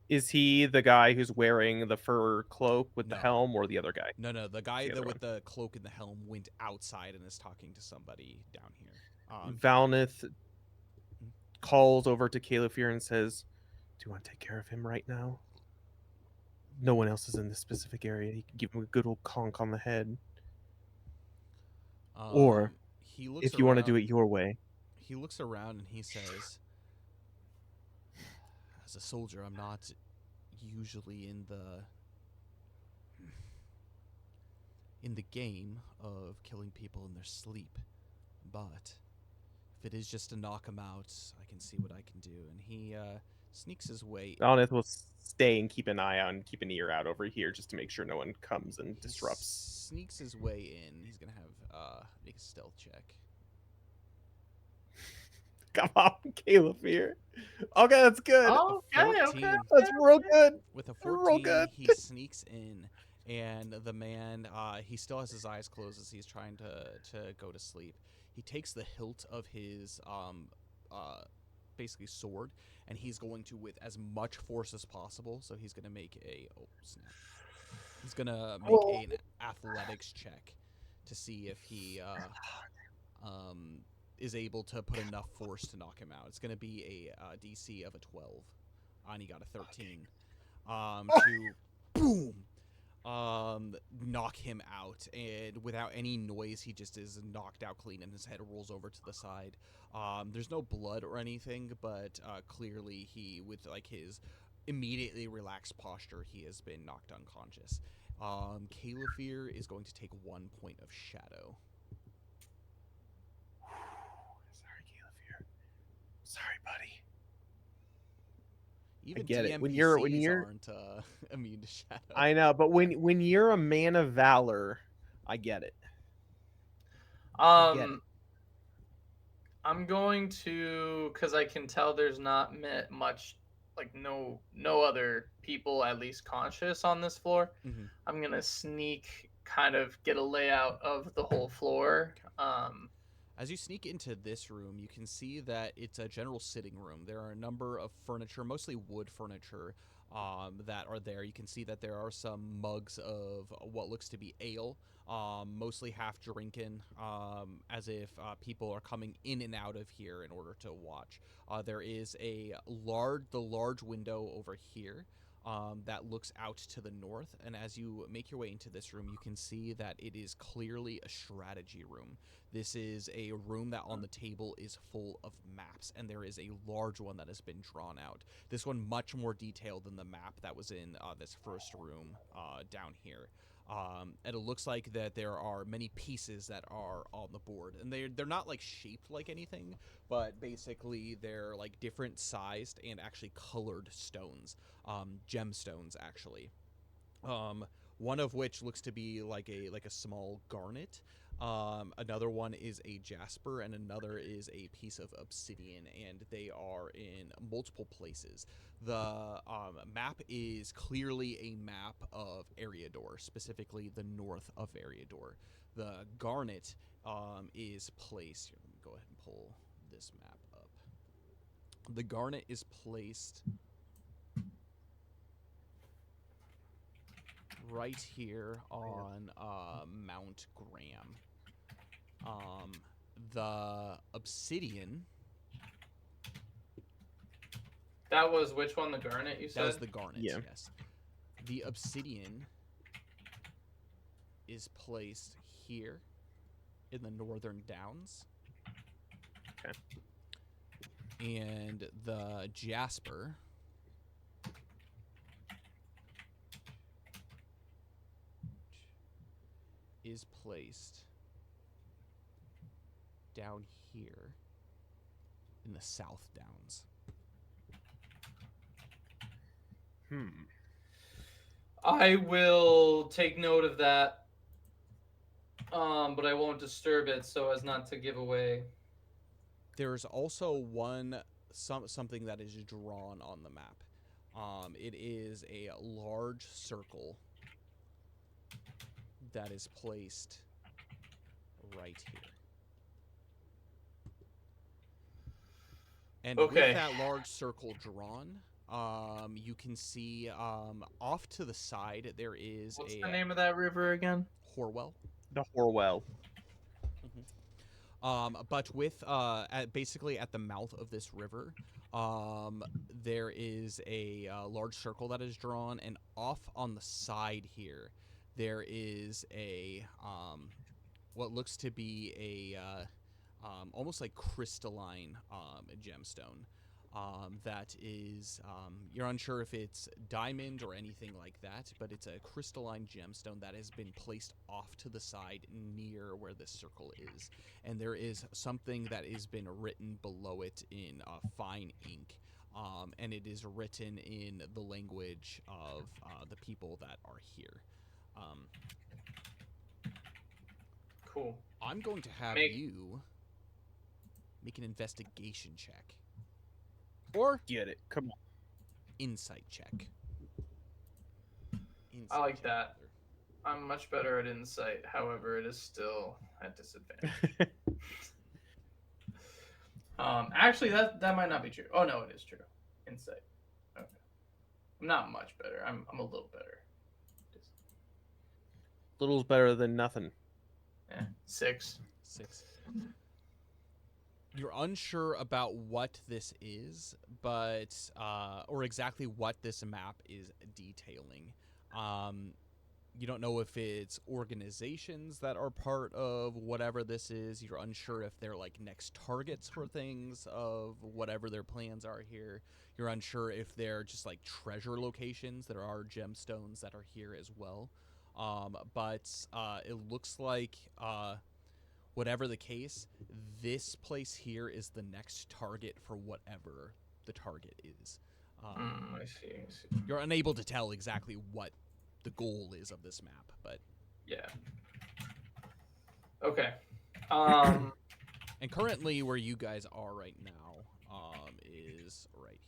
Is he the guy who's wearing the fur cloak with the helm, or the other guy? No, the guy with the cloak and the helm went outside and is talking to somebody down here. Valinith calls over to Calafir and says, "Do you want to take care of him right now? No one else is in this specific area. You can give him a good old conk on the head. Or, if you want to do it your way." He looks around and he says, "As a soldier, I'm not usually in the game of killing people in their sleep, but if it is just to knock them out, I can see what I can do." And he sneaks his way. Valinith will stay and keep an eye on, keep an ear out over here, just to make sure no one comes and disrupts. Sneaks his way in. He's gonna have make a stealth check. Come on, Calafir. Okay, that's good. Okay. That's real good. With a 14, he sneaks in, and the man, he still has his eyes closed as he's trying to go to sleep. He takes the hilt of his basically sword, and he's going to, with as much force as possible, so he's going to make he's going to make an athletics check to see if he is able to put enough force to knock him out. It's going to be a DC of a 12, and he got a 13 to boom knock him out, and without any noise, he just is knocked out clean, and his head rolls over to the side. There's no blood or anything, but clearly he, with like his immediately relaxed posture, he has been knocked unconscious. Calafir is going to take 1 point of shadow. Sorry, Calafir. Sorry, buddy. Even get it. When DMPCs you're aren't immune to shadow. I know, but when you're a man of valor, I get it. I get it. I'm going to, because I can tell there's not much, like no other people at least conscious on this floor. Mm-hmm. I'm gonna sneak, kind of get a layout of the whole floor. As you sneak into this room, you can see that it's a general sitting room. There are a number of furniture, mostly wood furniture, that are there. You can see that there are some mugs of what looks to be ale, mostly half drinking, as if people are coming in and out of here in order to watch. There is the large window over here. That looks out to the north, and as you make your way into this room, you can see that it is clearly a strategy room. This is a room that on the table is full of maps, and there is a large one that has been drawn out. This one much more detailed than the map that was in this first room down here. And it looks like that there are many pieces that are on the board, and they're not like shaped like anything, but basically they're like different sized and actually colored stones, gemstones actually. One of which looks to be like a small garnet. Another one is a jasper, and another is a piece of obsidian, and they are in multiple places. The map is clearly a map of Eriador, specifically the north of Eriador. The garnet is placed. Here, let me go ahead and pull this map up. The garnet is placed right here on Mount Graham. The obsidian. That was which one? The garnet, you said? That was the garnet, Yeah. yes. The obsidian is placed here in the northern downs. Okay. And the jasper is placed down here in the south downs. I will take note of that, but I won't disturb it so as not to give away. There's also something that is drawn on the map. It is a large circle that is placed right here. And with that large circle drawn, you can see off to the side there is What's the name of that river again? Horwell. The Horwell. But with basically at the mouth of this river, there is a large circle that is drawn, and off on the side here, there is a what looks to be a almost like crystalline gemstone. That is, you're unsure if it's diamond or anything like that, but it's a crystalline gemstone that has been placed off to the side near where this circle is. And there is something that has been written below it in fine ink, and it is written in the language of the people that are here. Cool. I'm going to have you make an investigation check. Or get it. Come on. Insight check. I like that. I'm much better at insight. However, it is still at disadvantage. Actually, that might not be true. Oh no, it is true. Insight. Okay. I'm not much better. I'm a little better. Little's better than nothing. 6. You're unsure about what this is, but or exactly what this map is detailing. You don't know if it's organizations that are part of whatever this is. You're unsure if they're like next targets for things of whatever their plans are here. You're unsure if they're just like treasure locations. There are gemstones that are here as well. But it looks like whatever the case, this place here is the next target for whatever the target is. I see. You're unable to tell exactly what the goal is of this map, but Yeah. Okay. and currently where you guys are right now is right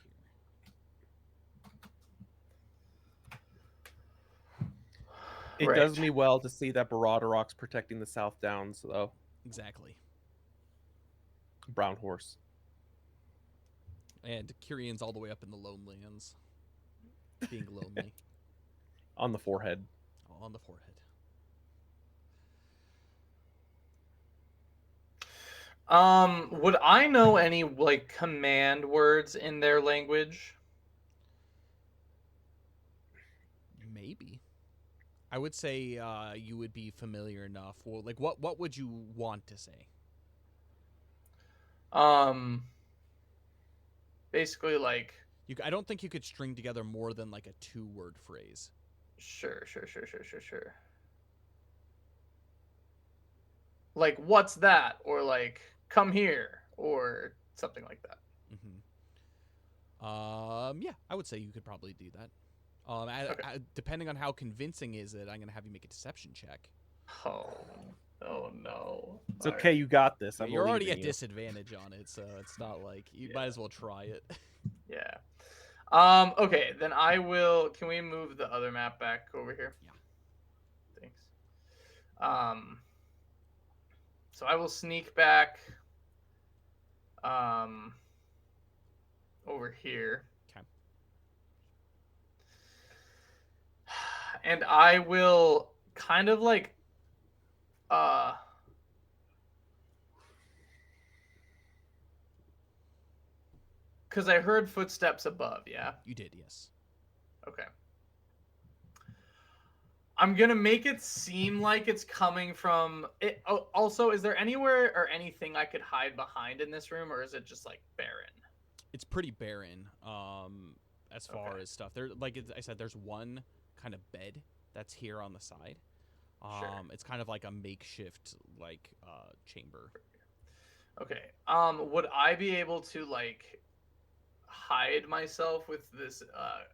here. It does me well to see that Baradorok's protecting the South Downs, though. Exactly. Brown horse. And Kirian's all the way up in the Lone Lands, being lonely. On the forehead. On the forehead. Would I know any like command words in their language? Maybe. I would say you would be familiar enough. Well, like what would you want to say? Basically like I don't think you could string together more than like a 2-word phrase. Sure. Like, what's that? Or like, come here, or something like that. Yeah, I would say you could probably do that. Okay. Depending on how convincing is it, I'm gonna have you make a deception check. Oh no. It's okay, you got this. You're already at disadvantage on it, so it's not like you might as well try it. Yeah. Okay, then I will. Can we move the other map back over here? Yeah. Thanks. So I will sneak back over here. Okay. And I will kind of like because I heard footsteps above, yeah? You did, yes. Okay. I'm going to make it seem like it's coming from... it. Oh, also, is there anywhere or anything I could hide behind in this room, or is it just, like, barren? It's pretty barren as far as stuff. There, like I said, there's one kind of bed that's here on the side. Sure. It's kind of like a makeshift, like, chamber. Okay. Would I be able to, like... hide myself with this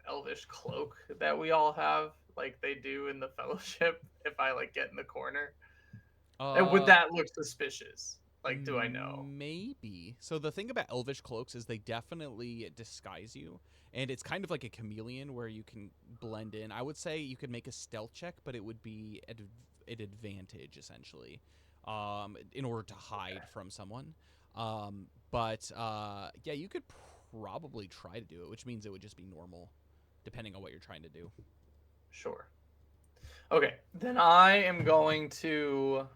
elvish cloak that we all have, like they do in the Fellowship, if I like get in the corner? And would that look suspicious? Like, do I know? Maybe. So the thing about elvish cloaks is they definitely disguise you, and it's kind of like a chameleon where you can blend in. I would say you could make a stealth check, but it would be an advantage essentially, in order to hide from someone. But yeah, you could probably try to do it, which means it would just be normal, depending on what you're trying to do. Sure. Okay, then I am going to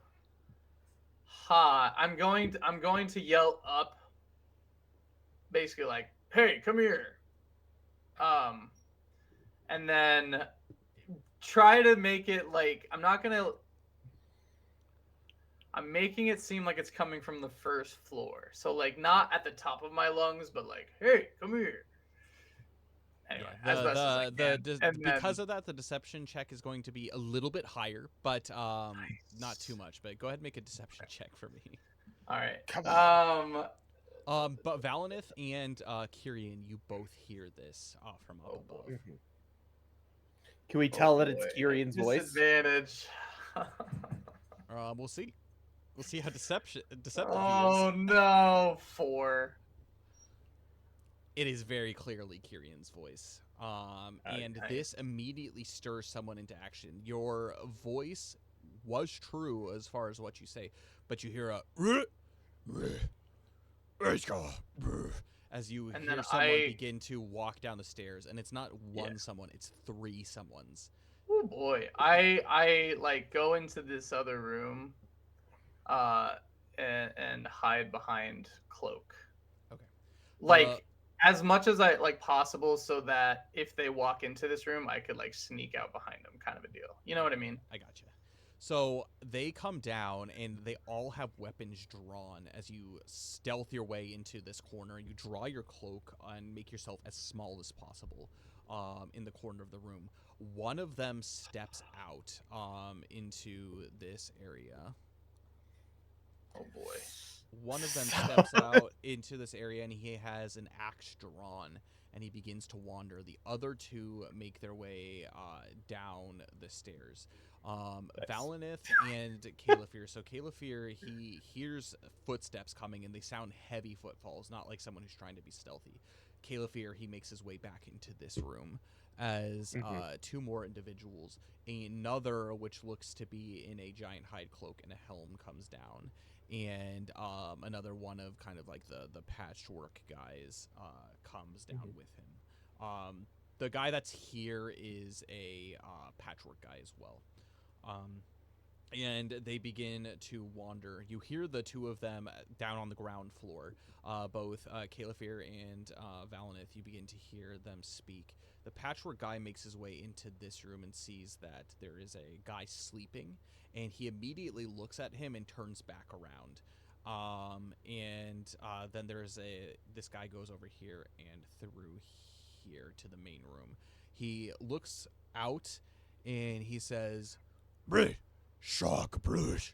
I'm going to yell up, basically like, "Hey, come here!" And then try to make it like I'm making it seem like it's coming from the first floor. So like not at the top of my lungs, but like, "Hey, come here." Anyway, Yeah, as best as I can. Because of that, the deception check is going to be a little bit higher, but not too much. But go ahead and make a deception check for me. All right. Come on. But Valinith and Kirian, you both hear this from up above. Can we tell that it's Kirian's voice? Disadvantage. We'll see. We'll see how deceptive he is. Oh no, 4. It is very clearly Kirian's voice. And this immediately stirs someone into action. Your voice was true as far as what you say, but you hear a as you hear someone begin to walk down the stairs, and it's not one someone, it's 3 someones. Oh boy. I like go into this other room and hide behind cloak. Okay. Like as much as I like possible, so that if they walk into this room, I could like sneak out behind them, kind of a deal. You know what I mean? I gotcha. So they come down and they all have weapons drawn as you stealth your way into this corner. You draw your cloak and make yourself as small as possible in the corner of the room. One of them steps out into this area. Oh boy. One of them steps out into this area and he has an axe drawn. and he begins to wander. The other two make their way down the stairs. Valinith and Califir. So Califir, he hears footsteps coming, and they sound heavy footfalls, not like someone who's trying to be stealthy. Califir, he makes his way back into this room as two more individuals. Another, which looks to be in a giant hide cloak and a helm, comes down. And another one of kind of like the patchwork guys comes down with him. The guy that's here is a patchwork guy as well. And they begin to wander. You hear the two of them down on the ground floor, both Califir and Valinith. You begin to hear them speak. The patchwork guy makes his way into this room and sees that there is a guy sleeping, and he immediately looks at him and turns back around. Then there's this guy goes over here and through here to the main room. He looks out and he says, "Bree, shock, brush."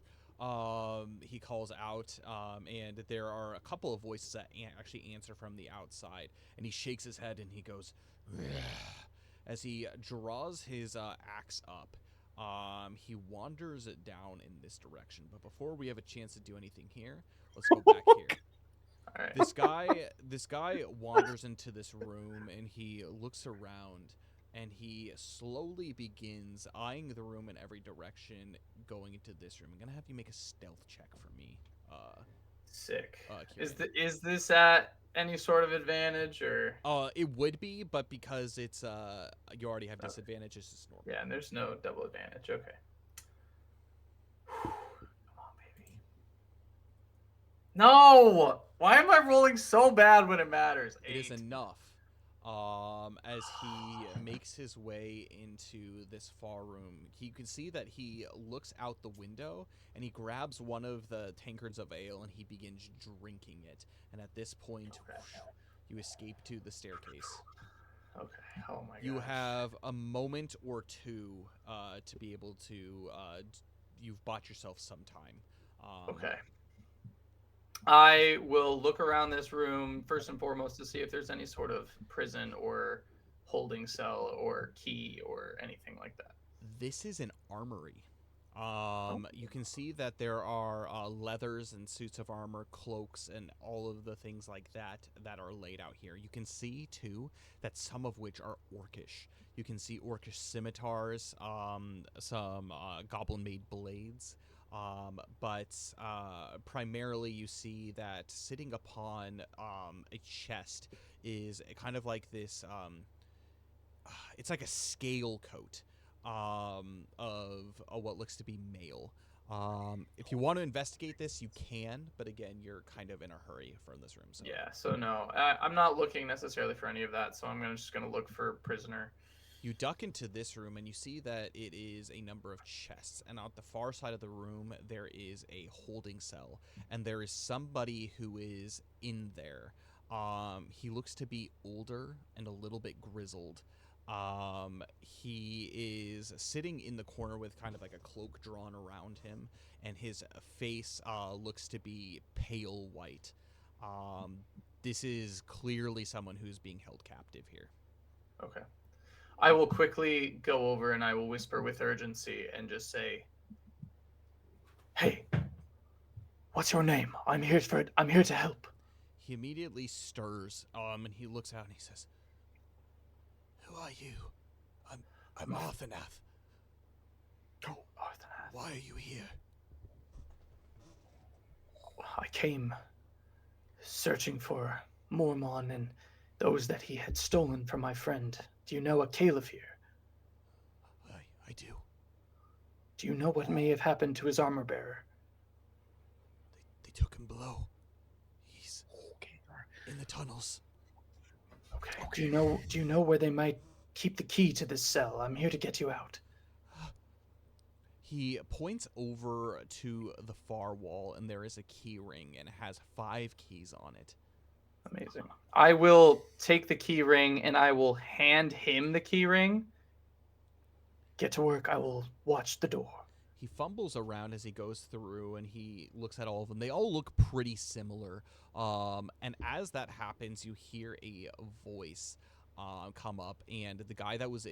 He calls out, and there are a couple of voices that actually answer from the outside, and he shakes his head and he goes, "Ugh." As he draws his axe up. He wanders down in this direction, but before we have a chance to do anything here, let's go back here. All right. This guy wanders into this room and he looks around and he slowly begins eyeing the room in every direction, going into this room. I'm gonna have you make a stealth check for me. Sick. Kieran. Is this at any sort of advantage or? It would be, but because it's you already have disadvantage, it's just normal. Yeah, and there's no double advantage. Okay. Come on, baby. No! Why am I rolling so bad when it matters? It is 8. enough. As he makes his way into this far room, you can see that he looks out the window and he grabs one of the tankards of ale and he begins drinking it. And at this point, you escape to the staircase. Okay. Oh my god. You have a moment or two to be able to. You've bought yourself some time. Okay. I will look around this room first and foremost to see if there's any sort of prison or holding cell or key or anything like that. This is an armory. You can see that there are leathers and suits of armor, cloaks, and all of the things like that that are laid out here. You can see, too, that some of which are orcish. You can see orcish scimitars, some goblin-made blades, but primarily you see that sitting upon a chest is kind of like this, it's like a scale coat. Of what looks to be mail. If you want to investigate this, you can, but again, you're kind of in a hurry from this room. So. Yeah, so no, I'm not looking necessarily for any of that, so I'm just going to look for prisoner. You duck into this room, and you see that it is a number of chests, and on the far side of the room, there is a holding cell, and there is somebody who is in there. He looks to be older and a little bit grizzled. He is sitting in the corner with kind of like a cloak drawn around him, and his face looks to be pale white. This is clearly someone who's being held captive here. Okay. I will quickly go over and I will whisper with urgency and just say, "Hey, what's your name? I'm here to help." He immediately stirs, and he looks out and he says, "Who are you? I'm Arthanath." Oh, Arthanath. "Why are you here?" "I came searching for Mormon and those that he had stolen from my friend. Do you know a Caliph I do. Do you know what may have happened to his armor bearer?" They took him below. He's in the tunnels. Okay. Do you know where they might keep the key to this cell? I'm here to get you out. He points over to the far wall, and there is a key ring, and it has 5 keys on it. Amazing. I will take the key ring, and I will hand him the key ring. "Get to work. I will watch the door." he fumbles around as he goes through, and he looks at all of them. They all look pretty similar. And as that happens, you hear a voice come up, and the guy that was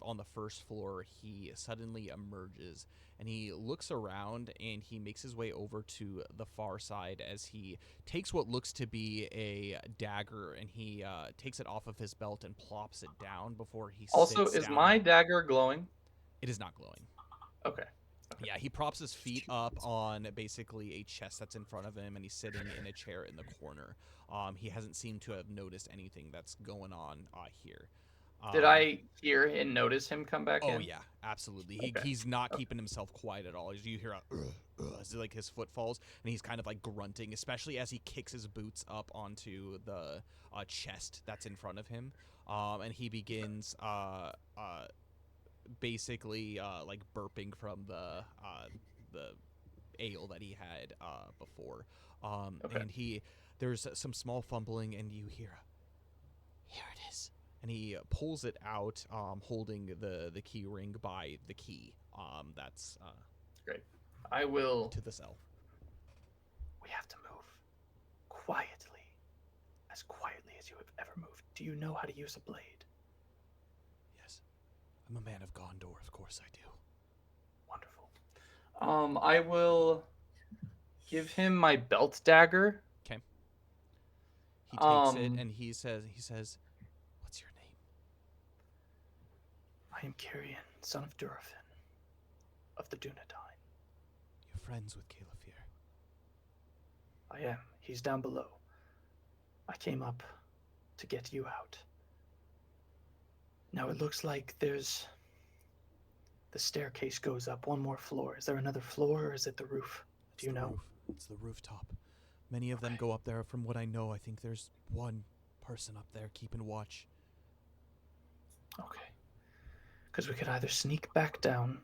on the first floor, he suddenly emerges, and he looks around, and he makes his way over to the far side as he takes what looks to be a dagger, and he takes it off of his belt and plops it down before he Also, sits is down. my dagger glowing? It is not glowing. Okay. Yeah, he props his feet up on basically a chest that's in front of him, and he's sitting in a chair in the corner. He hasn't seemed to have noticed anything that's going on here. Did I hear and notice him come back in? Oh yeah, absolutely. Okay. He's not keeping himself quiet at all. You hear as like his foot falls, and he's kind of like grunting, especially as he kicks his boots up onto the chest that's in front of him, and he begins basically like burping from the ale that he had before. Okay. And there's some small fumbling, and you hear, here it is. And he pulls it out, holding the key ring by the key. That's Great. I will. to the cell. We have to move quietly, as quietly as you have ever moved. Do you know how to use a blade? Yes, I'm a man of Gondor. Of course I do. Wonderful. I will give him my belt dagger. Okay. He takes it, and he says, "What's your name?" I am Kyrian, son of Durafin, of the Dunedain. You're friends with Calafir. I am. He's down below. I came up to get you out. Now it looks like the staircase goes up one more floor. Is there another floor, or is it the roof? Do you know? Roof. It's the rooftop. Many of them go up there. From what I know, I think there's one person up there keeping watch. Okay. Because we could either sneak back down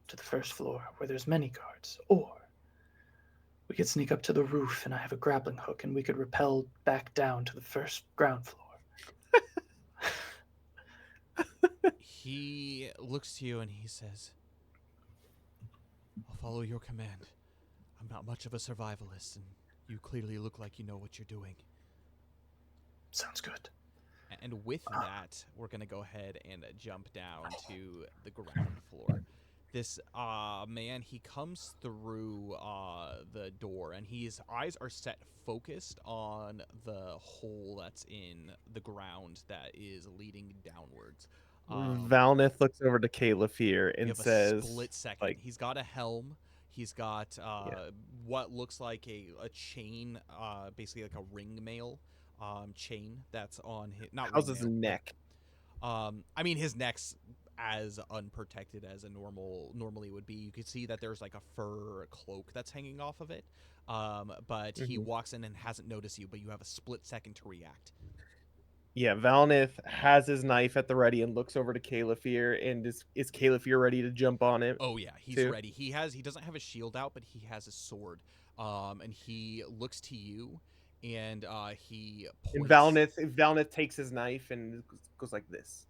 to the first floor, where there's many guards, or we could sneak up to the roof, and I have a grappling hook, and we could rappel back down to the first ground floor. He looks to you and he says, "I'll follow your command. I'm not much of a survivalist, and you clearly look like you know what you're doing." Sounds good. And with that, we're going to go ahead and jump down to the ground floor. This man, he comes through the door, and his eyes are set focused on the hole that's in the ground that is leading downwards. Valnith looks over to Calafir and You have says, a split second. like, He's got a helm. He's got what looks like a chain, basically like a ring mail chain that's on his. Not how's ring his mail, neck? I mean, his neck's as unprotected as a normally would be. You could see that there's like a fur cloak that's hanging off of it. But he walks in and hasn't noticed you, but you have a split second to react. Yeah, Valnith has his knife at the ready and looks over to Calafir, and is Calafir ready to jump on it? Oh yeah, he's too? ready. He doesn't have a shield out, but he has his sword. And he looks to you, and he points. And Valnith takes his knife and goes like this,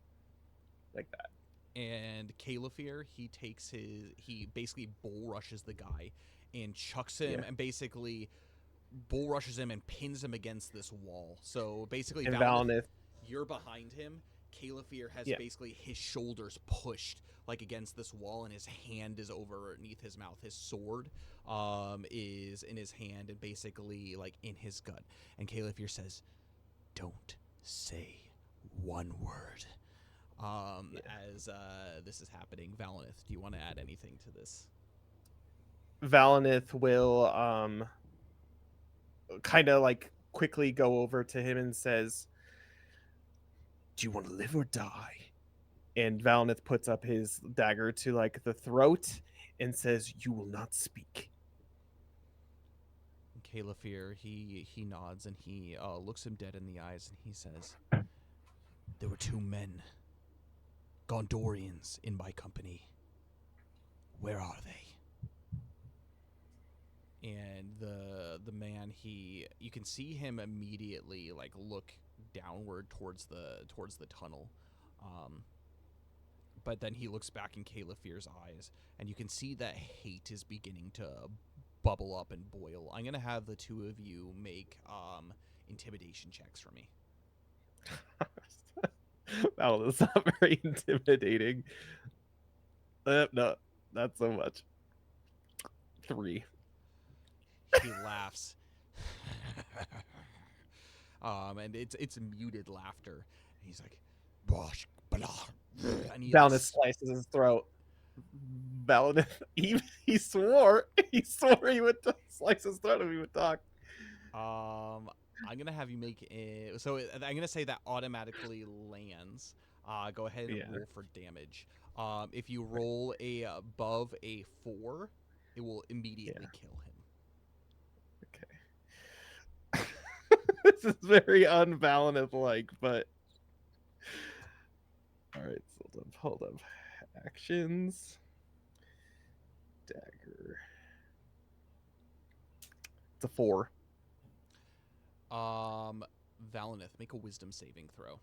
like that. And Calafir, he basically bull rushes the guy and chucks him, and basically bull rushes him and pins him against this wall. So basically, Valnith, you're behind him. Calafir has basically his shoulders pushed like against this wall, and his hand is underneath his mouth. His sword is in his hand and basically like in his gut. And Calafir says, "Don't say one word." As this is happening, Valnith, do you want to add anything to this? Valnith will kind of like quickly go over to him and says, "Do you want to live or die?" And Valnith puts up his dagger to like the throat and says, "You will not speak." And Calafir, he nods and he looks him dead in the eyes and he says, "There were two men, Gondorians, in my company. Where are they?" And the man, you can see him immediately like look downward towards the tunnel, But then he looks back in Caliphere's eyes, and you can see that hate is beginning to bubble up and boil. I'm going to have the two of you make intimidation checks for me. Wow, that's not very intimidating. No, not so much. 3. He laughs. And it's muted laughter. And he's like, "Bosh, blah," and he Balnus slices his throat. Balnus, he swore he would slice his throat if he would talk. I'm gonna have you make it. So I'm gonna say that automatically lands. Go ahead and roll for damage. If you roll above a 4, it will immediately kill him. Okay. This is very unBalnus-like, but all right. Hold up. Actions. Dagger. It's a 4. Valinith, make a wisdom saving throw.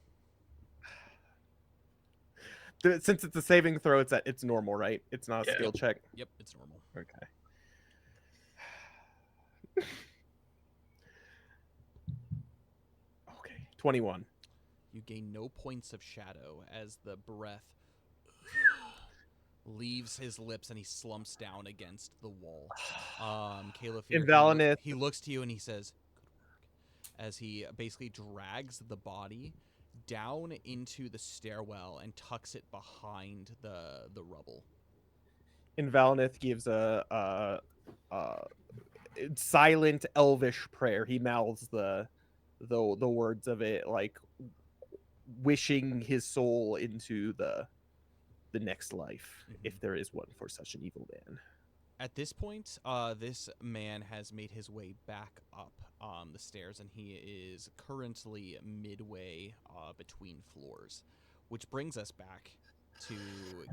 Since it's a saving throw, it's normal, right? It's not a skill check. Yep, it's normal. Okay. Okay. 21. You gain no points of shadow as the breath leaves his lips and he slumps down against the wall. Caliphere, he looks to you and he says, "Good work," as he basically drags the body down into the stairwell and tucks it behind the rubble. Invalinith gives a silent elvish prayer. He mouths the words of it, like wishing his soul into the next life, if there is one for such an evil man. At this point, this man has made his way back up the stairs, and he is currently midway between floors, which brings us back to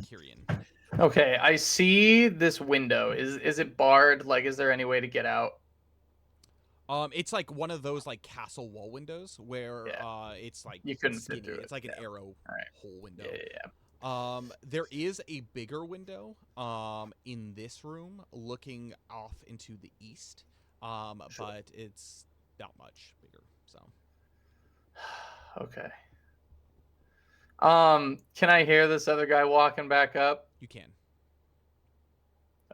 Kyrian. Okay, I see this window. Is it barred? Like, is there any way to get out? It's like one of those like castle wall windows where it's like you couldn't skinny. fit through it. It's like an arrow hole window. Yeah. There is a bigger window in this room looking off into the east, but it's not much bigger. So okay. Can I hear this other guy walking back up? You can.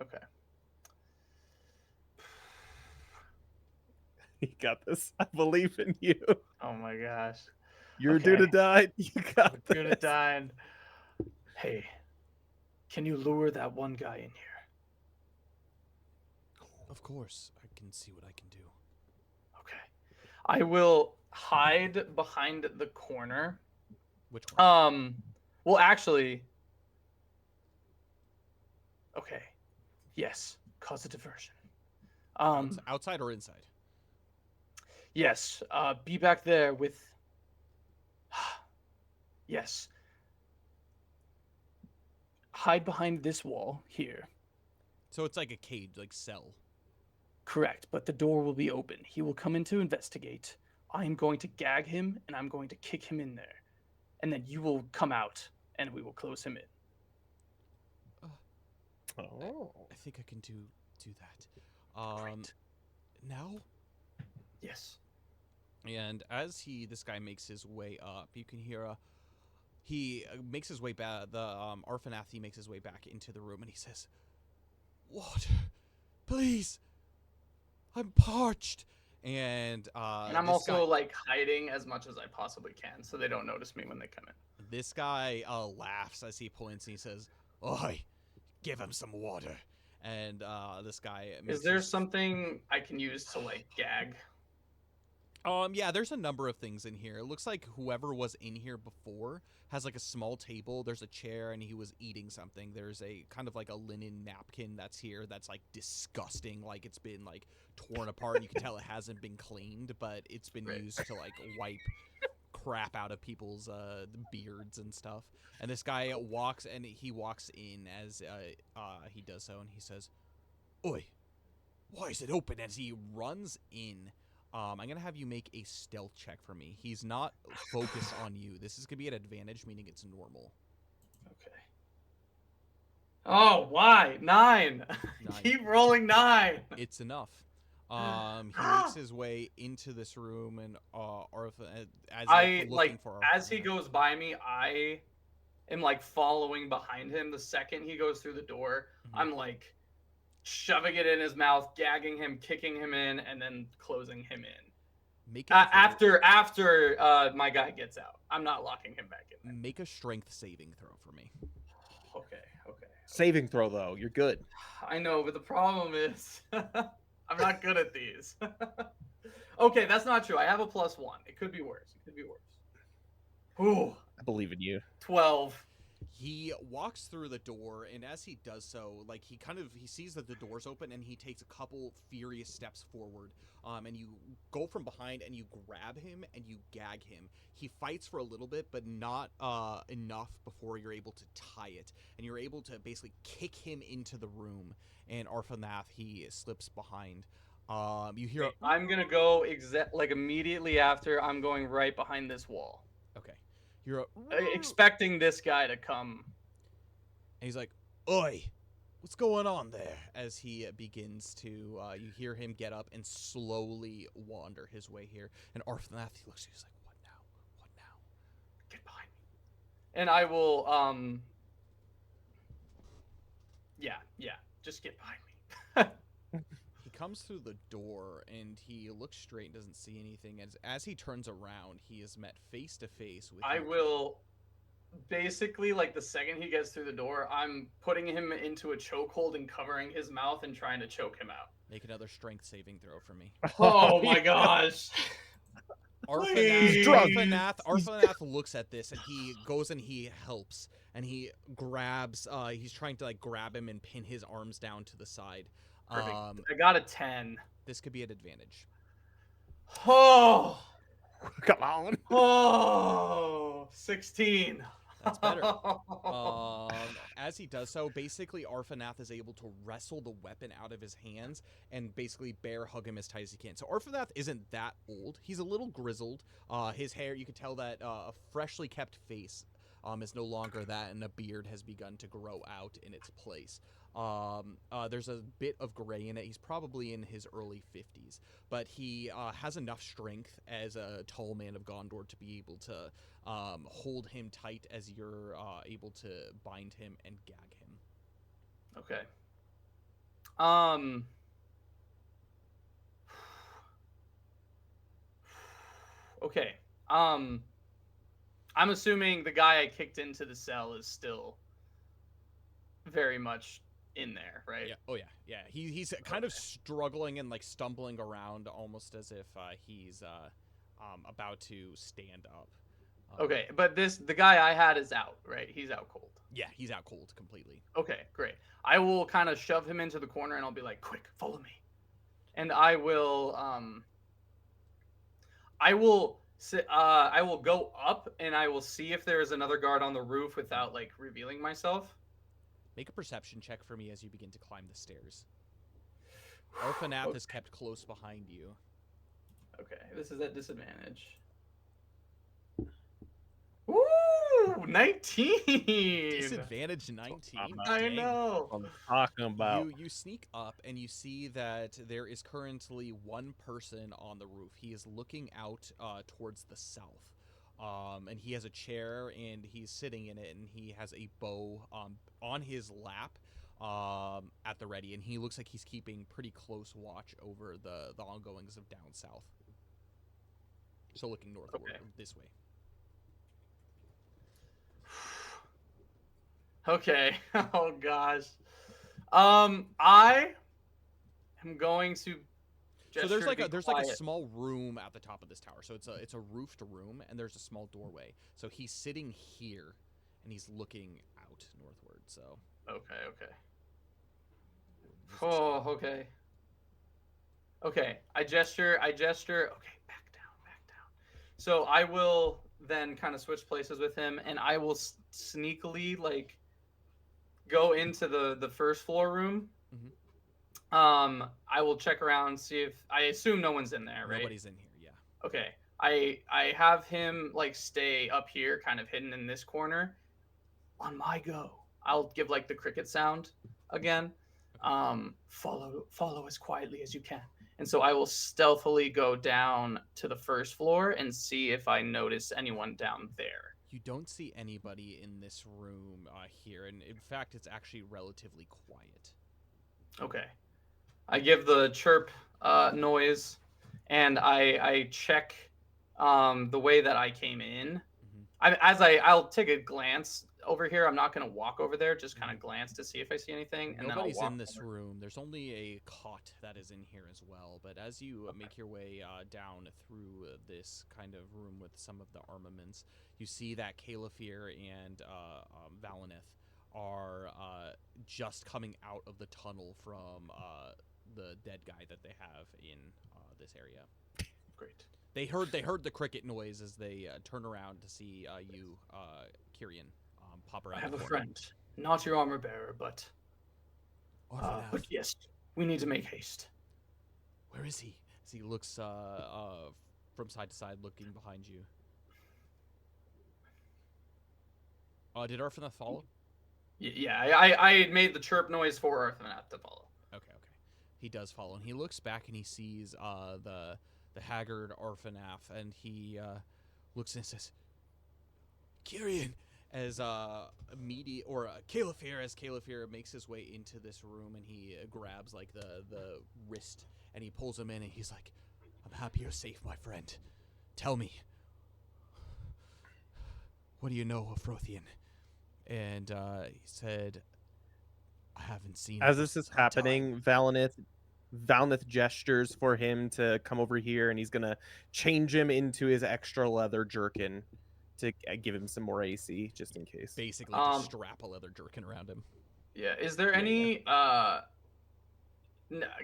Okay. You got this. I believe in you. Oh my gosh. You're Dunedain. You got this. Dunedain. Hey, can you lure that one guy in here? Of course, I can see what I can do. Okay. I will hide behind the corner. Which one? Well, actually. Okay. Yes. Cause a diversion. Outside or inside? Yes. Be back there with. Yes. Hide behind this wall here. So it's like a cage, like cell. Correct, but the door will be open. He will come in to investigate. I am going to gag him, and I'm going to kick him in there. And then you will come out, and we will close him in. I think I can do that. Great. Now? Yes. And as this guy makes his way up, you can hear he makes his way back. The Arfanathi makes his way back into the room, and he says, "Water, please. I'm parched." And I'm also like hiding as much as I possibly can, so they don't notice me when they come in. This guy laughs as he points, and he says, "Oi, give him some water." And this guy. Is there something I can use to like gag? Yeah, there's a number of things in here. It looks like whoever was in here before has like a small table. There's a chair and he was eating something. There's a kind of like a linen napkin that's here that's like disgusting. Like it's been like torn apart. And you can tell it hasn't been cleaned, but it's been used to like wipe crap out of people's beards and stuff. And this guy walks in as he does so, and he says, "Oi, why is it open?" As he runs in. I'm going to have you make a stealth check for me. He's not focused on you. This is going to be an advantage, meaning it's normal. Okay. Oh, why? 9. 9. Keep rolling 9. It's enough. He makes his way into this room, and Arthur, as if looking for as he goes by me, I am like following behind him. The second he goes through the door, I'm like shoving it in his mouth, gagging him, kicking him in, and then closing him in. Make after my guy gets out, I'm not locking him back in there. Make a strength saving throw for me. Okay. Saving throw though, you're good. I know, but the problem is I'm not good at these. Okay, that's not true. I have a +1. It could be worse. Ooh, I believe in you. 12. He walks through the door, and as he does so, like he sees that the door's open, and he takes a couple furious steps forward. And you go from behind, and you grab him, and you gag him. He fights for a little bit, but not enough before you're able to tie it, and you're able to basically kick him into the room. And Arfanath, he slips behind. You hear. I'm gonna go immediately after. I'm going right behind this wall. Okay. You're expecting this guy to come. And he's like, "Oi, what's going on there?" As he begins to, you hear him get up and slowly wander his way here. And Arfanath, he looks at you, he's like, "What now? Get behind me." And I will, yeah, just get behind me. He comes through the door, and he looks straight and doesn't see anything. As he turns around, he is met face to face with I will basically, like, the second he gets through the door, I'm putting him into a chokehold and covering his mouth and trying to choke him out. Make another strength saving throw for me. Oh my gosh. Arfanath looks at this, and he goes and he helps, and he grabs, he's trying to like grab him and pin his arms down to the side. I got a 10. This could be an advantage. Oh, come on. Oh, 16. That's better. As he does so, basically Arfanath is able to wrestle the weapon out of his hands and basically bear hug him as tight as he can. So Arfanath isn't that old. He's a little grizzled. His hair, you can tell that a freshly kept face is no longer that, and a beard has begun to grow out in its place. There's a bit of gray in it. He's probably in his early 50s, but he has enough strength as a tall man of Gondor to be able to hold him tight as you're able to bind him and gag him. Okay. Okay. I'm assuming the guy I kicked into the cell is still very much in there, right? Yeah. Oh yeah. Yeah. He's kind of struggling and like stumbling around, almost as if he's about to stand up. Okay, but the guy I had is out, right? He's out cold. Yeah, he's out cold completely. Okay, great. I will kind of shove him into the corner, and I'll be like, "Quick, follow me." And I will go up, and I will see if there is another guard on the roof without like revealing myself. Make a perception check for me as you begin to climb the stairs. Arfanath is kept close behind you. Okay, this is at disadvantage. Ooh, 19! Disadvantage 19. I know. I'm talking about. You sneak up, and you see that there is currently one person on the roof. He is looking out towards the south. And he has a chair, and he's sitting in it, and he has a bow on his lap at the ready, and he looks like he's keeping pretty close watch over the ongoings of down south. So looking northward, this way. Okay. Oh gosh. I am going to. So there's like a small room at the top of this tower. So it's a roofed room, and there's a small doorway. So he's sitting here, and he's looking out northward. So. Okay. Oh, okay. Okay. I gesture. Okay, back down. So I will then kind of switch places with him, and I will sneakily like go into the first floor room. Mm-hmm. I will check around, see if I assume no one's in there, right? Nobody's in here, yeah. Okay. I have him like stay up here, kind of hidden in this corner. On my go, I'll give like the cricket sound again. Follow as quietly as you can. And so I will stealthily go down to the first floor and see if I notice anyone down there. You don't see anybody in this room here, and in fact, it's actually relatively quiet. Okay. I give the chirp noise, and I check the way that I came in. I'll take a glance over here. I'm not going to walk over there, just kind of glance to see if I see anything. And Nobody's then I'll walk in this over. room. There's only a cot that is in here as well. But as you make your way down through this kind of room with some of the armaments, you see that Calafir and Valineth are just coming out of the tunnel from the dead guy that they have in this area. Great. They heard the cricket noise as they turn around to see you, Kyrian, pop around. I have the a corner. friend, not your armor bearer, but yes, we need to make haste. Where is he? As he looks from side to side, looking behind you. Did Arfanath follow? Yeah, I made the chirp noise for Arthanath to follow. Okay. He does follow, and he looks back and he sees the haggard Arfanath, and he looks and says, "Kyrian," as Calafir makes his way into this room, and he grabs like the wrist, and he pulls him in, and he's like, "I'm happy you're safe, my friend. Tell me, what do you know of Frothian?" And he said, "I haven't seen." As this is happening, Valineth gestures for him to come over here, and he's gonna change him into his extra leather jerkin to give him some more AC, just in case. Basically, just strap a leather jerkin around him. Yeah. Is there any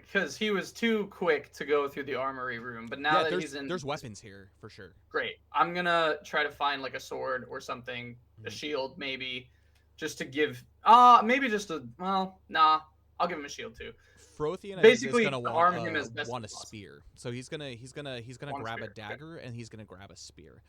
because he was too quick to go through the armory room, but now that he's in, there's weapons here for sure. Great. I'm gonna try to find like a sword or something, a shield maybe, just to give. Maybe just a. Well, nah. I'll give him a shield too. Frothian Basically is gonna arm him as best want a as possible. spear, so he's gonna grab a dagger and he's gonna grab a spear.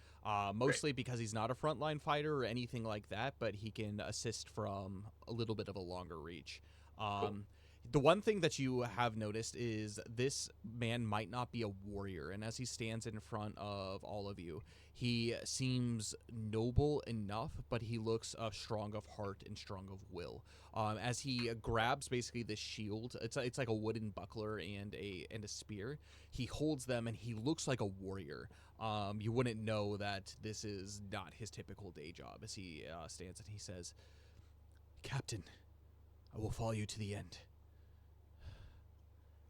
Mostly because he's not a frontline fighter or anything like that, but he can assist from a little bit of a longer reach. Cool. The one thing that you have noticed is this man might not be a warrior, and as he stands in front of all of you, he seems noble enough, but he looks strong of heart and strong of will. As he grabs basically this shield, it's like a wooden buckler and a spear. He holds them, and he looks like a warrior. You wouldn't know that this is not his typical day job. As he stands and he says, "Captain, I will follow you to the end."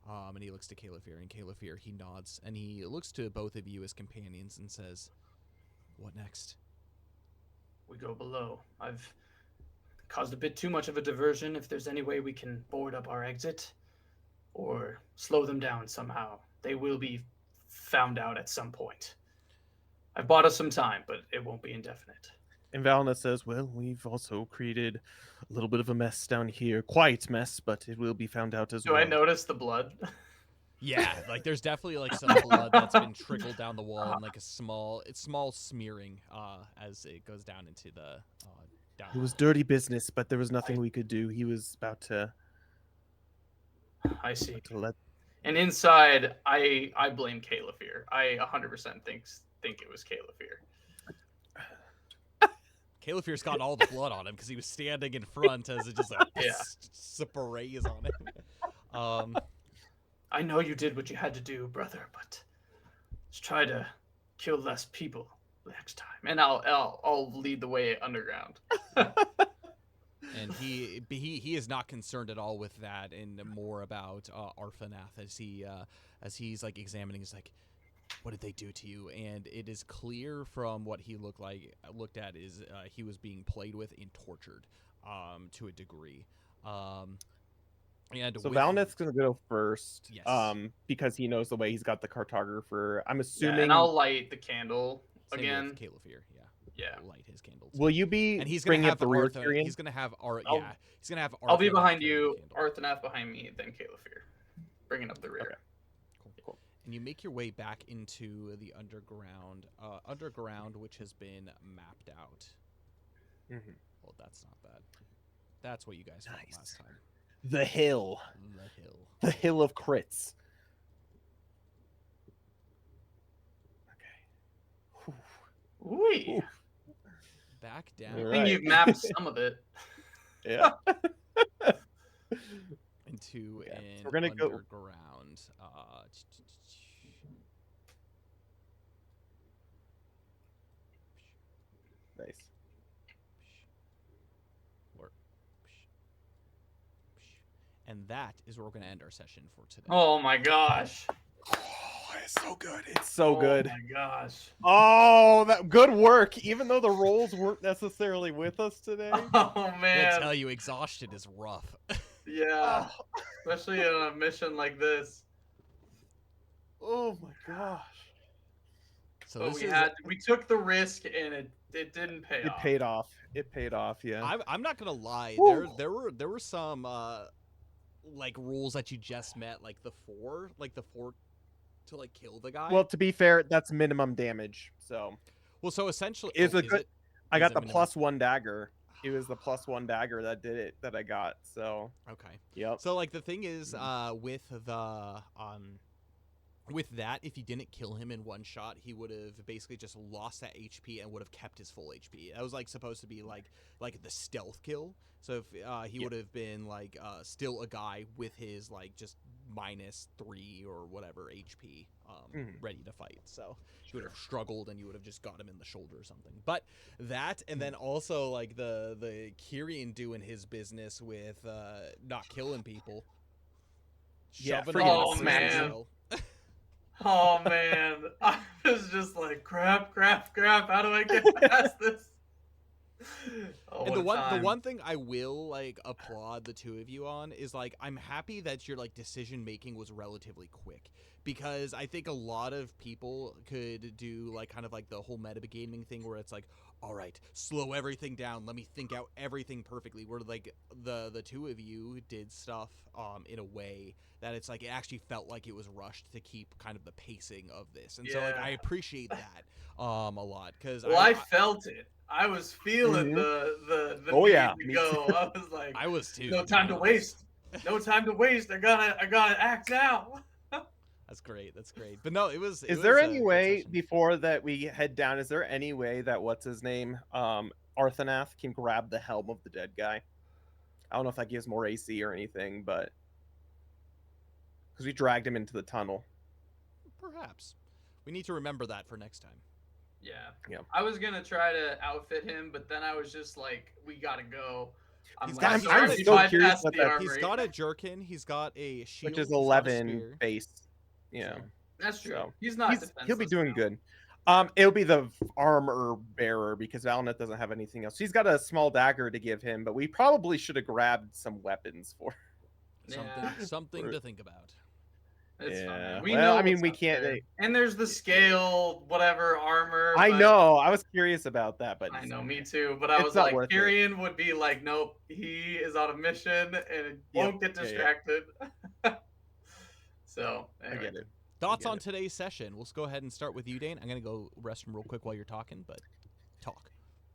And he looks to Calafir, and Calafir, he nods, and he looks to both of you as companions and says, "What next?" We go below. I've caused a bit too much of a diversion. If there's any way we can board up our exit or slow them down somehow, they will be found out at some point. I've bought us some time, but it won't be indefinite. And Valineth says, "Well, we've also created a little bit of a mess down here. Quiet mess, but it will be found out as well." Do I notice the blood? Yeah, like there's definitely like some blood that's been trickled down the wall, and like a small smearing as it goes down into the down. It was dirty business, but there was nothing we could do. He was about to. I see. To let. And inside, I blame Calafir. I 100% think it was Calafir. Calafir's got all the blood on him because he was standing in front as it just like sprays on him. I know you did what you had to do, brother, but let's try to kill less people next time. And I'll lead the way underground. And he is not concerned at all with that, and more about Arfanath as he's like examining. He's like, "What did they do to you?" And it is clear from what he looked at is he was being played with and tortured to a degree. And so Valineth's gonna go first, Yes. because he knows the way. He's got the cartographer. I'm assuming. Yeah, and I'll light the candle again. With Calafir, yeah. Light his candles. Will you be and he's bringing gonna up have the rear, Arthur. Tyrion? He's gonna have he's gonna have. I'll be Arthanath behind carry you, the candle. Arthanath behind me, then Calafir, bringing up the rear. Okay. Cool. And you make your way back into the underground, which has been mapped out. Mm-hmm. Well, that's not that. That's what you guys found Nice. last time. The hill. The hill. The hill of crits. Okay. Whee. Ooh. Back I down All think right. you've mapped some of it. Yeah. into Yeah, an so we're gonna go- underground. Nice. And that is where we're going to end our session for today. Oh my gosh. Oh, it's so good. It's so good. Oh my gosh. Oh, that good work. Even though the rolls weren't necessarily with us today. Oh I'm going man. to tell you, exhaustion is rough. Yeah. Oh, Especially on a mission like this. oh my gosh. So But this we took the risk and it didn't pay It off. paid off. It paid off, yeah. I'm not going to lie. Woo. There were some like rules that you just met, like the four to like kill the guy. Well, to be fair, that's minimum damage. So so essentially is a good. I got the minimum? +1 dagger. It was the +1 dagger that did it that I got. So Okay. yep. So like the thing is with that, if you didn't kill him in one shot, he would have basically just lost that HP and would have kept his full HP. That was like supposed to be like the stealth kill. So if he would have been like still a guy with his like just -3 or whatever HP ready to fight. So he would have struggled and you would have just got him in the shoulder or something. But that, and then also like the Kyrian doing his business with not killing people. Yeah, Shoving forget them in it. a prison Man. cell. Oh man. I was just like crap. How do I get past this? Oh, And what a the time. one thing I will like applaud the two of you on is like I'm happy that your like decision making was relatively quick, because I think a lot of people could do like kind of like the whole metagaming thing where it's like, all right, slow everything down, let me think out everything perfectly, where like the two of you did stuff in a way that it's like it actually felt like it was rushed to keep kind of the pacing of this. And so like Yeah. I appreciate that a lot, because Well, I felt it. I was feeling Mhm. the Oh, need yeah, to me go. I was like, I was too. no time to waste. No time to waste. I gotta act now. That's great. That's great. But no, it was. Is there any way before that we head down? Is there any way that what's his name, Arthanath, can grab the helm of the dead guy? I don't know if that gives more AC or anything, but because we dragged him into the tunnel. Perhaps we need to remember that for next time. Yeah. I was gonna try to outfit him, but then I was just like, we gotta go. He's like, got- sorry, I'm we so bypassed curious what the that- armory. He's got a jerkin. He's got a shield, Which is he's got a 11 spear. base. Yeah. So, That's true. So, He's not. He'll be defenseless doing now. good. It'll be the armor bearer because Valnet doesn't have anything else. He's got a small dagger to give him, but we probably should have grabbed some weapons for. something to think about. It's fine. Yeah. We Well, know I mean, what's we up can't. there. And there's the scale, whatever armor. I but- know. I was curious about that, but I know, me too. But I It's was not like, worth it. Tyrion would be like, nope, he is on a mission and won't get Yeah, yeah. distracted. So, I anyway. get it. Thoughts get on it. today's session? We'll go ahead and start with you, Dane. I'm gonna go restroom real quick while you're talking, but talk.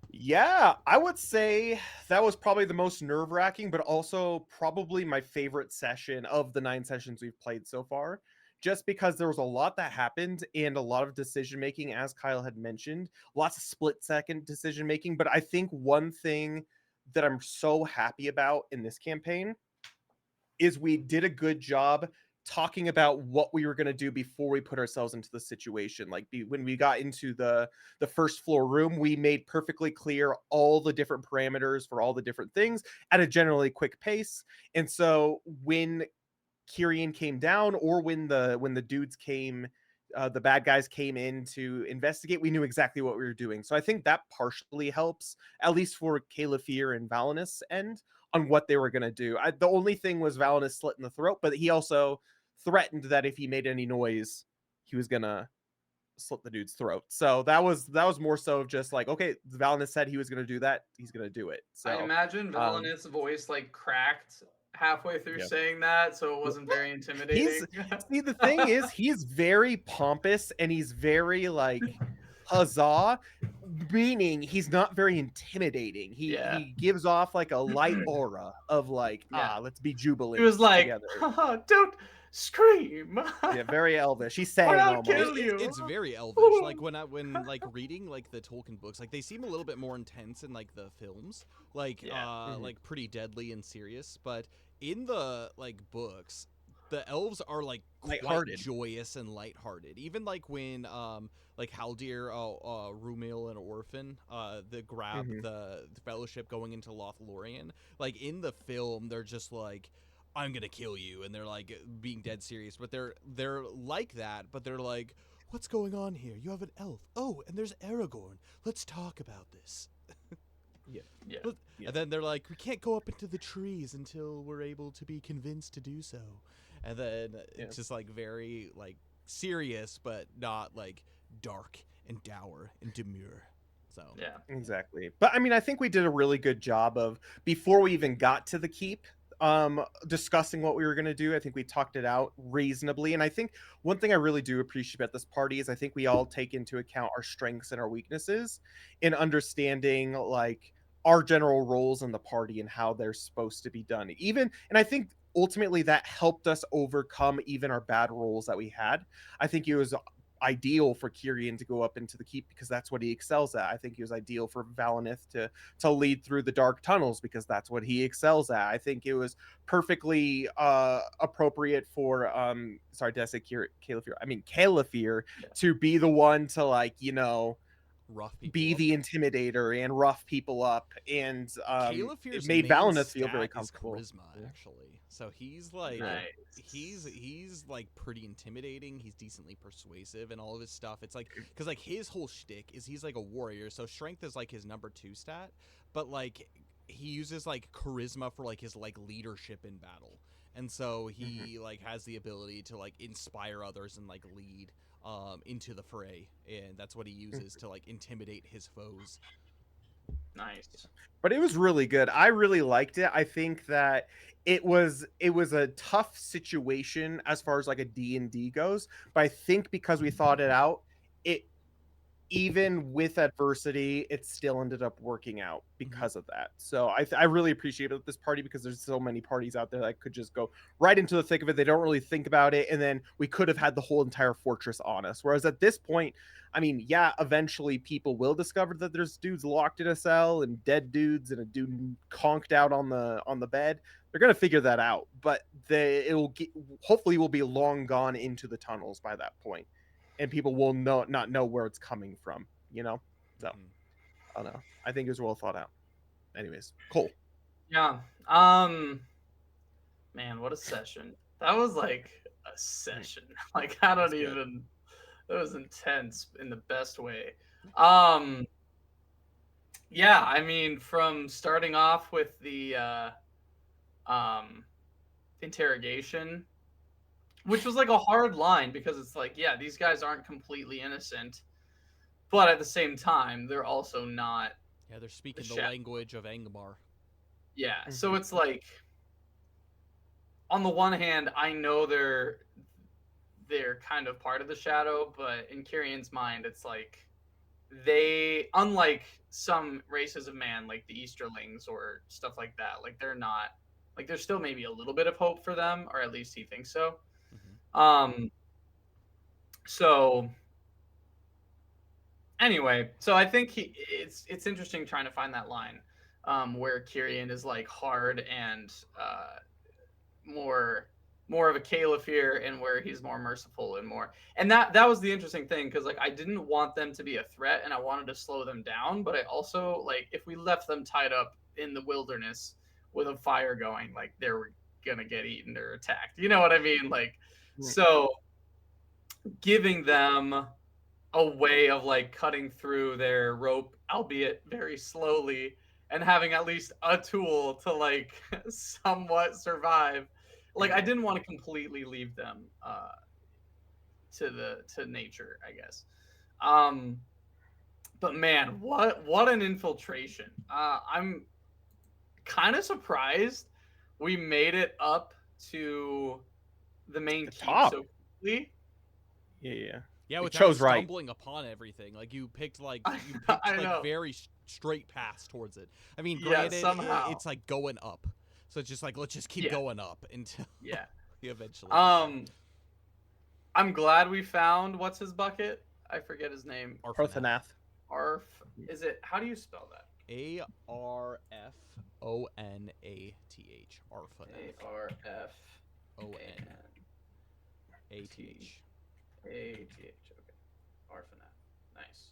Yeah, I would say that was probably the most nerve-wracking, but also probably my favorite session of the 9 sessions we've played so far. Just because there was a lot that happened and a lot of decision making, as Kyle had mentioned, lots of split-second decision making. But I think one thing that I'm so happy about in this campaign is we did a good job talking about what we were going to do before we put ourselves into the situation. Like when we got into the first floor room, we made perfectly clear all the different parameters for all the different things at a generally quick pace. And so when Kyrian came down, or when the dudes came, the bad guys came in to investigate, we knew exactly what we were doing. So I think that partially helps, at least for Caliphyr and Valinus' end, on what they were going to do. The only thing was Valinus slit in the throat, but he also threatened that if he made any noise, he was going to slit the dude's throat. So that was more so of just like, okay, Valinus said he was going to do that, he's going to do it. So I imagine Valinus' voice like cracked halfway through Yeah. saying that, so it wasn't very intimidating. See, the thing is, he's very pompous and he's very like huzzah, meaning he's not very intimidating. He gives off like a light aura of like, let's be jubilant. He was like, together. don't scream. Yeah, very elvish. He's Or saying I'll almost. kill you. It's very elvish. Like when like reading like the Tolkien books, like they seem a little bit more intense in like the films, like like pretty deadly and serious. But in the like books, the elves are like quite joyous and lighthearted. Even like when like Haldir, Rumil, and Orphan, the grab the fellowship going into Lothlorien. Like in the film, they're just like, I'm gonna kill you, and they're like being dead serious, but they're like that, but they're like, what's going on here? You have an elf. Oh, and there's Aragorn. Let's talk about this. Yeah. And then they're like, we can't go up into the trees until we're able to be convinced to do so. And then it's just like very like serious, but not like dark and dour and demure. So exactly. But I mean, I think we did a really good job of, before we even got to the keep, discussing what we were going to do. I think we talked it out reasonably, and I think one thing I really do appreciate about this party is I think we all take into account our strengths and our weaknesses in understanding like our general roles in the party and how they're supposed to be done. And I think ultimately that helped us overcome even our bad roles that we had. I think it was ideal for Kyrian to go up into the keep because that's what he excels at. I think he was ideal for Valinith to lead through the dark tunnels because that's what he excels at. I think it was perfectly appropriate for sorry, did I say Caliphyr? I mean Caliphyr to be the one to like, you know, be the intimidator and rough people up, and it made Valinith feel very comfortable. Charisma, actually. So he's like he's like pretty intimidating. He's decently persuasive and all of his stuff. It's like because like his whole shtick is he's like a warrior, so strength is like his number 2 stat, but like he uses like charisma for like his like leadership in battle, and so he like has the ability to like inspire others and like lead into the fray, and that's what he uses to like intimidate his foes. Nice. But it was really good. I really liked it. I think that it was a tough situation as far as like a D&D goes, but I think because we thought it out, it, even with adversity, it still ended up working out because of that. So I really appreciate this party because there's so many parties out there that could just go right into the thick of it. They don't really think about it, and then we could have had the whole entire fortress on us. Whereas at this point, I mean, yeah, eventually people will discover that there's dudes locked in a cell and dead dudes and a dude conked out on the bed. They're gonna figure that out, but hopefully will be long gone into the tunnels by that point, and people will not know where it's coming from, you know? So, I don't know. I think it was well thought out. Anyways, cool. Yeah. Man, what a session. That was like a session. Like, I don't even... That was intense in the best way. Yeah, I mean, from starting off with the interrogation, which was like a hard line because it's like, yeah, these guys aren't completely innocent, but at the same time, they're also not. Yeah, they're speaking the language of Angmar. Yeah, so it's like, on the one hand, I know they're kind of part of the shadow, but in Kyrian's mind, it's like they, unlike some races of man, like the Easterlings or stuff like that, like they're not, like there's still maybe a little bit of hope for them, or at least he thinks so. So anyway, so I think it's interesting trying to find that line where Kyrian is like hard and more of a Caliphyr, and where he's more merciful and more. And that was the interesting thing, because like I didn't want them to be a threat and I wanted to slow them down, but I also, like, if we left them tied up in the wilderness with a fire going, like they were gonna get eaten or attacked. You know what I mean? Like, so giving them a way of like cutting through their rope, albeit very slowly, and having at least a tool to like somewhat survive. Like, I didn't want to completely leave them to nature, I guess. But man, what an infiltration! I'm kind of surprised we made it up to the main keep so quickly. Yeah. Yeah, You without chose right. stumbling upon everything. Like you picked like I know. very straight paths towards it. I mean, Yeah, granted, somehow. it's like going up. So it's just like let's just keep Yeah. going up until Yeah. we eventually. I'm glad we found what's his bucket. I forget his name. Parthenath. Arf. Is it? How do you spell that? ARFONATH. Arfanath. ARFONATH. Okay. Arfanath. Nice.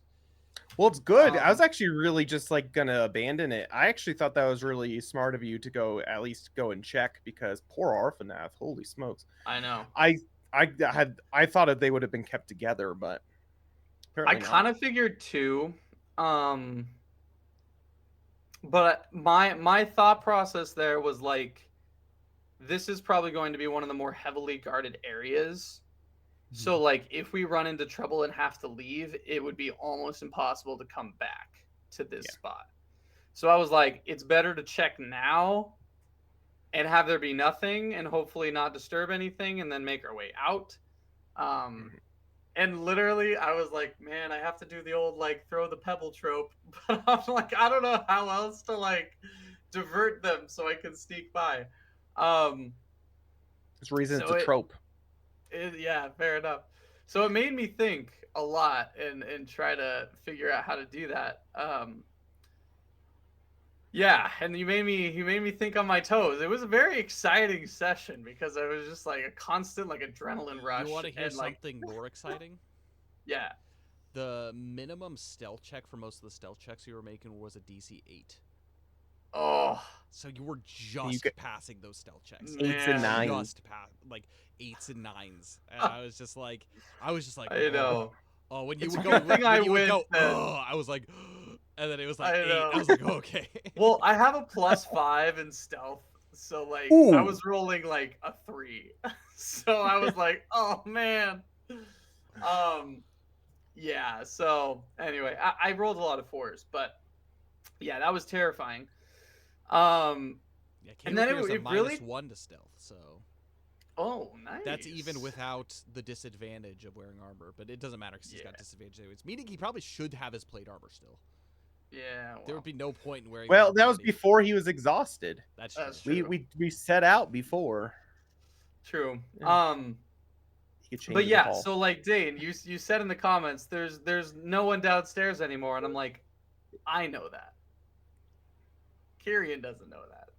Well, it's good. I was actually really just like gonna abandon it. I actually thought that was really smart of you to at least go and check, because poor Arfanath, holy smokes. I know. I thought that they would have been kept together, but I kind of figured too. But my thought process there was like, this is probably going to be one of the more heavily guarded areas. So like if we run into trouble and have to leave, it would be almost impossible to come back to this spot. So I was like, it's better to check now and have there be nothing and hopefully not disturb anything and then make our way out. And literally I was like, man, I have to do the old like throw the pebble trope, but I'm like, I don't know how else to like divert them so I can sneak by. There's reason it's a trope. Yeah, fair enough. So it made me think a lot and try to figure out how to do that. Yeah, and you made me think on my toes. It was a very exciting session because I was just like a constant like adrenaline rush. You want to hear and, like, something more exciting? Yeah. The minimum stealth check for most of the stealth checks you were making was a DC 8. Oh. So you were just passing those stealth checks. 8s and 9s. Just like 8s and 9s. And I was just like, I know. Oh, when you It's would a go, good thing I went oh, I was like, and then it was like 8. I was like, oh, okay. Well, I have a +5 in stealth, so like I was rolling like a 3, so I was like, oh man. Yeah. So anyway, I rolled a lot of 4s, but yeah, that was terrifying. Yeah, and then it was a really -1 to stealth, so. Oh, nice. That's even without the disadvantage of wearing armor, but it doesn't matter because he's got disadvantage anyways. Meaning he probably should have his plate armor still. Yeah, there would be no point in wearing. Well, that was before he was exhausted. That's true. We set out before. True. Yeah. But yeah, so like Dane, you said in the comments, there's no one downstairs anymore, and I'm like, I know that. Kyrian doesn't know that.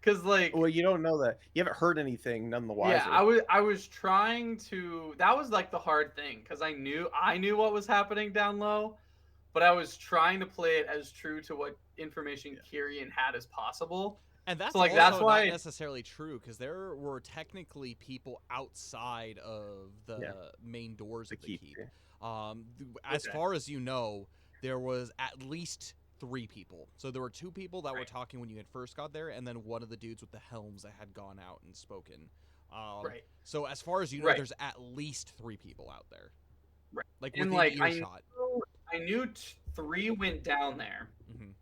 Cause like, well, you don't know that. You haven't heard anything, none the wiser. Yeah, I was trying to. That was like the hard thing, cause I knew what was happening down low, but I was trying to play it as true to what information Kyrian had as possible. And that's so, like, also that's why not necessarily true, because there were technically people outside of the main doors of the keep. As far as you know, there was at least 3 people. So there were 2 people that were talking when you had first got there, and then one of the dudes with the helms that had gone out and spoken. So as far as you know, there's at least 3 people out there. Right. Like and within like earshot. I knew 3 went down there. Mm-hmm.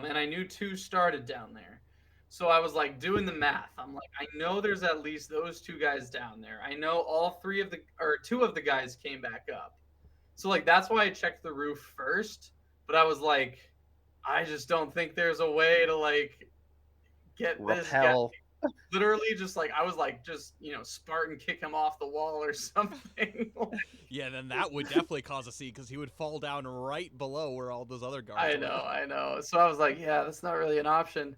And I knew 2 started down there. So I was like doing the math. I'm like, I know there's at least those 2 guys down there. I know all 2 of the guys came back up. So like that's why I checked the roof first. But I was like, I just don't think there's a way to like get this guy. Literally just like I was like just Spartan kick him off the wall or something. Yeah, then that would definitely cause a scene because he would fall down right below where all those other guards I know. So I was like, yeah, that's not really an option.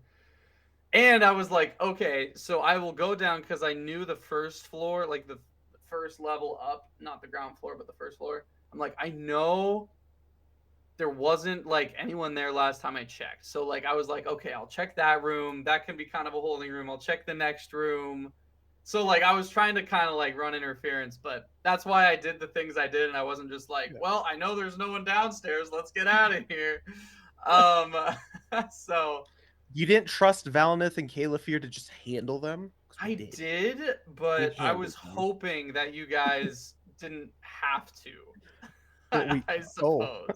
And I was like, okay, so I will go down because I knew the first floor, like the first level up, not the ground floor, but the first floor. I'm like, I know there wasn't like anyone there last time I checked. So like I was like, okay, I'll check that room. That can be kind of a holding room. I'll check the next room. So like I was trying to kind of like run interference, but that's why I did the things I did, and I wasn't just like, well, I know there's no one downstairs. Let's get out of here. So you didn't trust Valineth and Caliphyr to just handle them? I did, but I was hoping that you guys didn't have to. I suppose.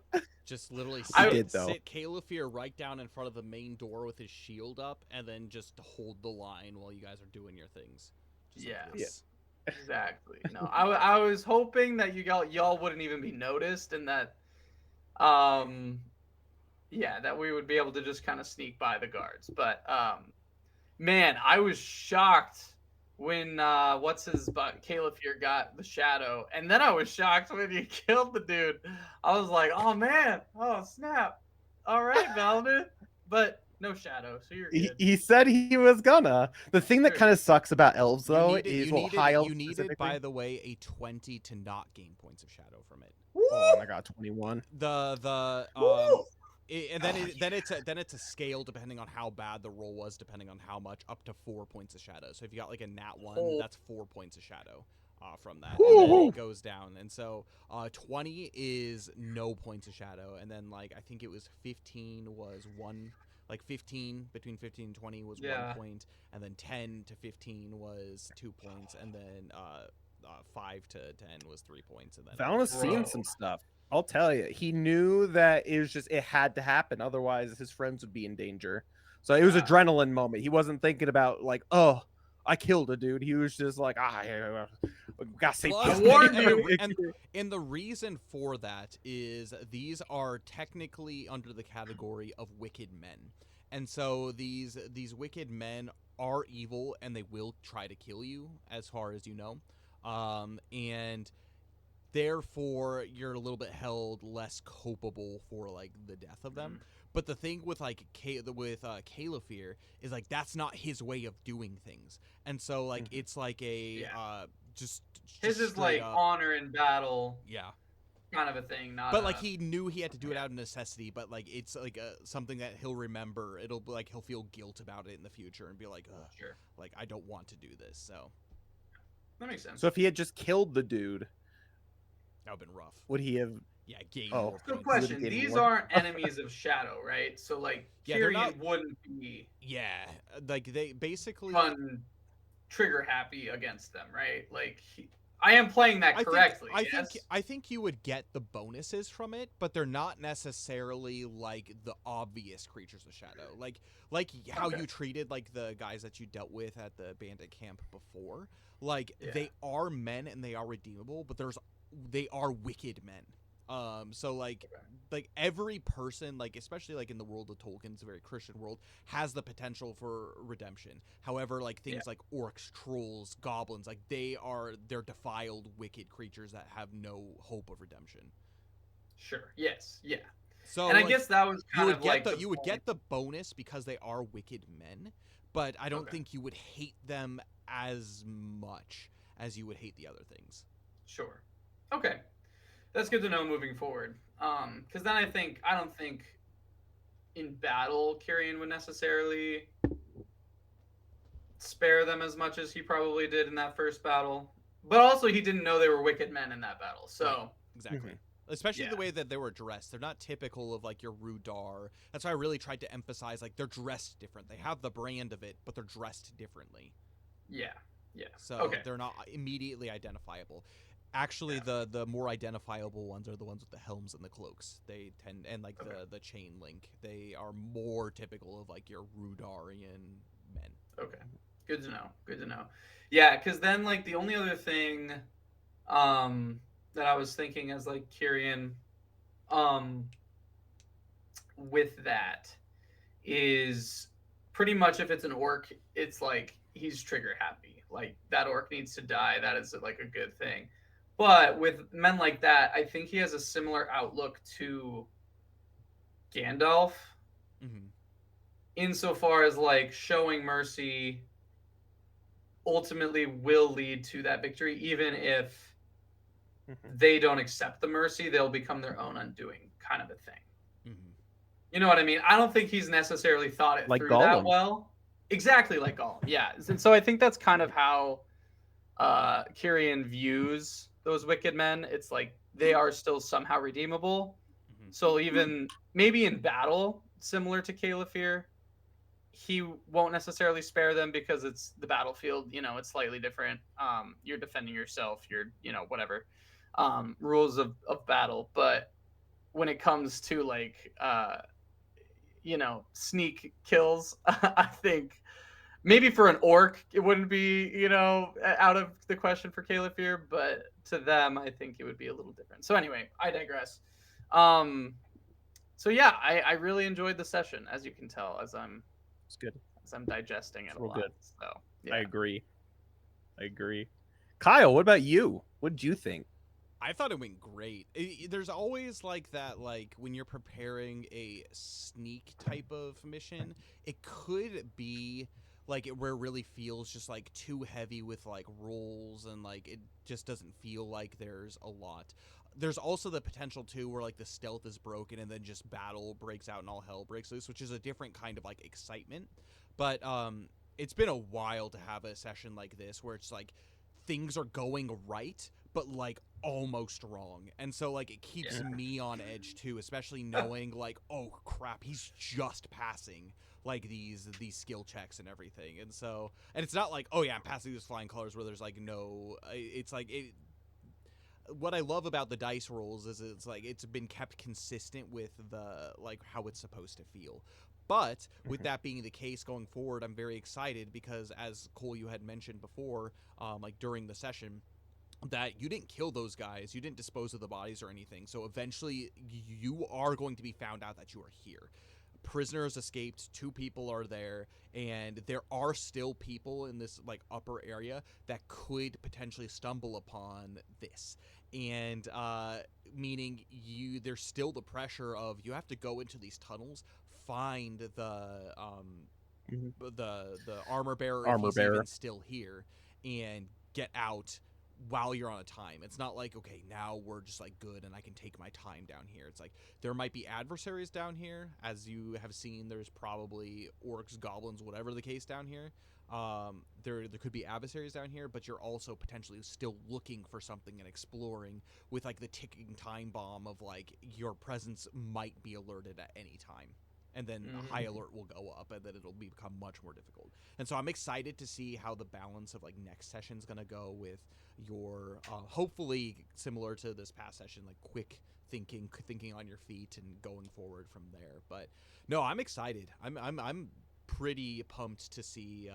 Just literally sit Caliphyr right down in front of the main door with his shield up, and then just hold the line while you guys are doing your things. Exactly. No, I was hoping that y'all wouldn't even be noticed, and that um yeah, that we would be able to just kind of sneak by the guards. But man, I was shocked when what's his butt Caliph here got the shadow, and then I was shocked when he killed the dude. I was like, oh man, oh snap. All right, Valden, but no shadow, so you're He, good. he said he was gonna. The thing that Sure. kind of sucks about elves, You though, needed, is you well, needed, high you elves needed, specifically. by the way, a 20 to not gain points of shadow from it. Oh, and I got 21. And then then it's a scale depending on how bad the roll was, depending on how much, up to 4 points of shadow. So if you got like a nat 1, Oh. that's 4 points of shadow from that, and then Woo-hoo. it goes down. And so 20 is no points of shadow, and then like I think it was 15 was one. Like 15, between 15 and 20 was Yeah. 1 point, and then 10 to 15 was 2 points, and then 5 to 10 was 3 points, and then Valna's seen Bro. some stuff. I'll tell you. He knew that it had to happen, otherwise his friends would be in danger. So it was Yeah. adrenaline moment. He wasn't thinking about like, oh, I killed a dude. He was just like, gotta save Plus, people. warned and, you. and the reason for that is these are technically under the category of wicked men, and so these wicked men are evil and they will try to kill you, as far as you know, and therefore you're a little bit held less culpable for like the death of them. But the thing with like Caliphyr is like that's not his way of doing things, and so like it's like a just His is straight like up, honor in battle, yeah. kind of a thing. Not But like he knew he had to do it out of necessity, but like it's like something that he'll remember. It'll be like he'll feel guilt about it in the future and be like, ugh, Sure. like I don't want to do this. So That makes sense. So if he had just killed the dude, that would've been rough. would he have? Yeah, gain Oh. more So points. question, gain these more. aren't enemies of shadow, right? So like Yeah, they're Kyrian not- wouldn't be Yeah, like they basically. fun trigger happy against them, right? Like I am playing that correctly. Yes. I think you would get the bonuses from it, but they're not necessarily like the obvious creatures of shadow. Like how Okay. you treated like the guys that you dealt with at the bandit camp before. Like Yeah. they are men and they are redeemable, but they are wicked men. So like every person, like especially like in the world of Tolkien's a very Christian world, has the potential for redemption. However, like things like orcs, trolls, goblins, like they're defiled, wicked creatures that have no hope of redemption. Sure. Yes. Yeah. So And I like, guess that was kind you of would get like the the you would point. get the bonus because they are wicked men, but I don't Okay. think you would hate them as much as you would hate the other things. Sure. Okay. That's good to know moving forward. Because then I don't think in battle Kyrian would necessarily spare them as much as he probably did in that first battle. But also he didn't know they were wicked men in that battle. So Right. Exactly. Especially Yeah. the way that they were dressed. They're not typical of like your Rudar. That's why I really tried to emphasize like they're dressed different. They have the brand of it, but they're dressed differently. yeah. Yeah. So Okay. they're not immediately identifiable. Actually, the more identifiable ones are the ones with the helms and the cloaks. They tend and like the chain link. They are more typical of like your Rudarian men. Okay. Good to know. Good to know. Yeah, because then like the only other thing that I was thinking as like Kyrian with that is pretty much if it's an orc, it's like he's trigger happy. Like that orc needs to die. That is like a good thing. But with men like that, I think he has a similar outlook to Gandalf Mm-hmm. insofar as like showing mercy ultimately will lead to that victory, even if they don't accept the mercy, they'll become their own undoing, kind of a thing. Mm-hmm. You know what I mean? I don't think he's necessarily thought it Like through Gollum. that well. Exactly like Gollum, yeah. And so I think that's kind of how Kyrian views those wicked men. It's like they are still somehow redeemable. Mm-hmm. So even maybe in battle, similar to Caliphyr, he won't necessarily spare them because it's the battlefield. You know, it's slightly different. You're defending yourself. You're, whatever rules of battle. But when it comes to like, sneak kills, I think maybe for an orc, it wouldn't be, out of the question for Caliphyr, but to them, I think it would be a little different. So anyway, I digress. So yeah, I really enjoyed the session, as you can tell, as I'm good. digesting it a Real lot. good. So yeah. I agree. Kyle, what about you? What did you think? I thought it went great. There's always like that, like when you're preparing a sneak type of mission, it could be like where it really feels just like too heavy with like rolls, and like it just doesn't feel like there's a lot. There's also the potential too where like the stealth is broken and then just battle breaks out and all hell breaks loose, which is a different kind of like excitement. But it's been a while to have a session like this where it's like things are going right but like almost wrong, and so like it keeps me on edge too, especially knowing like, oh crap, he's just passing like these skill checks and everything. And it's not like, oh yeah, I'm passing these flying colors where there's like no, it's like what I love about the dice rolls is it's like it's been kept consistent with the like how it's supposed to feel. But with that being the case going forward, I'm very excited because, as Cole, you had mentioned before, like during the session, that you didn't kill those guys, you didn't dispose of the bodies or anything. So eventually you are going to be found out that you are here. Prisoners escaped, 2 people are there, and there are still people in this like upper area that could potentially stumble upon this. And meaning there's still the pressure of you have to go into these tunnels, find the armor bearer if he's even still here, and get out while you're on a time. It's not like, okay, now we're just like good and I can take my time down here. It's like there might be adversaries down here. As you have seen, there's probably orcs, goblins, whatever the case down here. There could be adversaries down here, but you're also potentially still looking for something and exploring with like the ticking time bomb of like your presence might be alerted at any time. And then a high alert will go up, and then it'll become much more difficult. And so I'm excited to see how the balance of like next session's gonna go with your hopefully similar to this past session, like quick thinking on your feet and going forward from there. But no, I'm excited. I'm pretty pumped to see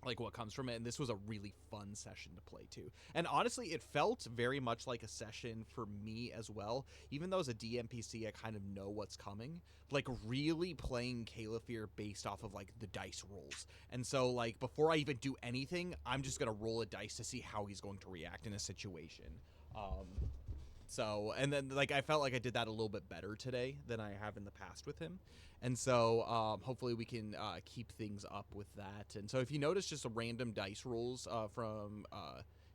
like what comes from it, and this was a really fun session to play too. And honestly, it felt very much like a session for me as well. Even though as a DMPC I kind of know what's coming, like really playing Caliphyr based off of like the dice rolls. And so like before I even do anything, I'm just gonna roll a dice to see how he's going to react in a situation. So, and then like I felt like I did that a little bit better today than I have in the past with him. And so hopefully we can keep things up with that. And so if you notice just a random dice rolls from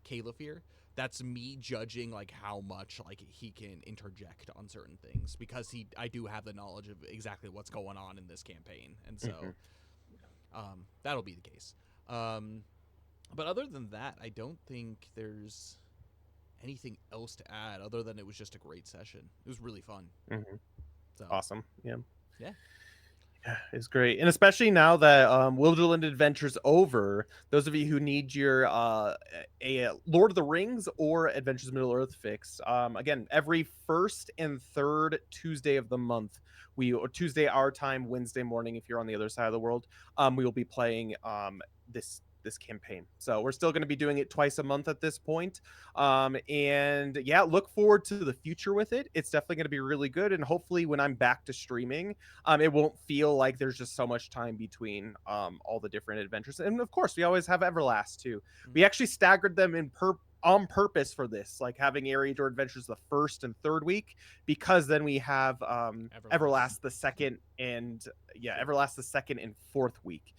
Caliphyr, that's me judging like how much like he can interject on certain things, because I do have the knowledge of exactly what's going on in this campaign. And so that'll be the case. But other than that, I don't think there's anything else to add other than it was just a great session. It was really fun. So Awesome. Yeah, it's great. And especially now that Wilderland Adventure's over, those of you who need your a Lord of the Rings or Adventures of Middle-earth fix, again, every first and third Tuesday of the month, or Tuesday our time, Wednesday morning if you're on the other side of the world, we will be playing this campaign. So we're still going to be doing it twice a month at this point. And yeah, look forward to the future with it. It's definitely going to be really good. And hopefully when I'm back to streaming, it won't feel like there's just so much time between all the different adventures. And of course, we always have Everlast too. We actually staggered them on purpose for this, like having Eriador Adventures the first and third week, because then we have Everlast the second and Everlast the second and fourth week.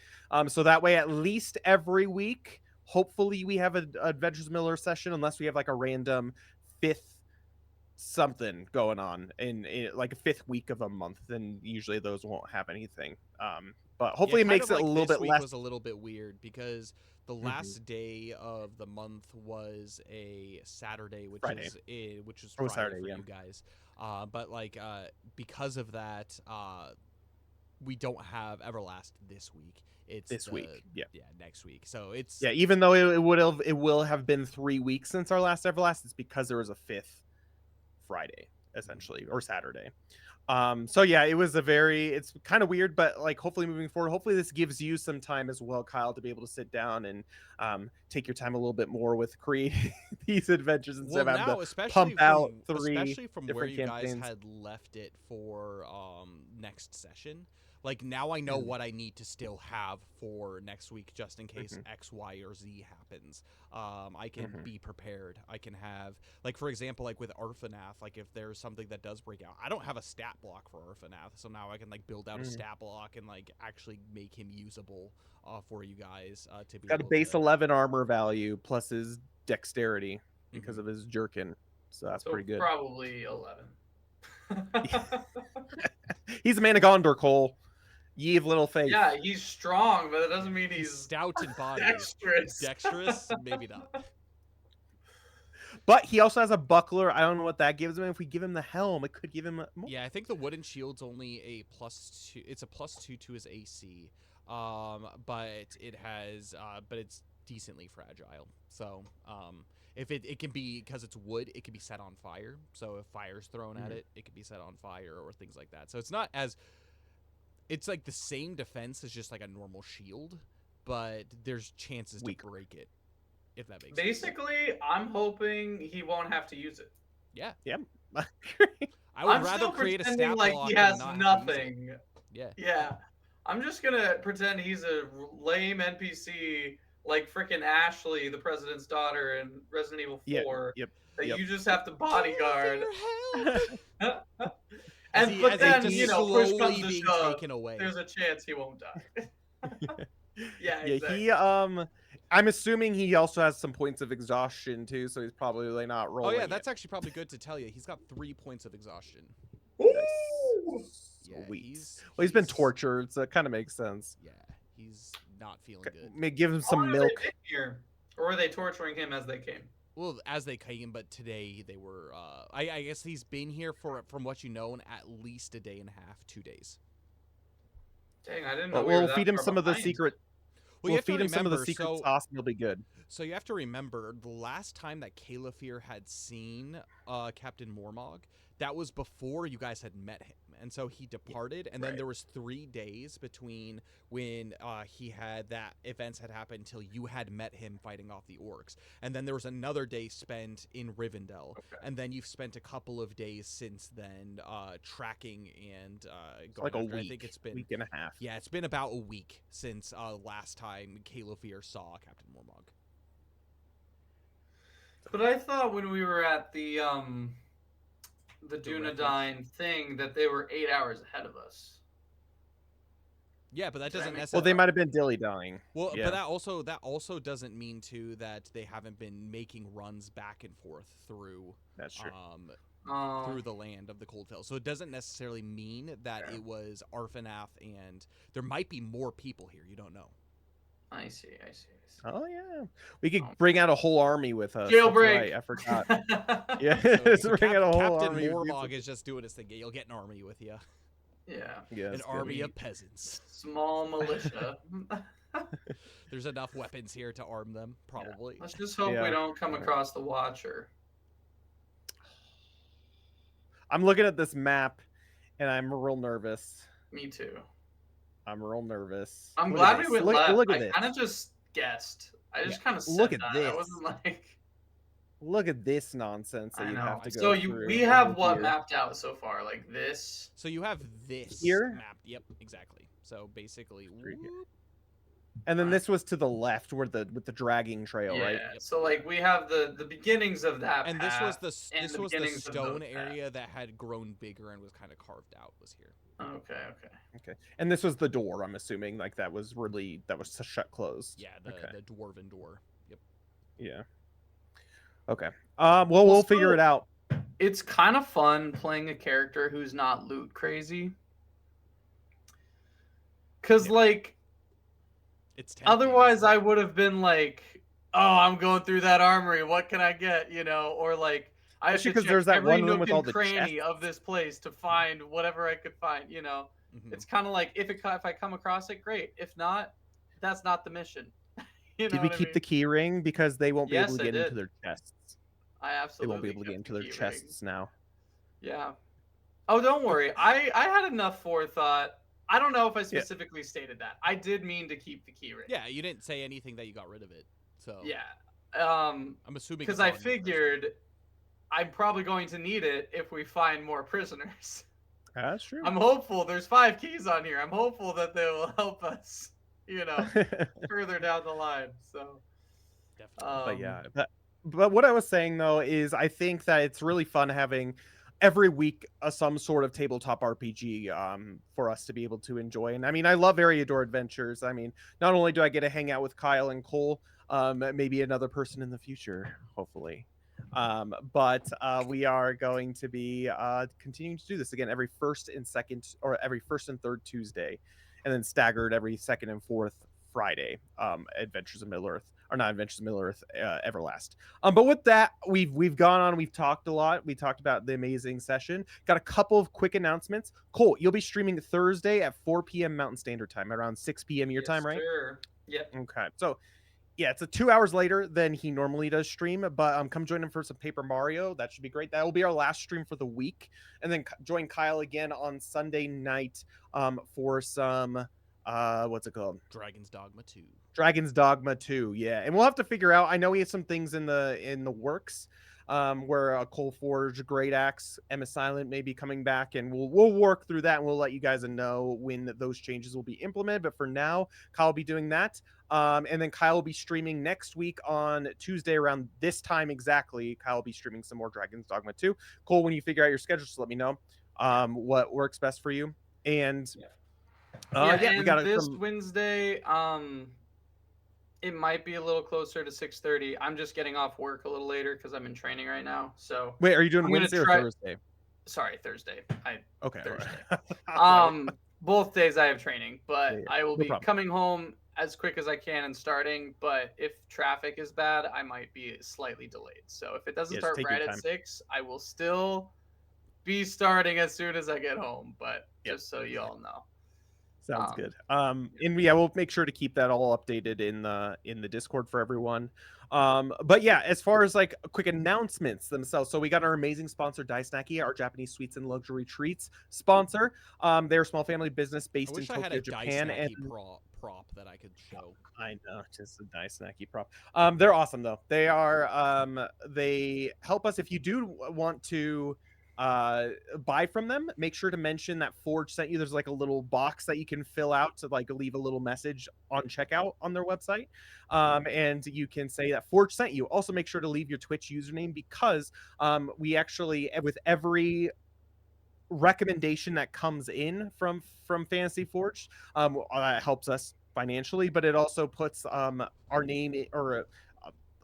So that way, at least every week, hopefully we have an Adventures Miller session, unless we have like a random fifth something going on in like a fifth week of a month. Then usually those won't have anything. But hopefully it makes it a little bit less. Was a little bit weird because the last day of the month was a Saturday, which Friday. Which was Friday Saturday, for you guys. But like because of that, we don't have Everlast this week. It's this week, next week. So it's even though it will have been 3 weeks since our last Everlast, it's because there was a fifth Friday essentially, or Saturday. So yeah, it's kind of weird, but like hopefully moving forward, hopefully this gives you some time as well, Kyle, to be able to sit down and take your time a little bit more with creating these adventures instead Well, of having now, to pump out three especially from where different you guys campaigns. had left it for next session, like now I know Mhm. what I need to still have for next week, just in case Mhm. X, Y, or Z happens. I can Mhm. be prepared. I can have, like, for example, like with Arfanath, like if there's something that does break out, I don't have a stat block for Arfanath, so now I can like build out a Mhm. stat block and like actually make him usable for you guys to be Got a able base to. 11 armor value plus his dexterity because Mhm. of his jerkin, so that's So pretty good. probably 11. He's a man of Gondor, Cole. Ye of little faith. Yeah, he's strong, but that doesn't mean He's he's stout in body. dexterous. Dexterous? Maybe not. But he also has a buckler. I don't know what that gives him. If we give him the helm, it could give him more. Yeah, I think the wooden shield's only a +2. It's a +2 to his AC. But it has, but it's decently fragile. So, if it can be, because it's wood, it can be set on fire. So if fire's thrown at it, it can be set on fire or things like that. So it's not as, it's like the same defense as just like a normal shield, but there's chances Weaker. to break it, if that makes sense. Basically, I'm hoping he won't have to use it. Yeah. Yep. I would I'm rather still create a pretending stat like block he than has not have to use it. nothing. Yeah. Yeah. I'm just gonna pretend he's a lame NPC like freaking Ashley, the president's daughter in Resident Evil 4, Yep. that Yep. you just have to bodyguard. As And but then, just you know, push comes slowly to being shove, taken away. there's a chance he won't die. Yeah, Yeah, exactly. he I'm assuming he also has some points of exhaustion too, so he's probably like not Oh rolling. yeah, that's actually probably good to tell you. He's got 3 points of exhaustion. Ooh! Yeah, Sweet. he's been tortured, so it kind of makes sense. Yeah, he's not feeling good. Maybe give him How some long have milk. they been here? Or were they torturing him as they came? Well, as they came, but today they were. I guess he's been here for, from what you know, at least a day and a half, 2 days. Dang, I didn't know But we were we'll that feed him far some of the behind. secret. Well, you We'll have to feed him some of the remember, secret so- sauce, and he'll be good. So you have to remember, the last time that Calafir had seen Captain Mormog, that was before you guys had met him. And so he departed, and then Right. there was 3 days between when he had that events had happened until you had met him fighting off the orcs. And then there was another day spent in Rivendell. Okay. And then you've spent a couple of days since then tracking and going Like a after. week. I think it's been week and a half. Yeah, it's been about a week since last time Calafir saw Captain Mormog. But I thought when we were at the refuge? Dunedain thing that they were 8 hours ahead of us. Yeah, but that Did I doesn't make necessarily. Well, they might have been dilly-dallying. Well, Yeah. but that also doesn't mean too that they haven't been making runs back and forth through That's true. through the land of the Coldfell. So it doesn't necessarily mean that Okay. it was Arfanath, and there might be more people here. You don't know. I see. Oh yeah, we could Oh. bring out a whole army with us. That's Jailbreak. right, I forgot. Yeah, So let's bring out a whole Captain army. Mormog is just doing his thing. You'll get an army with you. Yeah. Yeah, An it's good. army of peasants. Small militia. There's enough weapons here to arm them, probably. Let's just hope Yeah. we don't come across the Watcher. I'm looking at this map, and I'm real nervous. Me too. I'm real nervous. I'm Look glad at we this. went look, left. Look at I this. kind of just guessed. I just kind of said Look at that. this. I wasn't like. Look at this nonsense that I you know. have to go So through. we have over what here. mapped out so far? Like this. So you have this Here? map. Yep, exactly. So basically, Right here. whoop. And then this was to the left, where with the dragging trail, Yeah. right? So like we have the beginnings of that. And this was path the and this was the beginnings of stone those area that had grown bigger and was kind of carved out. Was here. Okay. Okay. And this was the door. I'm assuming like that was shut closed. Yeah, the dwarven door. Yep. Yeah. Okay. Well, we'll figure it out. It's kind of fun playing a character who's not loot crazy. Cause like It's tempting, otherwise isn't it? I would have been like, oh, I'm going through that armory. What can I get? You know, or like I have to Especially 'cause check there's that every one room nook with and all the cranny chests. of this place to find whatever I could find. You know, Mhm. it's kind of like if I come across it, great. If not, that's not the mission. You know Did we what I keep the mean? key ring because they won't be Yes, able to I get into did. their chests? I They absolutely won't be able to get kept into the their key ring. chests now. Yeah. Oh, don't worry. I had enough forethought. I don't know if I Yeah. specifically stated that. I did mean to keep the key ring. Yeah, you didn't say anything that you got rid of it. So Yeah. I'm assuming Because it's I on you personally. figured I'm probably going to need it if we find more prisoners. That's true. I'm hopeful. There's 5 keys on here. I'm hopeful that they will help us, further down the line. So, Definitely. But yeah, but what I was saying though is I think that it's really fun having every week some sort of tabletop RPG for us to be able to enjoy. And I mean, I love Eriador Adventures. I mean, not only do I get to hang out with Kyle and Cole, maybe another person in the future, hopefully. But we are going to be continuing to do this again every first and second, or every first and third Tuesday, and then staggered every second and fourth Friday. Adventures of Middle Earth, or not Adventures of Middle Earth, Everlast. But with that, we've gone on. We've talked a lot. We talked about the amazing session. Got a couple of quick announcements. Cole, you'll be streaming Thursday at 4 p.m. Mountain Standard Time, around 6 p.m. your time, right? Sure. Yep. Okay. So yeah, it's 2 hours later than he normally does stream, but come join him for some Paper Mario. That should be great. That will be our last stream for the week, and then join Kyle again on Sunday night for some what's it called? Dragon's Dogma 2. Dragon's Dogma 2, yeah. And we'll have to figure out. I know he has some things in the works, where a Coal Forge, Great Axe, Emma Silent may be coming back, and we'll work through that, and we'll let you guys know when those changes will be implemented. But for now, Kyle will be doing that. And then Kyle will be streaming next week on Tuesday around this time exactly. Kyle will be streaming some more Dragon's Dogma 2. Cole, when you figure out your schedule, just let me know what works best for you. And and we got it this from Wednesday. It might be a little closer to 6:30. I'm just getting off work a little later because I'm in training right now. So Wait, are you doing I'm gonna Wednesday or try- Thursday? Sorry, Thursday. Okay. Thursday. Both days I have training, but Yeah, I will no be problem. coming home as quick as I can and starting. But if traffic is bad, I might be slightly delayed. So if it doesn't Yeah, just start take your right at time. 6, I will still be starting as soon as I get home. But Yep. just so you all know. Sounds good. And yeah, we'll make sure to keep that all updated in the Discord for everyone. But yeah, as far as like quick announcements themselves, so we got our amazing sponsor, Daisnaki, our Japanese sweets and luxury treats sponsor. They're a small family business I based in wish I had Tokyo, a Japan, and Daisnaki prop that I could show. I know, just a Daisaki prop. They're awesome though. They are they help us if you do want to buy from them. Make sure to mention that Forge sent you. There's like a little box that you can fill out to like leave a little message on checkout on their website. And you can say that Forge sent you. Also make sure to leave your Twitch username, because we actually, with every recommendation that comes in from Fantasy Forge, helps us financially, but it also puts our name or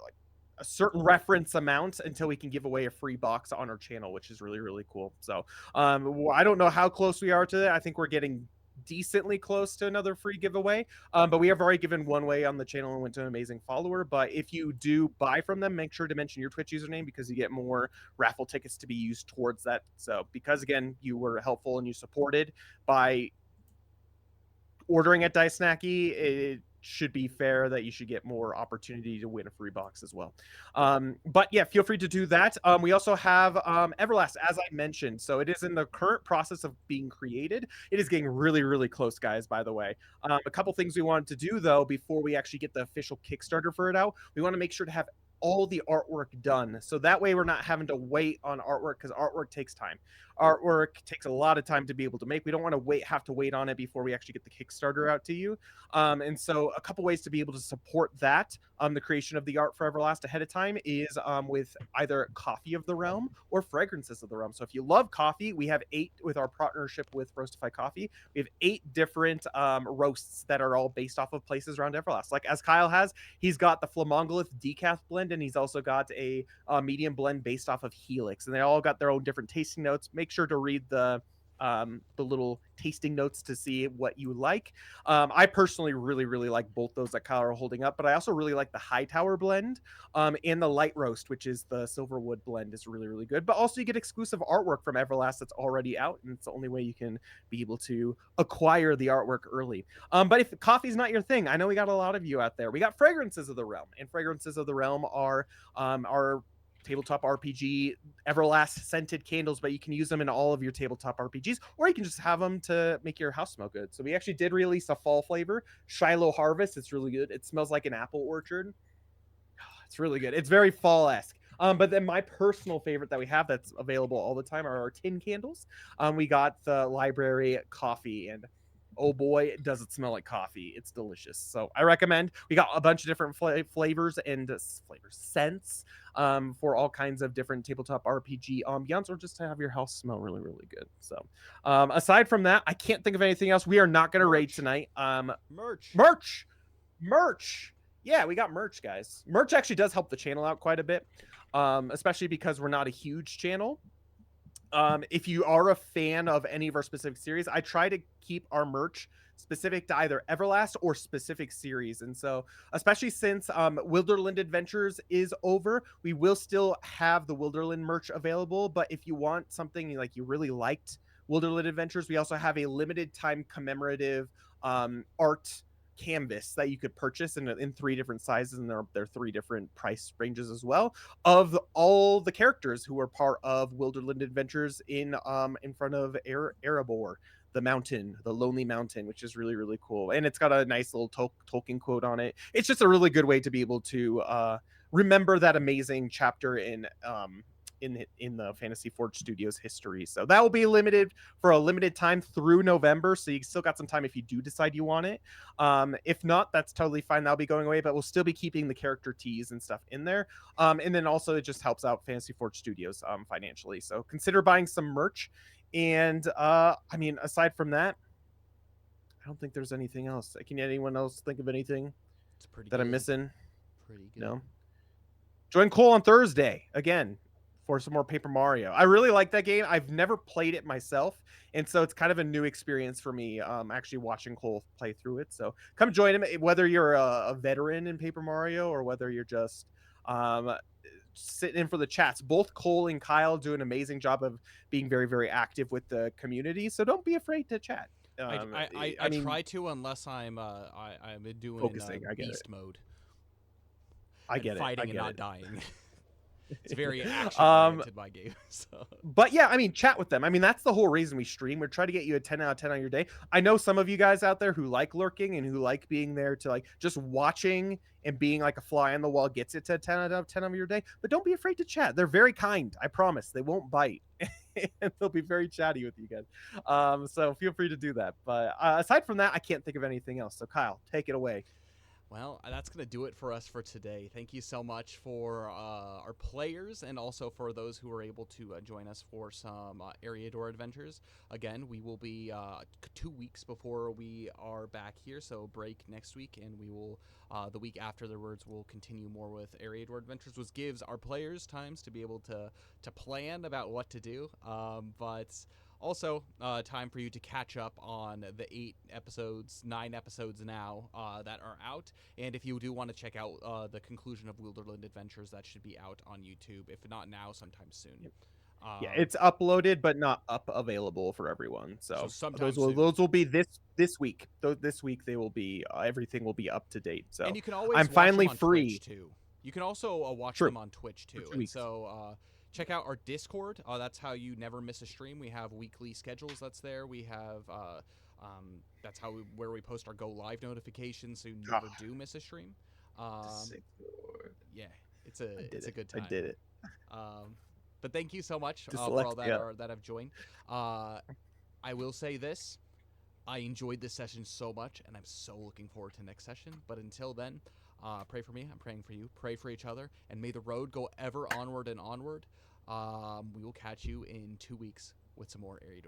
like a certain reference amount until we can give away a free box on our channel, which is really, really cool. So I don't know how close we are to that. I think we're getting decently close to another free giveaway, but we have already given one way on the channel and went to an amazing follower. But if you do buy from them, make sure to mention your Twitch username, because you get more raffle tickets to be used towards that. So because again, you were helpful and you supported by ordering at Dice Snacky, it should be fair that you should get more opportunity to win a free box as well. But yeah, feel free to do that. We also have Everlast, as I mentioned. So it is in the current process of being created. It is getting really, really close, guys, by the way. A couple things we wanted to do, though, before we actually get the official Kickstarter for it out, we want to make sure to have all the artwork done. So that way we're not having to wait on artwork, because artwork takes time. Artwork takes a lot of time to be able to make. We don't want to have to wait on it before we actually get the Kickstarter out to you. And so a couple ways to be able to support that, the creation of the art for Everlast ahead of time, is with either Coffee of the Realm or Fragrances of the Realm. So if you love coffee, we have 8 with our partnership with Roastify Coffee. We have 8 different roasts that are all based off of places around Everlast. Like as Kyle has, he's got the Flamongolith decaf blend, and he's also got a medium blend based off of Helix, and they all got their own different tasting notes. Make sure to read the little tasting notes to see what you like. I personally really, really like both those that Kyle are holding up, but I also really like the Hightower blend and the Light Roast, which is the Silverwood blend, is really, really good. But also you get exclusive artwork from Everlast that's already out, and it's the only way you can be able to acquire the artwork early. But if coffee's not your thing, I know we got a lot of you out there. We got Fragrances of the Realm, and Fragrances of the Realm are tabletop RPG Everlast scented candles, but you can use them in all of your tabletop RPGs, or you can just have them to make your house smell good. So we actually did release a fall flavor, Shiloh Harvest. It's really good. It smells like an apple orchard. It's really good. It's very fall-esque. But then my personal favorite that we have that's available all the time are our tin candles. We got the library coffee, and oh boy, does it smell like coffee. It's delicious. So I recommend. We got a bunch of different flavors and scents for all kinds of different tabletop RPG ambiance, or just to have your house smell really, really good. So aside from that, I can't think of anything else. We are not going to raid tonight. Merch. Yeah, we got merch, guys. Merch actually does help the channel out quite a bit, especially because we're not a huge channel. If you are a fan of any of our specific series, I try to keep our merch specific to either Everlast or specific series. And so, especially since Wilderland Adventures is over, we will still have the Wilderland merch available. But if you want something like you really liked Wilderland Adventures, we also have a limited time commemorative art canvas that you could purchase in 3 different sizes, and they're 3 different price ranges as well, of all the characters who are part of Wilderland Adventures in front of Erebor, the mountain, the lonely mountain, which is really, really cool. And it's got a nice little Tolkien quote on it. It's just a really good way to be able to remember that amazing chapter in the Fantasy Forge Studios history. So that will be limited for a limited time through November. So you still got some time if you do decide you want it. If not, that's totally fine. That'll be going away, but we'll still be keeping the character teas and stuff in there. And then also it just helps out Fantasy Forge Studios financially. So consider buying some merch. And I mean, aside from that, I don't think there's anything else. Can anyone else think of anything I'm missing? Pretty good. No. Join Cole on Thursday again for some more Paper Mario. I really like that game. I've never played it myself, and so it's kind of a new experience for me actually watching Cole play through it. So come join him, whether you're a veteran in Paper Mario or whether you're just sitting in for the chats. Both Cole and Kyle do an amazing job of being very, very active with the community, so don't be afraid to chat. I mean, try to, unless I'm doing focusing, beast mode. I get it. Fighting and not dying. It's very action-oriented, my game. So. But yeah, I mean, chat with them. I mean, that's the whole reason we stream. We're trying to get you a 10 out of 10 on your day. I know some of you guys out there who like lurking and who like being there to like just watching and being like a fly on the wall gets it to 10 out of 10 of your day. But don't be afraid to chat. They're very kind. I promise. They won't bite. And they'll be very chatty with you guys. So feel free to do that. But aside from that, I can't think of anything else. So Kyle, take it away. Well, that's going to do it for us for today. Thank you so much for our players and also for those who were able to join us for some Eriador adventures. Again, we will be 2 weeks before we are back here, so break next week, and we will, the week afterwards, we'll continue more with Eriador adventures, which gives our players times to be able to plan about what to do, but also, time for you to catch up on the 9 episodes now that are out. And if you do want to check out the conclusion of Wilderland Adventures, that should be out on YouTube. If not now, sometime soon. Yep. Yeah, it's uploaded, but not available for everyone. So those will be this week. This week they will be everything will be up to date. So and you can always I'm watch finally them on free Twitch too. You can also watch them on Twitch too. And so check out our Discord. That's how you never miss a stream. We have weekly schedules that's there. We have that's where we post our go live notifications, so you never do miss a stream. Yeah, it's a good time. I did it. But thank you so much for all that have joined. I will say this: I enjoyed this session so much, and I'm so looking forward to next session. But until then, pray for me. I'm praying for you. Pray for each other, and may the road go ever onward and onward. We will catch you in 2 weeks with some more Eriador.